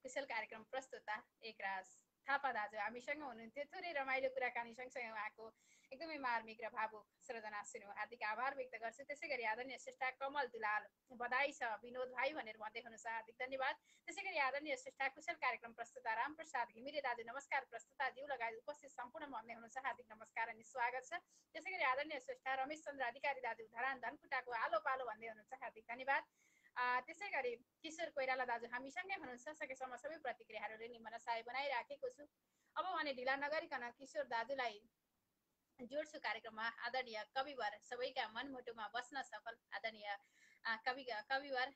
कुशल कार्यक्रम प्रस्तुता एकराज थापा दाजु हामीसँग हुनुहुन्थ्यो। थोरै रमाइलो कुराकानी सँगसँगै उहाँको एकदमै मार्मिक र भावुक सृजना सुन्यो, हार्दिक आभार व्यक्त गर्छु। त्यसै गरी आदरणीय श्रेष्ठ कमल दुलाल बधाई छ विनोद भाइ भनेर भन्दै हुनुहुन्छ, हार्दिक धन्यवाद। त्यसै गरी आदरणीय श्रेष्ठ कुशल कार्यक्रम प्रस्तुता रामप्रसाद घिमिरे दाजु नमस्कार, प्रस्तुताज्यू लगायत उपस्थित सम्पूर्ण भन्दै हुनुहुन्छ हार्दिक नमस्कार अनि स्वागत छ। त्यसै गरी आदरणीय श्रेष्ठ रमेश चन्द्र अधिकारी दाजु धरान धनकुटाको आलो पालो भन्दै हुनुहुन्छ, हार्दिक धन्यवाद। त्यसै गरी किशोर कोइराला दाजु हामीसँगै हुनुहुन्छ। सकेसम्म सबै प्रतिक्रियाहरूले नि मलाई सहाय बनाइराखेको छु। अब भने ढिला नगरिकन किशोर दाजुलाई जोड्छु कार्यक्रममा। आदरणीय कविवर, सबैका मनमुटुमा बस्न सफल आदरणीय कविवर,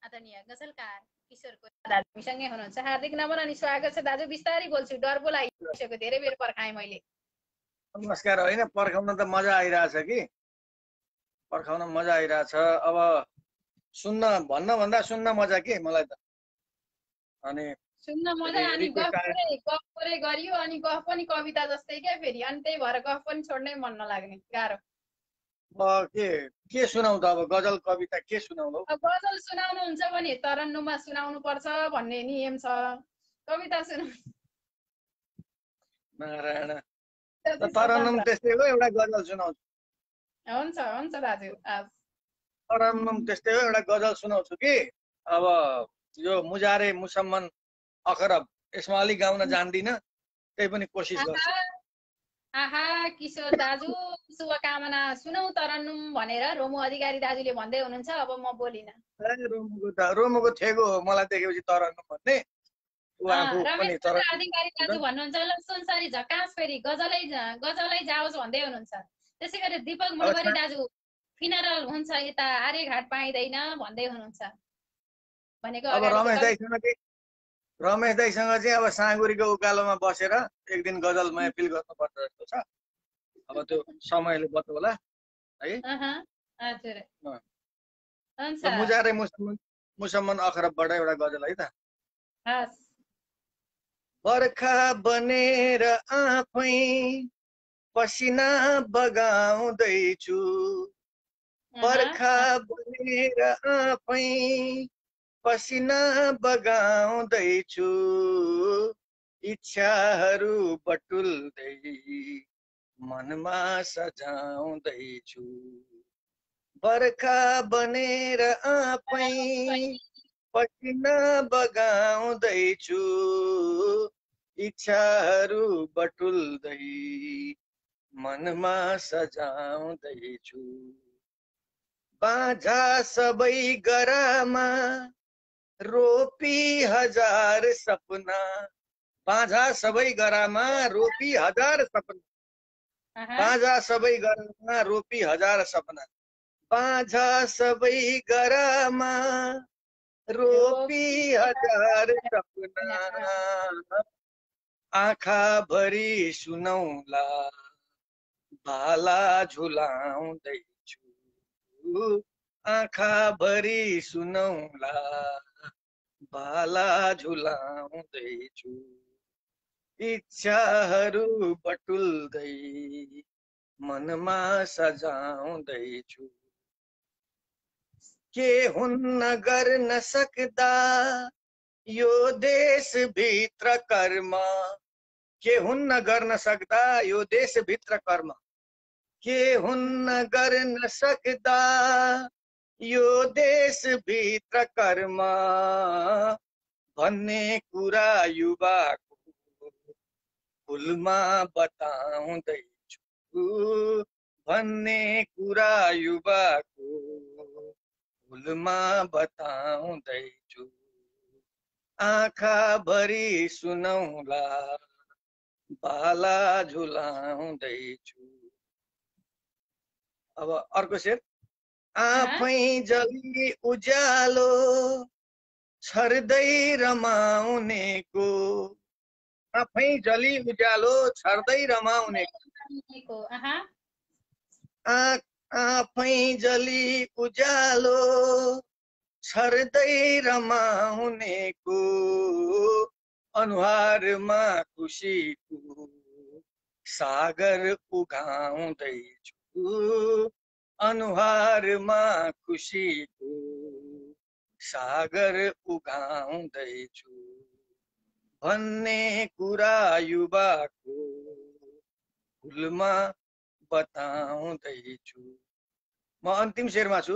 आदरणीय गजलकार किशोर कोइराला दाजु हामीसँगै हुनुहुन्छ, हार्दिक नमन अनि स्वागत छ दाजु। बिस्तारै बोल्छु, डर पो लागिसक्यो, धेरै बेर पर्खाएँ मैले। नमस्कार। होइन, पर्खाउन त मजा आइरहेछ कि, पर्खाउन मजा आइरहेछ। अब भन्न भन्दा सुन्न मजा के मलाई त। अनि सुन्न मजा अनि गफ पुरै गरियो अनि गफ पनि कविता जस्तै क्या फेरि अनि त्यही भएर गफ पनि छोड्नै मन नलाग्ने गाह्रो। के सुनाउ त अब गजल कविता के सुनाउ? गजल सुनाउनुहुन्छ भने तरन्नुममा सुनाउनु पर्छ भन्ने नियम छ। कविता सुनाउनु नारायण तरन्नुम त्यस्तै हो, एउटा गजल सुनाउँछु। हुन्छ हुन्छ दाजु। तरन्नुम त्यस्तै हो, एउटा गजल सुनाउँछु कि अब यो मुजारे मुसम्मन अखरब यसमा अलिक गाउन जान्दिनँ, त्यही पनि कोसिस गर्छु। आहा किशोर दाजु शुभकामना। सुनौ तरन्नुम भनेर रोमु अधिकारी दाजुले भन्दै हुनुहुन्छ। अब म बोलिनँ। रोमुको थेगो हो मलाई देखेपछि तरन्नुम भन्ने। रमेश अधिकारी दाजु भन्नुहुन्छ ल सुनसरी झकास फेरि गजलै जाओस् भन्दै हुनुहुन्छ। त्यसै गरी दीपक मुडबरी दाजु फिनरल हुन्छ यता आर्यघाट पाइँदैन भन्दै हुनुहुन्छ। भनेको अब रमेश दाइसँग चाहिँ अब साँगुरीको उकालोमा बसेर एक दिन गजल महफिल गर्नुपर्छ जस्तो छ। अब त्यो समयले बताउला है। मुजारे मुसम्मन अखरबबाट एउटा गजल है त। बर्खा बनेर आफै पसिना बगाउँदैछु, बर्खा बनेर आफै पसिना बगाउँदैछु, इच्छाहरू बटुल्दै मनमा सजाउँदैछु। बर्खा बनेर आफै पसिना बगाउँदैछु, इच्छाहरू बटुल्दै मनमा सजाउँदैछु। बाँझा सबै गरामा रोपी हजार सपना, बाँझा सबै गरामा रोपी हजार सपना, बाँझा सबै गरामा रोपी हजार सपना, बाँझा सबै गरामा रोपी हजार सपना, आँखा भरी सुनौला भाला झुलाउँदैछु, आँखा भरी सुनौला भाला झुलाउँदैछु, इच्छाहरू बटुल्दै मनमा सजाउँदैछु। के हुन्न गर्न सक्दा यो देशभित्र कर्म, के हुन्न गर्न सक्दा यो देशभित्र कर्म, के हुन्न गर्न सक्दा यो देशभित्र कर्म, भन्ने कुरा युवाको भुलमा बताउँदैछु, भन्ने कुरा युवाको भुलमा बताउँदैछु, आँखा भरी सुनौला भाला झुलाउँदैछु। अब अर्को शेर। आफै जली उज्यालो छर्दै रमाउनेको, आफै जली उज्यालो छर्दै रमाउनेको, आफै जली उज्यालो छर्दै रमाउनेको, अनुहारमा खुसीको सागर उघाउँदैछु, अनुहारमा खुसीको सागर उघाउँदैछु, भन्ने कुरा युवाको भुलमा बताउँदैछु। म अन्तिम शेरमा छु।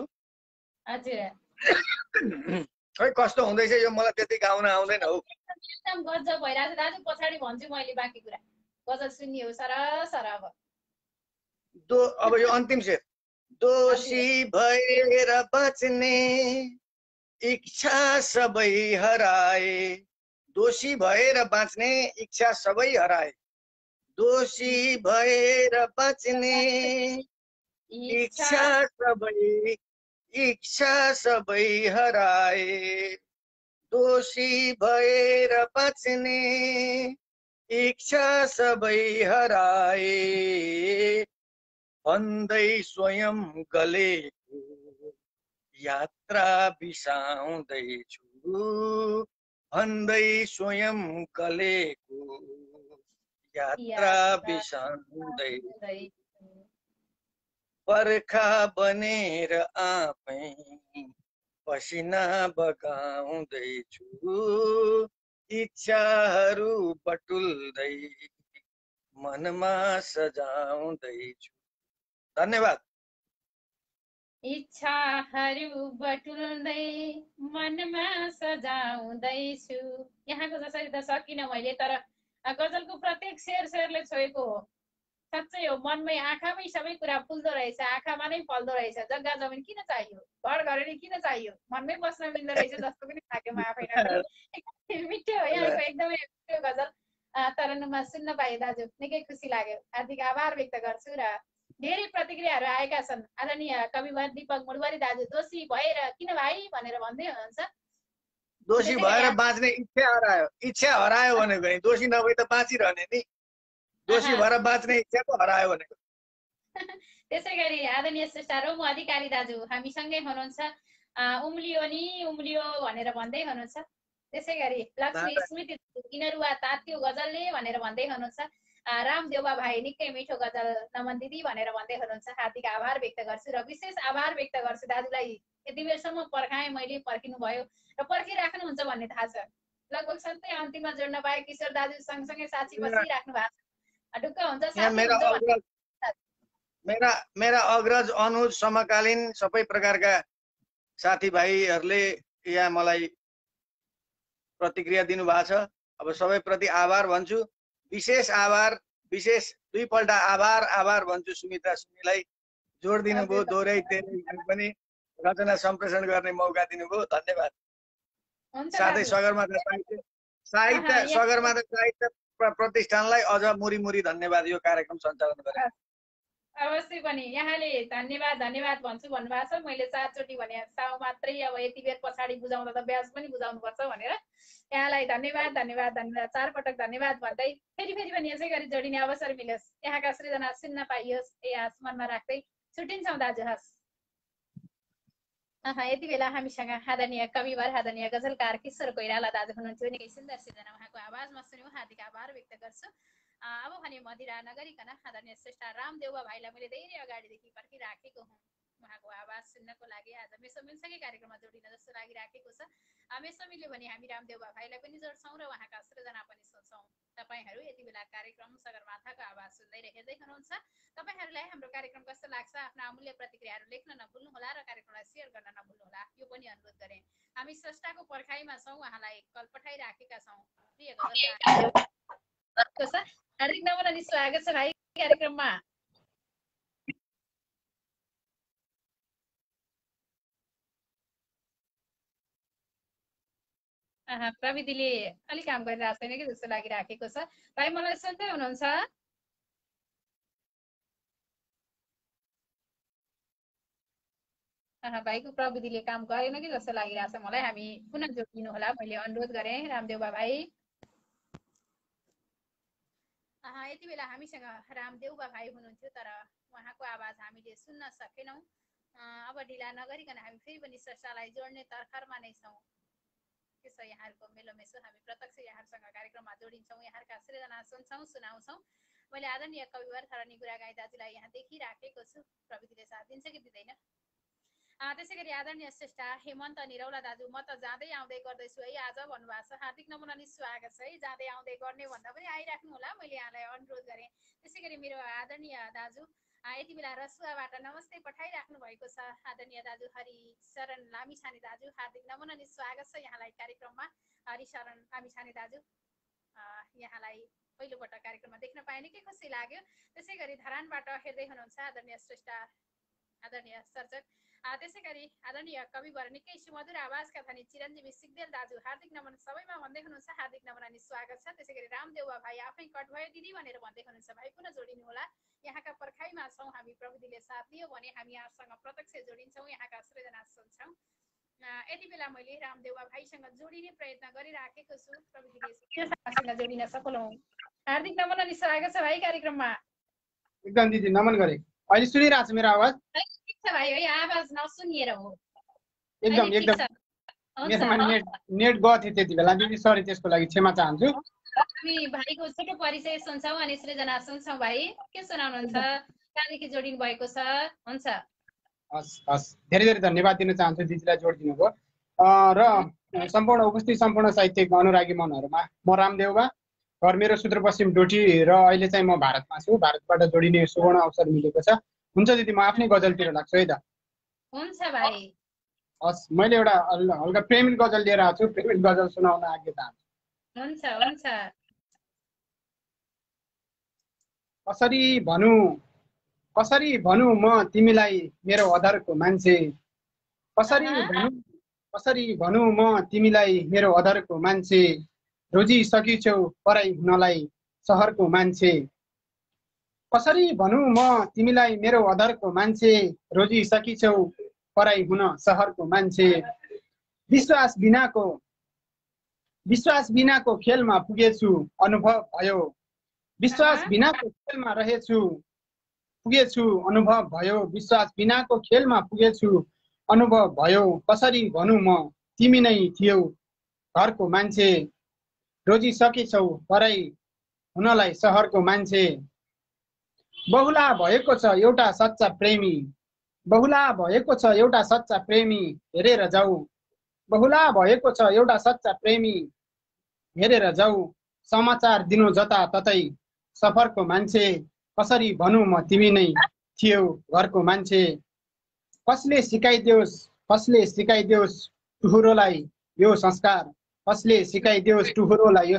खै कस्तो हुँदैछ यो, मलाई त्यति गाउन आउँदैन हौ। एकदम गजब भइरहेछ दाजु, पछाडि भन्छु मैले बाँकी कुरा। गजल सुनियो सर अब यो अन्तिम शेर। दोषी भएर बाँच्ने इच्छा सबै हराए, दोषी भएर बाँच्ने इच्छा सबै हराए, दोषी भएर बाँच्ने इच्छा सबै हराए, दोषी भएर बाँच्ने इच्छा सबै हराए, भन्दै स्वयं गलेको यात्रा बिसाउँदैछु भन्दै स्वयं कलेको यात्रा बिसाउँदै बर्खा बनेर आफै पसिना बगाउँदैछु इच्छाहरू बटुल्दै मनमा सजाउँदैछु। धन्यवाद। इच्छाहरू बटुल्दै मनमा सजाउँदैछु। यहाँको जसरी त सकिनँ मैले, तर गजलको प्रत्येक शेरले छोएको हो। साँच्चै हो, मनमै आँखामै सबै कुरा फुल्दो रहेछ, आँखामा नै फल्दो रहेछ। जग्गा जमिन किन चाहियो, घर घरेडी किन चाहियो, मनमै बस्न मिल्दो रहेछ जस्तो पनि लाग्यो म आफैलाई। मिठो हो यहाँको, एकदमै मिठो गजल तरन्नुममा सुन्न पाएँ दाजु, निकै खुसी लाग्यो। हार्दिक आभार व्यक्त गर्छु र धेरै प्रतिक्रियाहरू आएका छन्। आदरणीय कविवर दीपक मुडवरी दाजु दोषी भएर किन भाइ भनेर भन्दै हुनुहुन्छ। दोषी भएर बाँच्ने इच्छा हरायो भनेको नि, दोषी नभए त बाँचिरहने नि, दोषी भएर बाँच्ने इच्छा पो हरायो भनेको। त्यसै गरी आदरणीय श्रेष्ठ रोमु अधिकारी दाजु हामीसँगै हुनुहुन्छ, उम्लियो भनेर भन्दै हुनुहुन्छ। त्यसै गरी लक्ष्मी स्मृति किनरुवा तात्यो गजलले भनेर भन्दै हुनुहुन्छ। रामदेवा भाइ निकै मिठो गजल नमन दिदी भनेर भन्दै हुनुहुन्छ। हार्दिक आभार व्यक्त गर्छु र विशेष आभार व्यक्त गर्छु दाजुलाई। यति बेरसम्म पर्खाएँ मैले, पर्खिनु भयो र पर्खिराख्नुहुन्छ भन्ने थाहा छ। लगभग सधैँ अन्तिममा जोड्न पाए किशोर दाजु सँगसँगै साथी बसिराख्नु भएको छ। ढुक्क हुन्छ मेरा अग्रज अनुज समकालीन सबै प्रकारका साथीभाइहरूले यहाँ मलाई प्रतिक्रिया दिनुभएको छ। अब सबैप्रति आभार भन्छु, विशेष आभार, विशेष दुईपल्ट आभार भन्छु सुमित्रा सुमीलाई। जोड दिनुभयो, दोहोऱ्याइ पनि रचना सम्प्रेषण गर्ने मौका दिनुभयो, धन्यवाद। साथै सगरमाथा साहित्य प्रतिष्ठानलाई अझ मुरी धन्यवाद यो कार्यक्रम सञ्चालन गरेर। अवश्य पनि यहाँले धन्यवाद भन्छु भन्नुभएको छ। मैले 4 चोटि भने साउ मात्रै, अब यति बेर पछाडि बुझाउँदा त ब्याज पनि बुझाउनुपर्छ भनेर यहाँलाई धन्यवाद 4 पटक धन्यवाद भन्दै फेरि पनि यसै गरी जोडिने अवसर मिलोस्, यहाँका सृजना सुन्न पाइयोस्, यही मनमा राख्दै छुट्टिन्छौँ दाजु। हस्, यति बेला हामीसँग आदरणीय कविवर, आदरणीय गजलकार किशोर कोइराला दाजु हुनुहुन्थ्यो। निकै सुन्दर सृजना उहाँको आवाजमा सुन्यौँ, हार्दिक आभार व्यक्त गर्छु। अब भने मदिरा नगरिकन आदरणीय श्रेष्ठ रामदेवा भाइलाई मैले धेरै अगाडिदेखि पर्खिराखेको हुँ उहाँको आवाज सुन्नको लागि। आज मेसो मिल्सँगै कार्यक्रममा जोडिन जस्तो लागिराखेको छ। मेसो मिल्यो भने हामी रामदेवा भाइलाई पनि जोड्छौँ र उहाँका सृजना पनि सुन्छौँ। तपाईहरू यति बेला कार्यक्रम सगरमाथाको आवाज सुन्दै हेर्दै हुनुहुन्छ। तपाईहरूलाई हाम्रो कार्यक्रम कस्तो लाग्छ आफ्ना अमूल्य प्रतिक्रियाहरू लेख्न नभुल्नुहोला र कार्यक्रमलाई सेयर गर्न नभुल्नुहोला, यो पनि अनुरोध गरे। हामी स्रष्टाको पर्खाइमा छौँ, उहाँलाई कल पठाइराखेका छौँ। प्रिय गजलकार हार्दिक नमन अनि स्वागत छ भाइ कार्यक्रममा। प्रविधिले अलिक काम गरिरहेको छैन कि जस्तो लागिराखेको छ। भाइ मलाई सुन्दै हुनुहुन्छ? भाइको प्रविधिले काम गरेन कि जस्तो लागिरहेको छ मलाई। हामी पुनः जोडिनु होला, मैले अनुरोध गरेँ रामदेवा भाइ। यति बेला हामीसँग रामदेवा भाइ हुनुहुन्थ्यो, तर उहाँको आवाज हामीले सुन्न सकेनौँ। अब ढिला नगरिकन हामी फेरि पनि स्रष्टालाई जोड्ने तर्खरमा नै छौँ। त्यसो यहाँहरूको मेलोमेसो हामी प्रत्यक्ष यहाँहरूसँग कार्यक्रममा जोडिन्छौँ, यहाँहरूका सृजना सुन्छौँ, सुनाउँछौँ। मैले आदरणीय कविवर धरणी गुरागाई दाजुलाई यहाँ देखिराखेको छु, प्रविधिले साथ दिन्छ कि दिँदैन। त्यसै गरी आदरणीय श्रेष्ठ हेमन्त निरौला दाजु, म त जाँदै आउँदै गर्दैछु है आज भन्नुभएको छ। हार्दिक नमन अनि स्वागत छ है। जाँदै आउँदै गर्ने भन्दा पनि आइराख्नु होला, मैले यहाँलाई अनुरोध गरेँ। त्यसै गरी मेरो आदरणीय दाजु यति बेला रसुवाबाट नमस्ते पठाइराख्नु भएको छ। आदरणीय दाजु हरिशरण लामिछाने दाजु, हार्दिक नमन अनि स्वागत छ यहाँलाई कार्यक्रममा। हरिशरण लामिछाने दाजु, यहाँलाई पहिलोपटक कार्यक्रममा देख्न पाए निकै खुसी लाग्यो। त्यसै गरी धरानबाट हेर्दै हुनुहुन्छ आदरणीय श्रेष्ठ, आदरणीय सर्जक। त्यसै गरी आदरणीय कविवर निकै सुमधुर आवाजका धनी चिरञ्जीवी सिग्देल दाजु, हार्दिक नमन सबैमा भन्दै हुनुहुन्छ। हार्दिक नमन अनि स्वागत छ। त्यसै गरी रामदेवा भाइ आफै कट भयो दिदी भनेर भन्दै हुनुहुन्छ। भाइ पुनः जोडिनु होला, यहाँका पर्खाइमा छौँ हामी, प्रविधिले साथ दियो भने हामी यहाँसँग प्रत्यक्ष जोडिन्छौँ, यहाँका सृजना सुन्छौँ। यति बेला मैले रामदेवा भाइसँग जोडिने प्रयत्न गरिराखेको छु, प्रविधिले जोडिन सफल हौँ। हार्दिक नमन अनि स्वागत छ भाइ कार्यक्रममा। एकदम दिदी नमन गरे। अहिले सुनिरहेको छ मेरो आवाज? ठिक छ भाइ, है आवाज नसुनिएर हो। एकदम अहिले ठिक एकदम छ हुन्छ मेरोमा नेट नेट गएको थियो त्यति बेला दिदी सरी त्यसको लागि क्षमा चाहन्छु हामी भाइको छोटो परिचय सुन्छौँ अनि सृजना सुन्छौँ भाइ के सुनाउनुहुन्छ कहाँदेखि जोडिनु भएको छ हुन्छ हस् हस् धेरै धेरै धन्यवाद दिन चाहन्छु दिदीलाई जोडिदिनु भयो र सम्पूर्ण उपस्थित सम्पूर्ण साहित्यिक अनुरागी मनहरूमा म रामदेउबा घर मेरो सुदूरपश्चिम डोटी र अहिले चाहिँ म भारतमा छु भारतबाट जोडिने सुवर्ण अवसर मिलेको छ हुन्छ दिदी म आफ्नै गजलतिर लाग्छु है त हुन्छ भाइ हस् मैले एउटा हल्का प्रेमिल गजल लिएर आएको छु प्रेमिल गजल सुनाउन आज्ञा चाहन्छु हुन्छ हुन्छ कसरी भनु म तिमीलाई मेरो अधरको मान्छे कसरी भनु म तिमीलाई मेरो अधरको मान्छे रोजिसकिछौ पराई हुनलाई सहरको मान्छे कसरी भनु म तिमीलाई मेरो अधरको मान्छे रोजिसकिछौ पराई हुन सहरको मान्छे विश्वास बिनाको खेलमा पुगेछु अनुभव भयो विश्वास बिनाको खेलमा पुगेछु अनुभव भयो विश्वास बिनाको खेलमा पुगेछु अनुभव भयो कसरी भनु म तिमी नै थियौ घरको मान्छे रोजिसकेछौ पराई हुनलाई सहरको मान्छे बहुला भएको छ एउटा सच्चा प्रेमी हेरेर जाऊ बहुला भएको छ एउटा सच्चा प्रेमी हेरेर जाऊ समाचार दिनु जता ततै सफरको मान्छे कसरी भनु म तिमी नै थियौ घरको मान्छे कसले सिकाइदेओस् टुहुरोलाई यो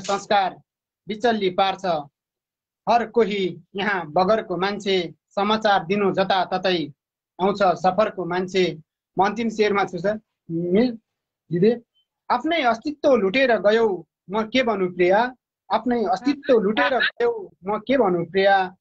संस्कार बिचल्ली पार्छ हर कोही यहाँ बगरको मान्छे समाचार दिनु जता ततै आउँछ सफरको मान्छे म अन्तिम शेरमा छु सर दिदी आफ्नै अस्तित्व लुटेर गयौ म के भन्नु प्रिया आफ्नै अस्तित्व लुटेर गयौ म के भन्नु प्रिया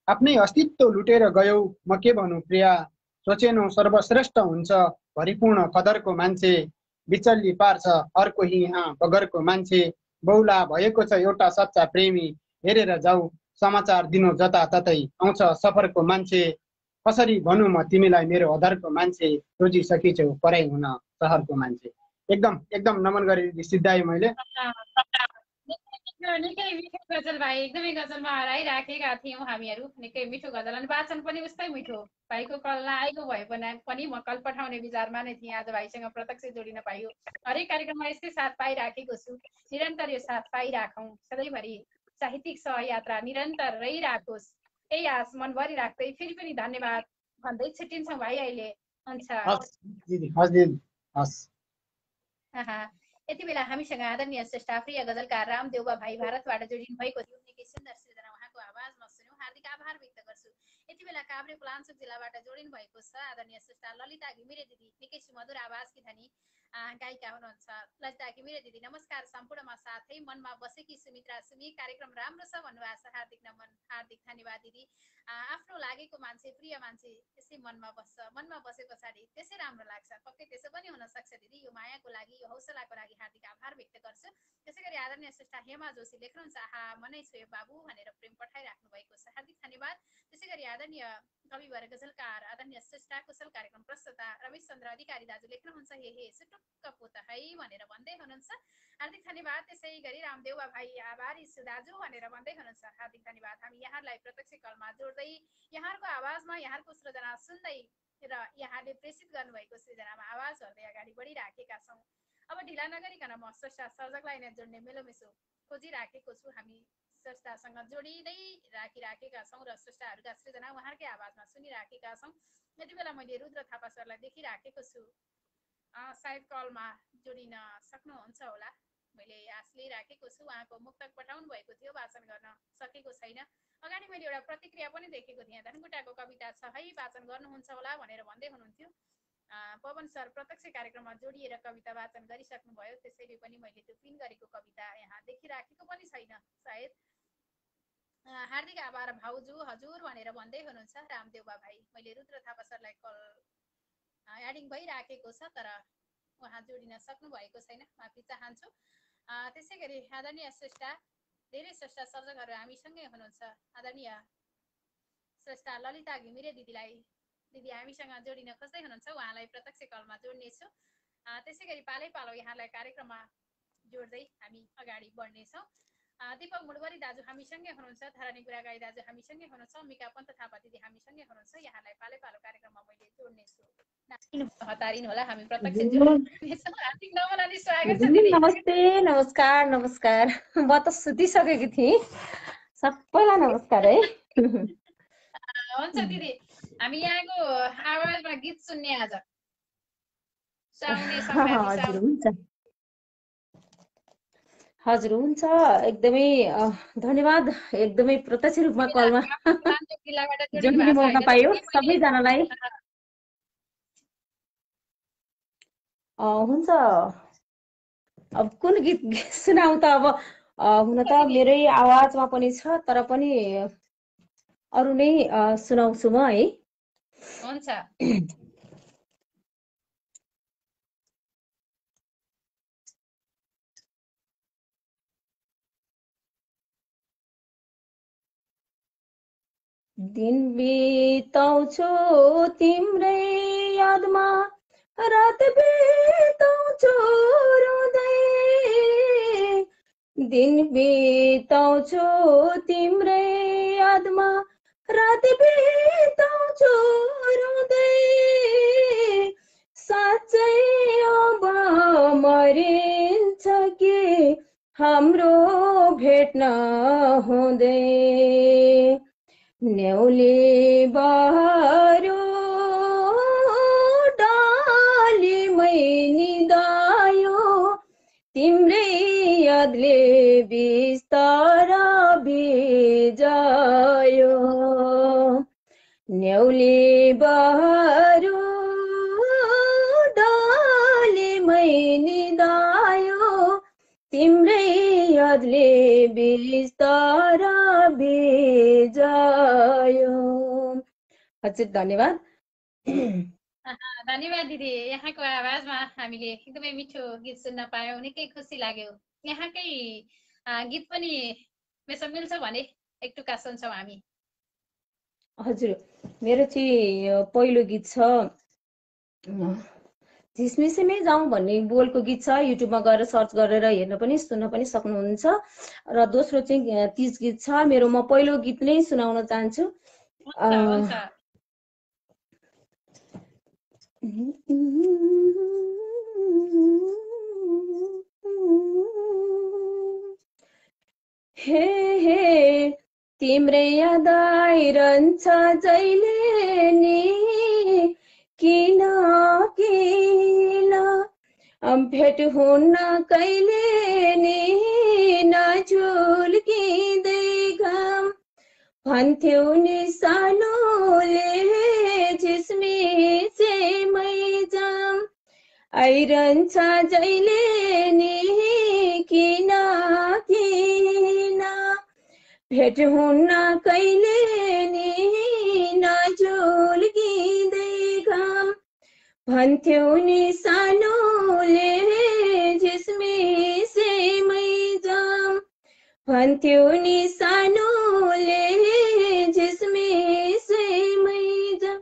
आफ्नै अस्तित्व लुटेर गयौ म के भन्नु प्रिया सोचेनौ सर्वश्रेष्ठ हुन्छ भरिपूर्ण कदरको मान्छे बिचल्ली पार्छ हर कोही यहाँ बगरको मान्छे बहुला भएको छ एउटा सच्चा प्रेमी हेरेर जाऊ समाचार दिनु जता ततै आउँछ सफरको मान्छे कसरी भनु म तिमीलाई मेरो अधरको मान्छे रोजिसकिछौ पराई हुन सहरको मान्छे एकदम नमन गरी सिद्धाएँ मैले निकै मिठो गजल भाइ एकदमै गजलमा हराइराखेका थियौँ हामीहरू निकै मिठो गजल अनि वाचन पनि उस्तै मिठो भाइको कल नआएको भए पनि म कल पठाउने विचारमा नै थिएँ आज भाइसँग प्रत्यक्ष जोडिन पाइयो हरेक कार्यक्रममा यस्तै साथ पाइराखेको छु निरन्तर यो साथ पाइराखौँ सधैँभरि साहित्यिक सहयात्रा निरन्तर रहिराखोस् यही आश मनभरि राख्दै फेरि पनि धन्यवाद भन्दै छुट्टिन्छौँ भाइ अहिले हुन्छ यति बेला हामीसँग आदरणीय श्रेष्ठ प्रिय गजलकार रामदेउबा भाइ भारतबाट जोडिनु भएको थियो निकै सुन्दर सृजना उहाँको आवाजमा सुन्यौँ हार्दिक आभार व्यक्त गर्छु यति बेला काभ्रे पुलाञ्चोक जिल्लाबाट जोडिनु भएको छ आदरणीय श्रेष्ठ ललिता घिमिरे दिदी निकै सुमधुर आवाजकी धनी गायिका हुनुहुन्छ ललिता घिमिरे दिदी नमस्कार सम्पूर्णमा साथै मनमा बसेकी सुमित्रा सुमी कार्यक्रम राम्रो छ भन्नुभएको छ हार्दिक नमन हार्दिक धन्यवाद दिदी आफ्नो लागेको मान्छे प्रिय मान्छे त्यसै मनमा बसे पछाडि त्यसै राम्रो लाग्छ पक्कै त्यसो पनि हुन सक्छ दिदी यो मायाको लागि यो हौसलाको लागि हार्दिक आभार व्यक्त गर्छु त्यसै गरी आदरणीय श्रेष्ठ हेमा जोशी लेख्नुहुन्छ आहा मनै छोयो बाबु भनेर प्रेम पठाइराख्नु भएको छ हार्दिक धन्यवाद त्यसै गरी आदरणीय कविवर गजलकार आदरणीय श्रेष्ठ कुशल कार्यक्रम प्रस्तुता रमेश चन्द्र अधिकारी दाजु लेख्नुहुन्छ हे सुटुक्क पोत है भनेर भन्दै हुनुहुन्छ हार्दिक धन्यवाद त्यसै गरी रामदेउबा भाइ आभारी छु दाजु भनेर भन्दै हुनुहुन्छ हार्दिक धन्यवाद हामी यहाँलाई प्रत्यक्ष कलमा जोड्दै यहाँको आवाजमा यहाँको सृजना सुन्दै र यहाँले प्रेषित गर्नुभएको सृजनामा आवाज गर्दै अगाडि बढिराखेका छौँ अब ढिला नगरिकन म स्रष्टा सर्जकलाई नै जोड्ने मेलोमेसो खोजिराखेको छु हामी स्रष्टासँग जोडिँदै राखिराखेका छौँ र स्रष्टाहरूका सृजना उहाँकै आवाजमा सुनिराखेका छौँ यति बेला मैले रुद्र थापा सरलाई देखिराखेको छु सायद कलमा जोडिन सक्नुहुन्छ होला मैले आश लिइराखेको छु उहाँको मुक्तक पठाउनु भएको थियो वाचन गर्न सकेको छैन अगाडि मैले एउटा प्रतिक्रिया पनि देखेको थिएँ धनकुटाको कविता छ है वाचन गर्नुहुन्छ होला भनेर भन्दै हुनुहुन्थ्यो पवन सर प्रत्यक्ष कार्यक्रममा जोडिएर कविता वाचन गरिसक्नुभयो त्यसैले पनि मैले त्यो पिन गरेको कविता यहाँ देखिराखेको पनि छैन सायद हार्दिक आभार भाउजू हजुर भनेर भन्दै हुनुहुन्छ रामदेउबा भाइ मैले रुद्र थापा सरलाई कल एडिङ भइराखेको छ तर उहाँ जोडिन सक्नु भएको छैन माफी चाहन्छु त्यसै गरी आदरणीय श्रेष्ठा धेरै श्रेष्ठ सर्जकहरू हामीसँगै हुनुहुन्छ आदरणीय श्रेष्ठा ललिता घिमिरे दिदीलाई दिदी हामीसँग जोडिन खोज्दै हुनुहुन्छ उहाँलाई प्रत्यक्ष कलमा जोड्नेछु। त्यसै गरी पालै पालो यहाँलाई कार्यक्रममा जोड्दै हामी अगाडि बढ्नेछौँ। दीपक मुडवरी दाजु हामीसँगै हुनुहुन्छ, धरानी गुरागाई दाजु हामीसँगै हुनुहुन्छ, अम्बिका पन्त थापा दिदी हामीसँगै हुनुहुन्छ। यहाँलाई पालै पालो कार्यक्रममा मैले जोड्नेछु, हतारिनु होला, हामी प्रत्यक्ष जोड्नेछौँ। हार्दिक नमन अनि स्वागत छ दिदी। नमस्ते, नमस्कार नमस्कार। म त सुतिसकेकी थिएँ, सबैलाई नमस्कार है। हुन्छ दिदी, हामी यहाँको आवाजमा गीत सुन्ने आज साउने हजुर हुन्छ, हजुर हुन्छ, एकदमै धन्यवाद, एकदमै प्रत्यक्ष रूपमा कलमा जोड्ने मौका पायो सबैजनालाई। हुन्छ, अब कुन गीत सुनाउँ त? अब हुन त मेरै आवाजमा पनि छ, तर पनि अरू नै सुनाउँछु म है। हुन्छ। दिन बिताउँछु तिम्रै यादमा, रात बिताउँछु रुँदै, दिन बिताउँछु तिम्रै यादमा, रात बिताउँछु रुँदै, साँच्चै अब मरिन्छ कि हाम्रो भेट्न हुँदै, न्याउली बहारो डालीमै निदायो, तिम्रै यादले बिस्तारा भिजायो, न्याउली बहारो डालीमै निदायो, तिम्रै यादले बिस्तारा भिजायो। हजुर धन्यवाद। धन्यवाद दिदी, यहाँको आवाजमा हामीले एकदमै मिठो गीत सुन्न पायौँ, निकै खुसी लाग्यो। यहाँकै गीत पनि मेसँग मिल्छ भने एक टुक्का सुन्छौँ हामी। हजुर, मेरो चाहिँ पहिलो गीत छ झिसमिसेमै जाउँ भन्ने बोलको गीत छ, युट्युबमा गएर सर्च गरेर हेर्न पनि सुन्न पनि सक्नुहुन्छ। र दोस्रो चाहिँ तीज गीत छ मेरो। म पहिलो गीत नै सुनाउन चाहन्छु। हे हे तिम्रै याद आइरहन्छ जहिले नि, किन किन भेट हुन्न कहिले नि, नझुल्किँदै घाम भन्थ्यौ नि सानोले, झिसमिसेमै जाम आइरहन्छ जहिले नि, किन किन भेट हुन्न कहिले नि, नझुल्किँदै घाम भन्थ्यौ नि सानोले, झिसमिसेमै जाम भन्थ्यौ नि सानोले, झिसमिसेमै जाम।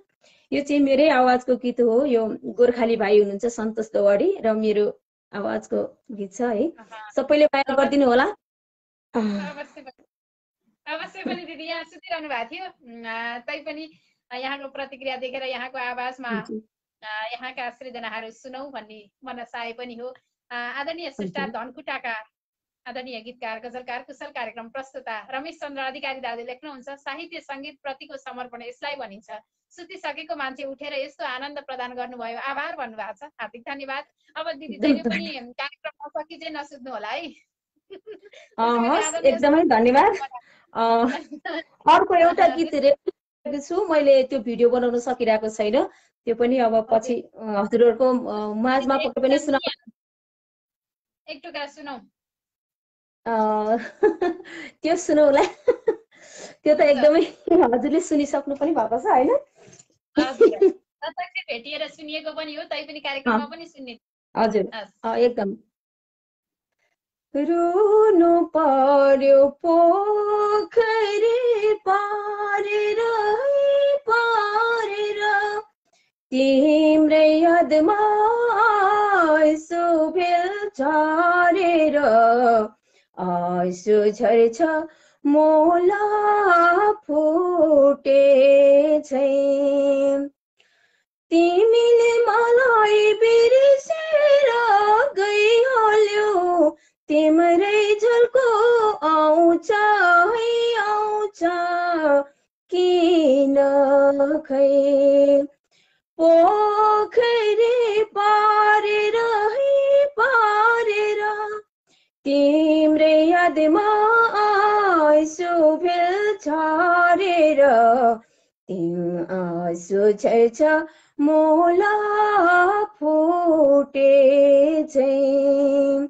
यो चाहिँ मेरै आवाजको गीत हो। यो गोर्खाली भाइ हुनुहुन्छ सन्तोष दवाडी र मेरो आवाजको गीत छ है। सबैले माया गरिदिनु होला। अवश्य पनि दिदी, यहाँ सुतिरहनु भएको थियो, तैपनि यहाँको प्रतिक्रिया देखेर यहाँको आवाजमा यहाँका सृजनाहरू सुनौ भन्ने मनसाय पनि हो। आदरणीय सृष्टा धनकुटाका आदरणीय गीतकार गजलकार कुशल कार्यक्रम प्रस्तुता रमेश चन्द्र अधिकारी दाजु लेख्नुहुन्छ, साहित्य सङ्गीत प्रतिको समर्पण यसलाई भनिन्छ। सुतिसकेको मान्छे उठेर यस्तो आनन्द प्रदान गर्नुभयो, आभार भन्नुभएको छ। हार्दिक धन्यवाद। अब दिदी जहिले पनि कार्यक्रममा सकी चाहिँ नसुत्नु होला है। एकदमै धन्यवाद। अर्को एउटा गीत रेकर्ड छु मैले, त्यो भिडियो बनाउन सकिरहेको छैन, त्यो पनि अब पछि हजुरहरूको माझमा पक्कै पनि सुनाउ। एक टुक्रा सुनौ। त्यो सुनौला। त्यो त एकदमै हजुरले सुनिसक्नु पनि भएको छ हैन? प्रत्यक्ष भेटिएर सुनिएको पनि हो, तैपनि कार्यक्रममा पनि सुन्ने। हजुर एकदम। रुनु पर्यो पोखरी पारेर पारेर, तिम्रै यादमा आँसु भेल झरेर आँसु झर्छ मोला फुटे छैन तिमीले मलाई बिर्सेर गइहाल्यौ तिम्रै झल्को आउँछ है आउँछ किन खै पोखरी पारेर है पारेर तिम्रै यादमा आँसु भेल झरेर आँसु झर्छ मोला फुटे छैन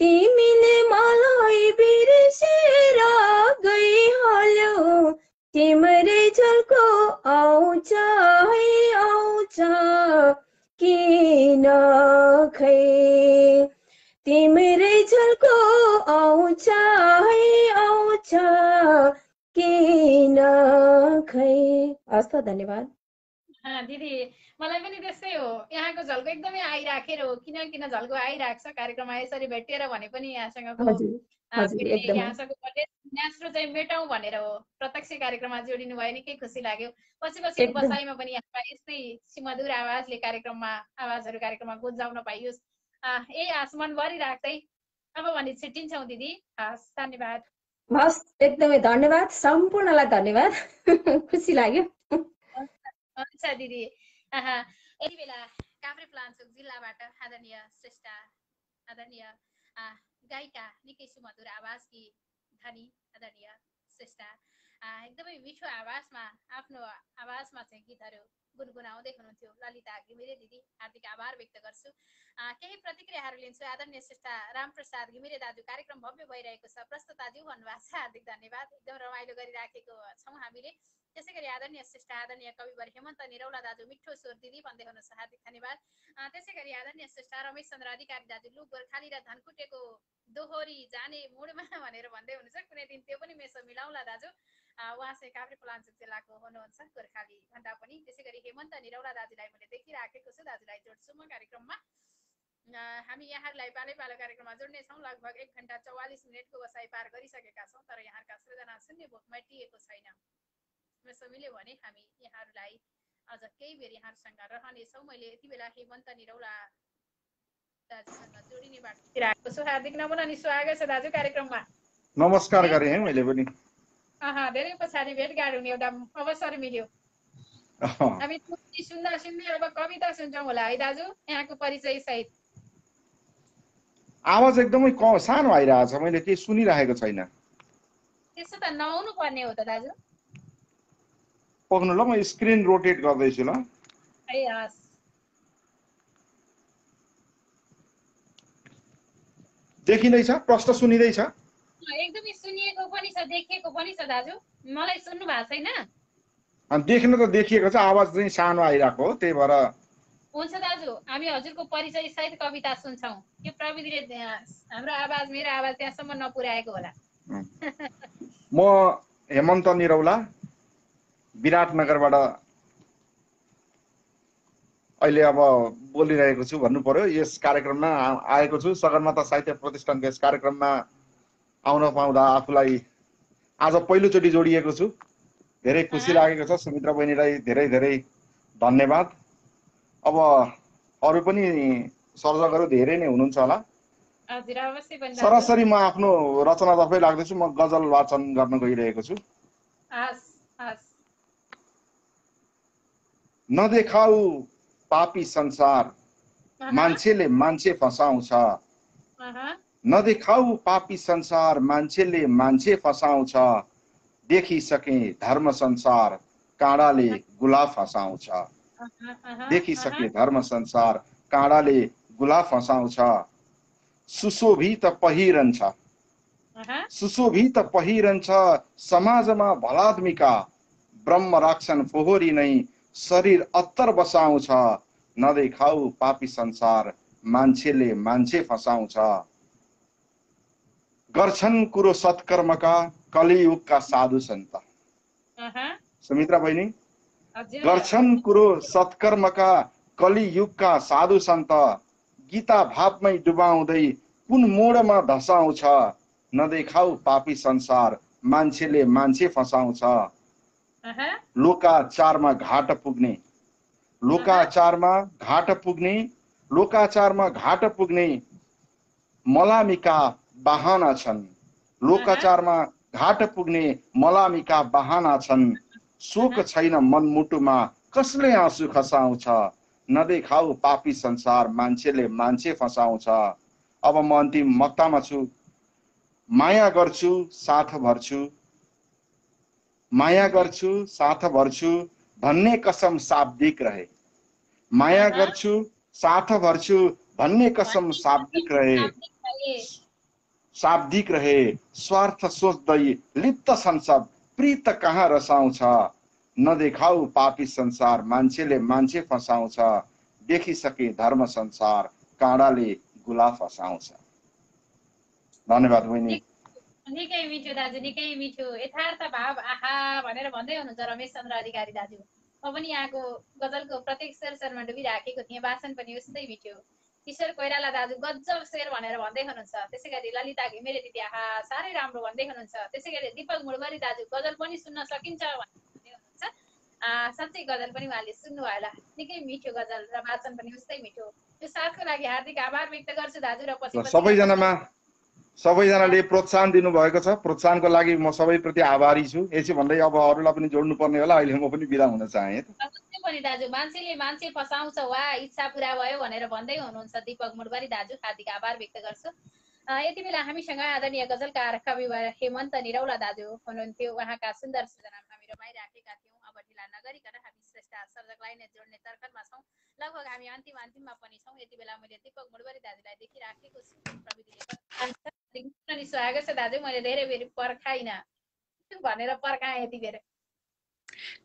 तिमीले मलाई बिर्सेर गइहाल्यौ तिम्रै झल्को आउँछ है आउँछ किन खै तिम्रै झल्को आउँछ है आउँछ किन खै। हस् त धन्यवाद। दिदी मलाई पनि त्यस्तै हो यहाँको झल्को एकदमै आइराखेर हो किन झल्को आइरहेको छ कार्यक्रममा यसरी भेटिएर भने पनि यहाँसँगको यहाँसँगको गुनासो चाहिँ मेटाउँ भनेर हो प्रत्यक्ष कार्यक्रममा जोडिनु भयो नि के खुसी लाग्यो पछि बसाइमा पनि यस्तै सुमधुर आवाजले कार्यक्रममा गुन्जाउन पाइयोस् यही आश मनभरि राख्दै अब भने छुट्टिन्छौँ दिदी हस् धन्यवाद। हस् एकदमै धन्यवाद सम्पूर्णलाई धन्यवाद खुसी लाग्यो। हुन्छ दिदी यति बेला काभ्रेपलाञ्चोक जिल्लाबाट आदरणीय श्रेष्ठ आदरणीय गायिका निकै सुमधुर आवाजकी धनी आदरणीय श्रेष्ठ एकदमै मिठो आवाजमा आफ्नो आवाजमा चाहिँ गीतहरू गुनगुनाउँदै हुनुहुन्थ्यो ललिता घिमिरे दिदी हार्दिक आभार व्यक्त गर्छु। केही प्रतिक्रियाहरू लिन्छु। आदरणीय श्रेष्ठ रामप्रसाद घिमिरे दाजु कार्यक्रम भव्य भइरहेको छ प्रस्तुताज्यू भन्नुभएको छ हार्दिक धन्यवाद एकदम रमाइलो गरिराखेको छौँ हामीले। त्यसै गरी आदरणीय श्रेष्ठ आदरणीय कविवर हेमन्त निरौला दाजु मिठो स्वर दिदी भन्दै हुनुहुन्छ हार्दिक धन्यवाद। त्यसै गरी आदरणीय श्रेष्ठ रमेश चन्द्र अधिकारी दाजु लुक गोर्खाली र धनकुटेको दोहोरी जाने मुडमा भनेर भन्दै हुनुहुन्छ कुनै दिन त्यो पनि मेसो मिलाउला दाजु उहाँ चाहिँ काभ्रेपलाञ्चोक जिल्लाको हुनुहुन्छ गोर्खाली भन्दा पनि। त्यसै गरी हेमन्त निरौला दाजुलाई मैले देखिराखेको छु दाजुलाई जोड्छु म कार्यक्रममा। हामी यहाँहरूलाई पालै पालो कार्यक्रममा जोड्ने छौँ लगभग 1 घण्टा 44 मिनटको बसाइ पार गरिसकेका छौँ तर यहाँका सृजना शून्य भोक मेटिएको छैन यसो मिल्यो भने हामी यहाँहरूलाई अझ केही बेर यहाँहरूसँग रहनेछौँ। मैले यति बेला हेमन्त निरौला दाजुसँग जोडिने बाटो राखेको छु। हार्दिक नमन अनि स्वागत छ दाजु कार्यक्रममा। नमस्कार गरे है मैले पनि धेरै पछाडि भेटघाट हुने एउटा अवसर मिल्यो। हामी सुन्दा सुन्दै अब कविता सुन्छौँ होला है दाजु यहाँको परिचय सहित। आवाज एकदमै सानो आइरहेछ मैले केही सुनिरहेको छैन। त्यसो त नहुनु पर्ने हो त दाजु। पक्नु ल म स्क्रिन रोटेट गर्दैछु ल। देखिँदैछ प्रश्न सुनिँदैछ एकदमै सुनिएको पनि छ देखिएको पनि छ दाजु मलाई सुन्नु भएको छैन। देख्न त देखिएको छ आवाज चाहिँ सानो आइरहेको हो त्यही भएर हुन्छ दाजु हामी हजुरको परिचय सहित कविता सुन्छौँ। यो प्रविधिले हाम्रो आवाज मेरो आवाज त्यहाँसम्म नपुर्याएको होला। म हेमन्त निरौला विराटनगरबाट अहिले अब बोलिरहेको छु भन्नु पर्यो। यस कार्यक्रममा आएको छु सगरमाथा साहित्य प्रतिष्ठानको यस कार्यक्रममा आउन पाउँदा आफूलाई आज पहिलोचोटि जोडिएको छु धेरै खुसी लागेको छ। सुमित्रा बहिनीलाई धेरै धेरै धन्यवाद। अब अरू पनि सर्जकहरू धेरै नै हुनुहुन्छ होला। सरासरी म आफ्नो रचनातर्फै लाग्दैछु। म गजल वाचन गर्न गइरहेको छु। नदेखाऊ पापी संसार मान्छेले मान्छे फसाउँछ। नदेखाऊ पापी संसार मान्छेले मान्छे फसाउँछ। देखिसके धर्म संसार काँडाले गुलाब फसाउँछ। देखिसके धर्म संसार काँडाले गुलाब फसाउँछ। सुशोभित पहिरन्छ सुशोभित पहिरन्छ समाजमा भलाद्मीका ब्रह्म राक्षन फोहोरी नै शरीर अत्तर बसाउँछ। नदेखाऊ पापी संसार मान्छेले मान्छे फसाउँछ। गर्छन् कुरो सत्कर्मका कलियुगका साधु सन्त। सुमित्रा बहिनी गर्छन् कुरो सत्कर्मका कलियुगका साधु सन्त गीता भावमै डुबाउँदै कुन मोडमा धसाउँछ नदेखाऊ पापी संसार मान्छेले मान्छे फसाउँछ लोकाचारमा घाट पुग्ने मलामीका बहाना छन् लोकाचारमा घाट पुग्ने मलामीका बहाना छन् शोक छैन मनमुटुमा कसले आँसु खसाउँछ नदेखाऊ पापी संसार मान्छेले मान्छे फसाउँछ। अब म अन्तिम मक्तामा छु। माया गर्छु साथ भर्छु भन्ने कसम शाब्दिक रहे। माया गर्छु साथ भर्छु भन्ने कसम शाब्दिक रहे स्वार्थ सोच्दै लिप्त संसद प्रीत कहाँ रसाउँछ नदेखाऊ पापी संसार मान्छेले मान्छे फसाउँछ देखिसके धर्म संसार काँडाले गुलाफ फसाउँछ। धन्यवाद बहिनी। निकै मिठो दाजु, निकै मिठो यथार्थ भाव आहा भनेर भन्दै हुनुहुन्छ रमेश चन्द्र अधिकारी दाजु। म पनि यहाँको गजलको प्रत्येक शेरमा डुबिराखेको थिएँ। वाचन पनि उस्तै मिठो। किशोर कोइराला दाजु गजब शेर भनेर भन्दै हुनुहुन्छ। त्यसै गरी ललिता घिमिरे दिदी आहा साह्रै राम्रो भन्दै हुनुहुन्छ। त्यसै गरी दीपक मुडबरी दाजु गजल पनि सुन्न सकिन्छ भन्दै हुनुहुन्छ। साँच्चै गजल पनि उहाँले सुन्नु भयो होला। निकै मिठो गजल र वाचन पनि उस्तै मिठो। यो साथको लागि हार्दिक आभार व्यक्त गर्छु दाजु र पछि सबैजनाले प्रोत्साहन दिनुभएको छ। प्रोत्साहनको लागि म सबैप्रति आभारी छु। यसै भन्दै अब अरूलाई पनि जोड्नु पर्ने होला। अहिले म पनि बिदा हुन चाहे। पनि दाजु मान्छेले मान्छे फसाउँछ वा इच्छा पुरा भयो भनेर भन्दै हुनुहुन्छ दीपक मुडबरी दाजु। हार्दिक आभार व्यक्त गर्छु। यति बेला हामीसँग आदरणीय गजलकार कवि हेमन्त निरौला दाजु हुनुहुन्थ्यो। उहाँका सुन्दर सृजनामा हामी रमाइराखेका थियौँ। अब ढिला नगरिकन हामी श्रेष्ठ सर्जकलाई नै जोड्ने तर्खरमा छौँ। लगभग हामी अन्तिममा पनि छौँ। यति बेला मैले दीपक मुडबरी दाजुलाई देखिराखेको छु। प्रविधिले स्वागत छ दाजु। मैले धेरै बेर पर्खाइनँ भनेर पर्खाएँ। यति बेर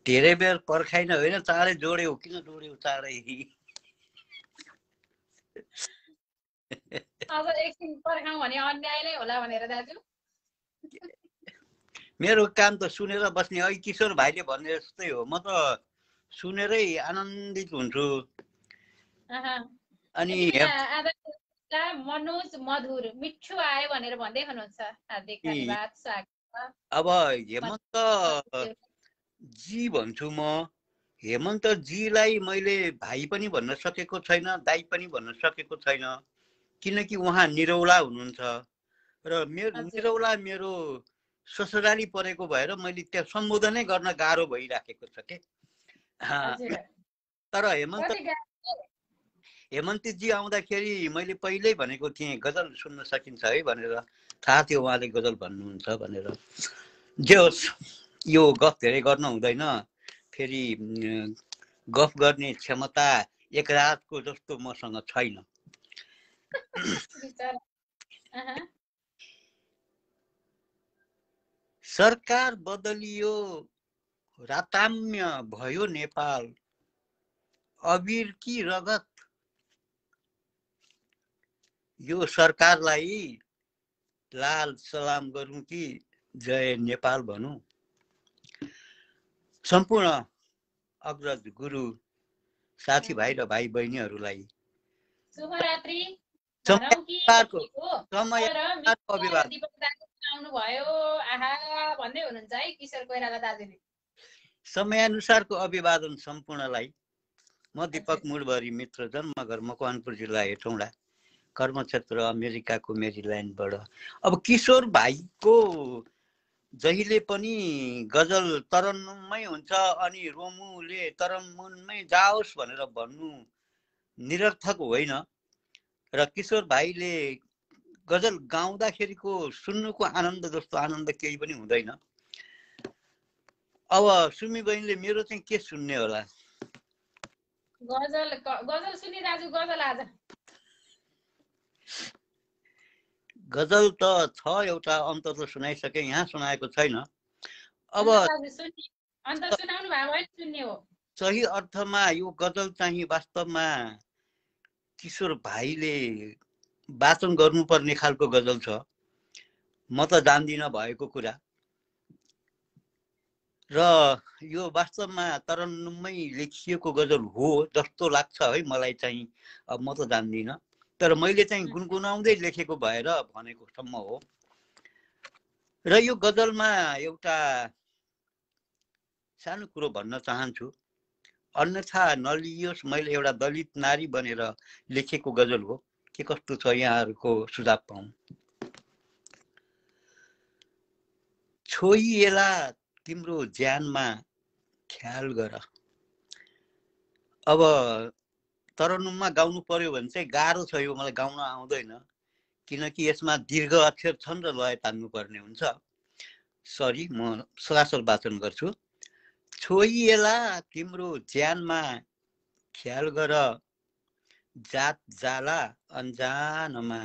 धेरै बेर पर्खाइन होइन, चाँडै जोड्यौ। किन जोड्यौ चाँडै? अब एकछिन पर्खाउँ भने अन्याय नै होला भनेर दाजु। मेरो काम त सुनेर बस्ने। अहिले किशोर भाइले भन्ने जस्तै हो। म त सुनेरै आनन्दित हुन्छु। अनि मनोज मधुर मिठो आयो भनेर भन्दै हुनुहुन्छ। हार्दिक धन्यवाद, स्वागत। अब हेमन्त जी भन्छु म। हेमन्त जीलाई मैले भाइ पनि भन्न सकेको छैन, दाइ पनि भन्न सकेको छैन, किनकि उहाँ निरौला हुनुहुन्छ र निरौला मेरो ससुराली परेको भएर मैले त्यहाँ सम्बोधनै गर्न गाह्रो भइराखेको छ के। तर हेमन्तजी आउँदाखेरि मैले पहिल्यै भनेको थिएँ गजल सुन्न सकिन्छ है भनेर। थाहा थियो उहाँले गजल भन्नुहुन्छ भनेर। जे होस्, यो गफ धेरै गर्न हुँदैन। फेरि गफ गर्ने क्षमता एक रातको जस्तो मसँग छैन। सरकार बदलियो, राताम्य भयो नेपाल, अबिर कि रगत। यो सरकारलाई लाल सलाम गरौँ कि जय नेपाल भनौँ। सम्पूर्ण अग्रज गुरु साथीभाइ र भाइ बहिनीहरूलाई शुभरात्रि। समयानुसारको अभिवादन सम्पूर्णलाई। म दीपक मुडबरी, मित्र, जन्मघर मकवानपुर जिल्ला हेटौँडा, कर्मक्षेत्र अमेरिकाको मेरील्यान्डबाट। अब किशोर भाइको जहिले पनि गजल तरन्नुममै हुन्छ अनि रोमुले तरन्मुनमै जाओस् भनेर भन्नु निरर्थक होइन। र किशोर भाइले गजल गाउँदाखेरिको सुन्नुको आनन्द जस्तो आनन्द केही पनि हुँदैन। अब सुमी बहिनीले मेरो चाहिँ के सुन्ने होला? गजल सुनि दाजु। गजल त छ एउटा, अन्त त सुनाइसके, यहाँ सुनाएको छैन। अब सही अर्थमा यो गजल चाहिँ वास्तवमा किशोर भाइले वाचन गर्नुपर्ने खालको गजल छ। म त जान्दिनँ भएको कुरा। र यो वास्तवमा तरन्नुममै लेखिएको गजल हो जस्तो लाग्छ है मलाई चाहिँ। अब म त जान्दिनँ, तर मैले चाहिँ गुनगुनाउँदै लेखेको भएर भनेको सम्म हो। र यो गजलमा एउटा सानो कुरो भन्न चाहन्छु, अन्यथा नलियोस्, मैले एउटा दलित नारी बनेर लेखेको गजल हो। के कस्तो छ यहाँहरूको सुझाव पाऊँ। छोइएला तिम्रो ज्यानमा ख्याल गर। अब तरन्नुममा गाउनु पर्यो भने चाहिँ गाह्रो छ, यो मलाई गाउन आउँदैन, किनकि यसमा दीर्घ अक्षर छन् र लय तान्नु पर्ने हुन्छ। सरी, म सरासर वाचन गर्छु। छोइएला तिम्रो ज्यानमा ख्याल गर, जात जाला अन्जानमा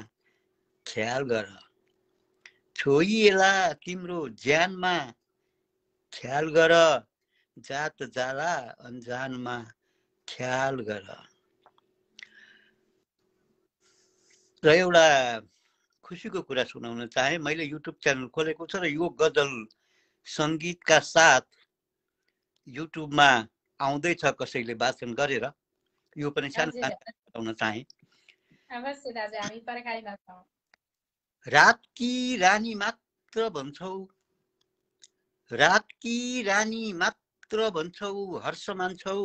ख्याल गर। छोइएला तिम्रो ज्यानमा ख्याल गर, जात जाला अन्जानमा ख्याल गर। र एउटा खुसीको कुरा सुनाउन चाहे, मैले युट्युब च्यानल खोलेको छ र यो गजल सङ्गीतका साथ युट्युबमा आउँदैछ कसैले वाचन गरेर, यो पनि सानो बताउन चाहे। रातकी रानी मात्र भन्छौ, रातकी रानी मात्र भन्छौ, हर्ष मान्छौ,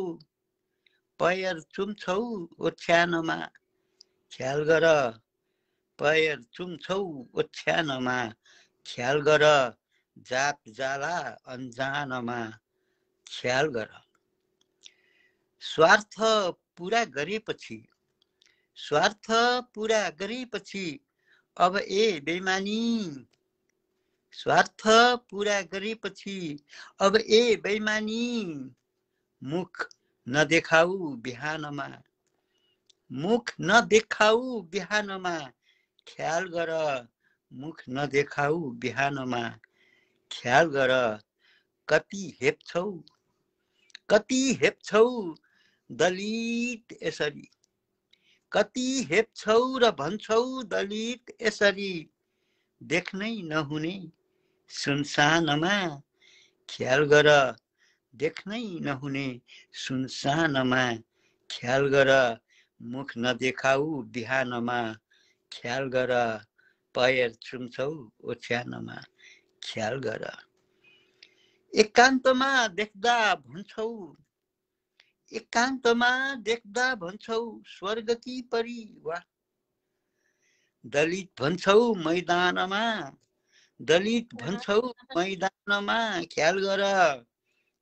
पैर चुम्छौ ओछ्यानमा ख्याल गर, पैर चुम्छौ ओछ्यानमा ख्याल गर, जात जाला अन्जानमा ख्याल गर। स्वार्थ पुरा गरेपछि, स्वार्थ पुरा गरेपछि अब ए बेइमानी, स्वार्थ पुरा गरेपछि अब ए बेइमानी, मुख नदेखाऊ बिहानमा, मुख नदेखाऊ बिहानमा ख्याल गर, मुख नदेखाऊ बिहानमा ख्याल गर। कति हेप्छौ, कति हेप्छौ दलित यसरी, कति हेप्छौ र भन्छौ दलित यसरी, देख्नै नहुने सुनसानमा ख्याल गर, देख्नै नहुने सुनसानमा ख्याल गर। मुख नदेखाऊ बिहानमा ख्याल गर, पैर चुम्छौ ओछ्यानमा ख्याल गर। एकान्तमा देख्दा भन्छौ, एकान्तमा देख्दा भन्छौ स्वर्गकी परी वाह, दलित भन्छौ मैदानमा, दलित भन्छौ मैदानमा ख्याल गर।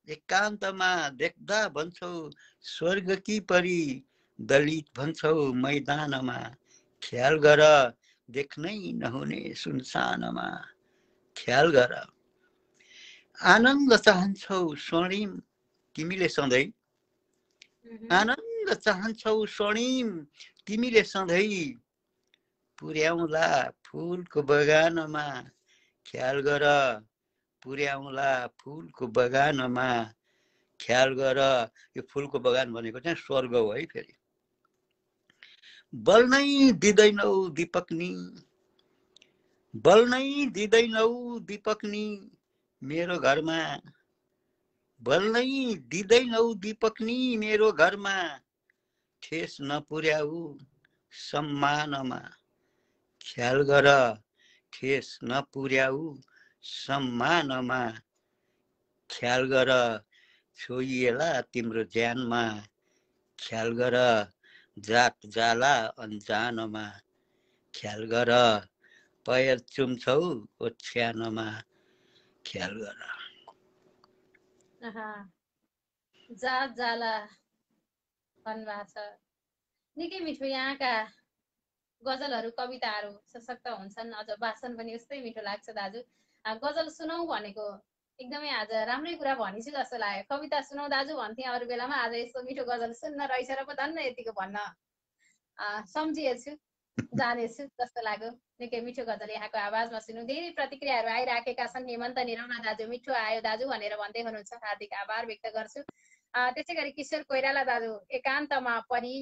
एकान्तमा देख्दा भन्छौ स्वर्गकी परी, दलित भन्छौ मैदानमा ख्याल गर, देख्नै नहुने सुनसानमा ख्याल गर। आनन्द चाहन्छौ स्वर्णिम तिमीले सधैँ, आनन्द चाहन्छौ स्वर्णिम तिमीले सधैँ, पुर्याउला फुलको बगानमा ख्याल गर, पुर्याउला फुलको बगानमा ख्याल गर। यो फुलको बगान भनेको चाहिँ स्वर्ग हो है। फेरि बल्नै दिँदैनौ दीपकनी, बल्नै दिँदैनौ दीपकनी मेरो घरमा, बल्नै दिँदैनौ दीपकनी मेरो घरमा, ठेस नपुर्याऊ सम्मानमा ख्याल गर, ठेस नपुर्याऊ सम्मानमा ख्याल गर। छोइएला तिम्रो ज्यानमा ख्याल गर, जात जाला अन्जानमा ख्याल गर, पैर चुम्छौ ओछ्यानमा ख्याल गर। जात जाला भन्नुभएको छ। निकै मिठो। यहाँका गजलहरू कविताहरू सशक्त हुन्छन्, अझ वाचन पनि यस्तै मिठो लाग्छ दाजु। गजल सुनौ भनेको एकदमै आज राम्रै कुरा भनिछु जस्तो लाग्यो। कविता सुनौ दाजु भन्थे अरू बेलामा, आज यस्तो मिठो गजल सुन्न रहेछ र पो धन्न यतिको भन्न सम्झिएछु, जानेछु जस्तो लाग्यो। निकै मिठो गजल यहाँको आवाजमा सुन्नु। धेरै प्रतिक्रियाहरू आइराखेका छन्। हेमन्त निरमा दाजु मिठो आयो दाजु भनेर भन्दै हुनुहुन्छ, हार्दिक आभार व्यक्त गर्छु। त्यसै गरी किशोर कोइराला दाजु, एकान्तमा परी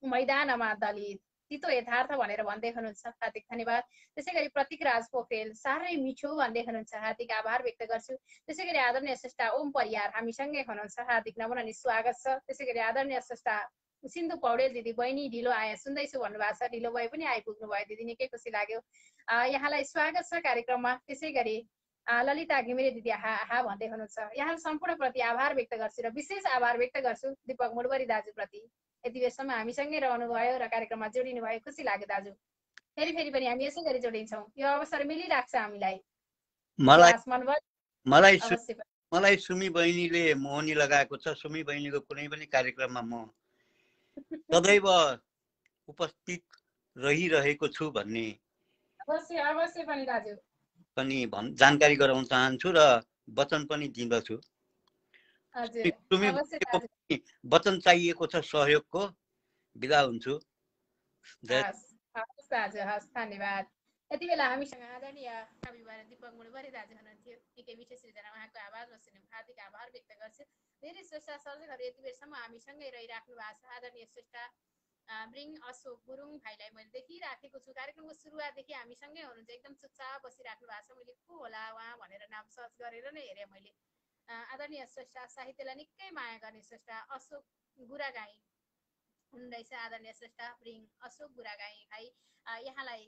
मैदानमा दलित तितो यथार्थ भनेर भन्दै हुनुहुन्छ, हार्दिक धन्यवाद। त्यसै गरी प्रतीक राज पोखरेल साह्रै मिठो भन्दै हुनुहुन्छ, हार्दिक आभार व्यक्त गर्छु। त्यसै गरी आदरणीय स्रष्टा ओम परियार हामीसँगै हुनुहुन्छ, हार्दिक नमन अनि स्वागत छ। त्यसै गरी आदरणीय स्रष्टा सिन्धु पौडेल दिदी, बहिनी ढिलो आए सुन्दैछु भन्नुभएको छ, ढिलो भए पनि आइपुग्नु भयो दिदी, निकै खुसी लाग्यो। यहाँलाई स्वागत छ कार्यक्रममा। त्यसै गरी ललिता घिमिरे दिदी हा भन्दै हुनुहुन्छ, यहाँ सम्पूर्ण प्रति आभार व्यक्त गर्छु र विशेष आभार व्यक्त गर्छु दीपक मुडबरी दाजुप्रति। यति बेरसम्म हामीसँगै रहनु भयो र कार्यक्रममा जोडिनु भयो, खुसी लाग्यो दाजु। फेरि पनि हामी यसै गरी जोडिन्छौँ, यो अवसर मिलिरहेको छ हामीलाई। मलाई सुमी बहिनीले मोहनी लगाएको छ। सुमी बहिनीको कुनै पनि कार्यक्रममा म सदैव उपस्थित रहिरहेको छु भन्ने अवश्य पनि दाजु पनि जानकारी गराउन चाहन्छु र वचन पनि दिँदछु। वचन चाहिएको छ सहयोगको। बिदा हुन्छु। हस् धन्यवाद। यति बेला हामीसँग आदरणीय अभिभावक दीपक मुडबरी दाजु हुनुहुन्थ्यो, निकै विशेष सृजना, उहाँको आवाजमा सुन्यौँ, हार्दिक आभार व्यक्त गर्छु। धेरै स्रष्टा सर्जकहरू यति बेरसम्म हामीसँगै रहिराख्नु भएको छ। आदरणीय स्रष्टा ब्रिङ अशोक गुरुङ भाइलाई मैले देखिराखेको छु, कार्यक्रमको सुरुवातदेखि हामीसँगै हुनुहुन्छ, एकदम चुपचाप बसिराख्नु भएको छ। मैले को होला उहाँ भनेर नाम सर्च गरेर नै हेरेँ मैले। आदरणीय स्रष्टा, साहित्यलाई निकै माया गर्ने स्रष्टा अशोक गुरागाई हुनुहुँदैछ। आदरणीय स्रष्टा ब्रिङ अशोक गुरागाई भाइ, यहाँलाई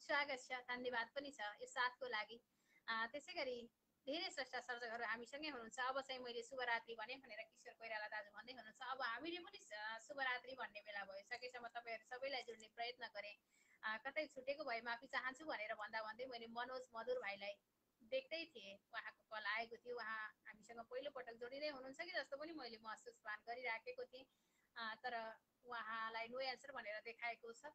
स्वागत छ, धन्यवाद पनि छ यो साथको लागि। त्यसै गरी धेरै स्रष्टा सर्जकहरू हामीसँगै हुनुहुन्छ। अब चाहिँ मैले शुभरात्रि भने भनेर किशोर कोइराला दाजु भन्दै हुनुहुन्छ। अब हामीले पनि शुभरात्रि भन्ने बेला भयो। सकेसम्म तपाईँहरू सबैलाई जोड्ने प्रयत्न गरेँ, कतै छुटेको भए माफी चाहन्छु भनेर भन्दै मैले मनोज मधुर भाइलाई देख्दै थिएँ, उहाँको कल आएको थियो। उहाँ हामीसँग पहिलो पटक जोडिँदै हुनुहुन्छ कि जस्तो पनि मैले महसुस गरिराखेको थिएँ, तर उहाँलाई नो एन्सर भनेर देखाएको छ।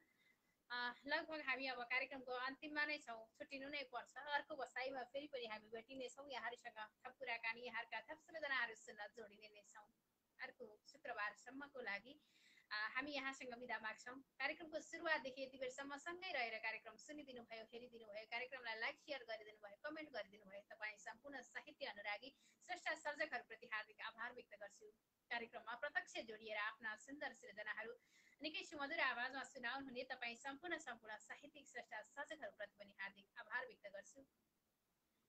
लगभग हामी अब कार्यक्रमको अन्तिममा नै छौँ, छुट्टिनु नै पर्छ। अर्को बसाइमा फेरि पनि हामी भेटिनेछौँ, यहाँहरूसँग थप कुराकानी, यहाँका थप सृजनाहरू सुन्न जोडिने नै छौँ। अर्को शुक्रबारसम्मको लागि हामी यहाँसँग बिदा माग्छौँ। कार्यक्रमको सुरुवातदेखि यति बेरसम्म सँगै रहेर कार्यक्रम सुनिदिनु भयो, हेरिदिनु भयो, कार्यक्रमलाई लाइक सेयर गरिदिनु भयो, कमेन्ट गरिदिनु भयो, तपाईँ सम्पूर्ण साहित्य अनुरागी स्रष्टा सर्जकहरूप्रति हार्दिक आभार व्यक्त गर्छु। कार्यक्रममा प्रत्यक्ष जोडिएर आफ्ना सुन्दर सृजनाहरू निकै सुमधुर आवाजमा सुनाउनुहुने तपाईँ सम्पूर्ण साहित्यिक स्रष्टा सर्जकहरूप्रति पनि हार्दिक आभार व्यक्त गर्छु।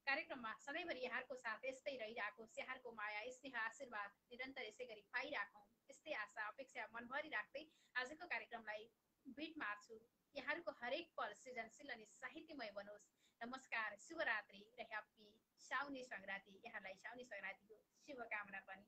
कार्यक्रममा सधैँभरि यहाँको साथ यस्तै रहिराखोस्, यहाँको माया स्नेह आशीर्वाद निरन्तर यसै गरी पाइराखौँ, यस्तै आशा अपेक्षा मनभरि राख्दै आजको कार्यक्रमलाई बिट मार्छु। यहाँको हरेक पल सृजनशील अनि साहित्यमय बनोस्। नमस्कार, शुभरात्रि र ह्याप्पी साउने सङ्क्रान्ति। यहाँलाई साउने सङ्क्रान्तिको शुभकामना पनि।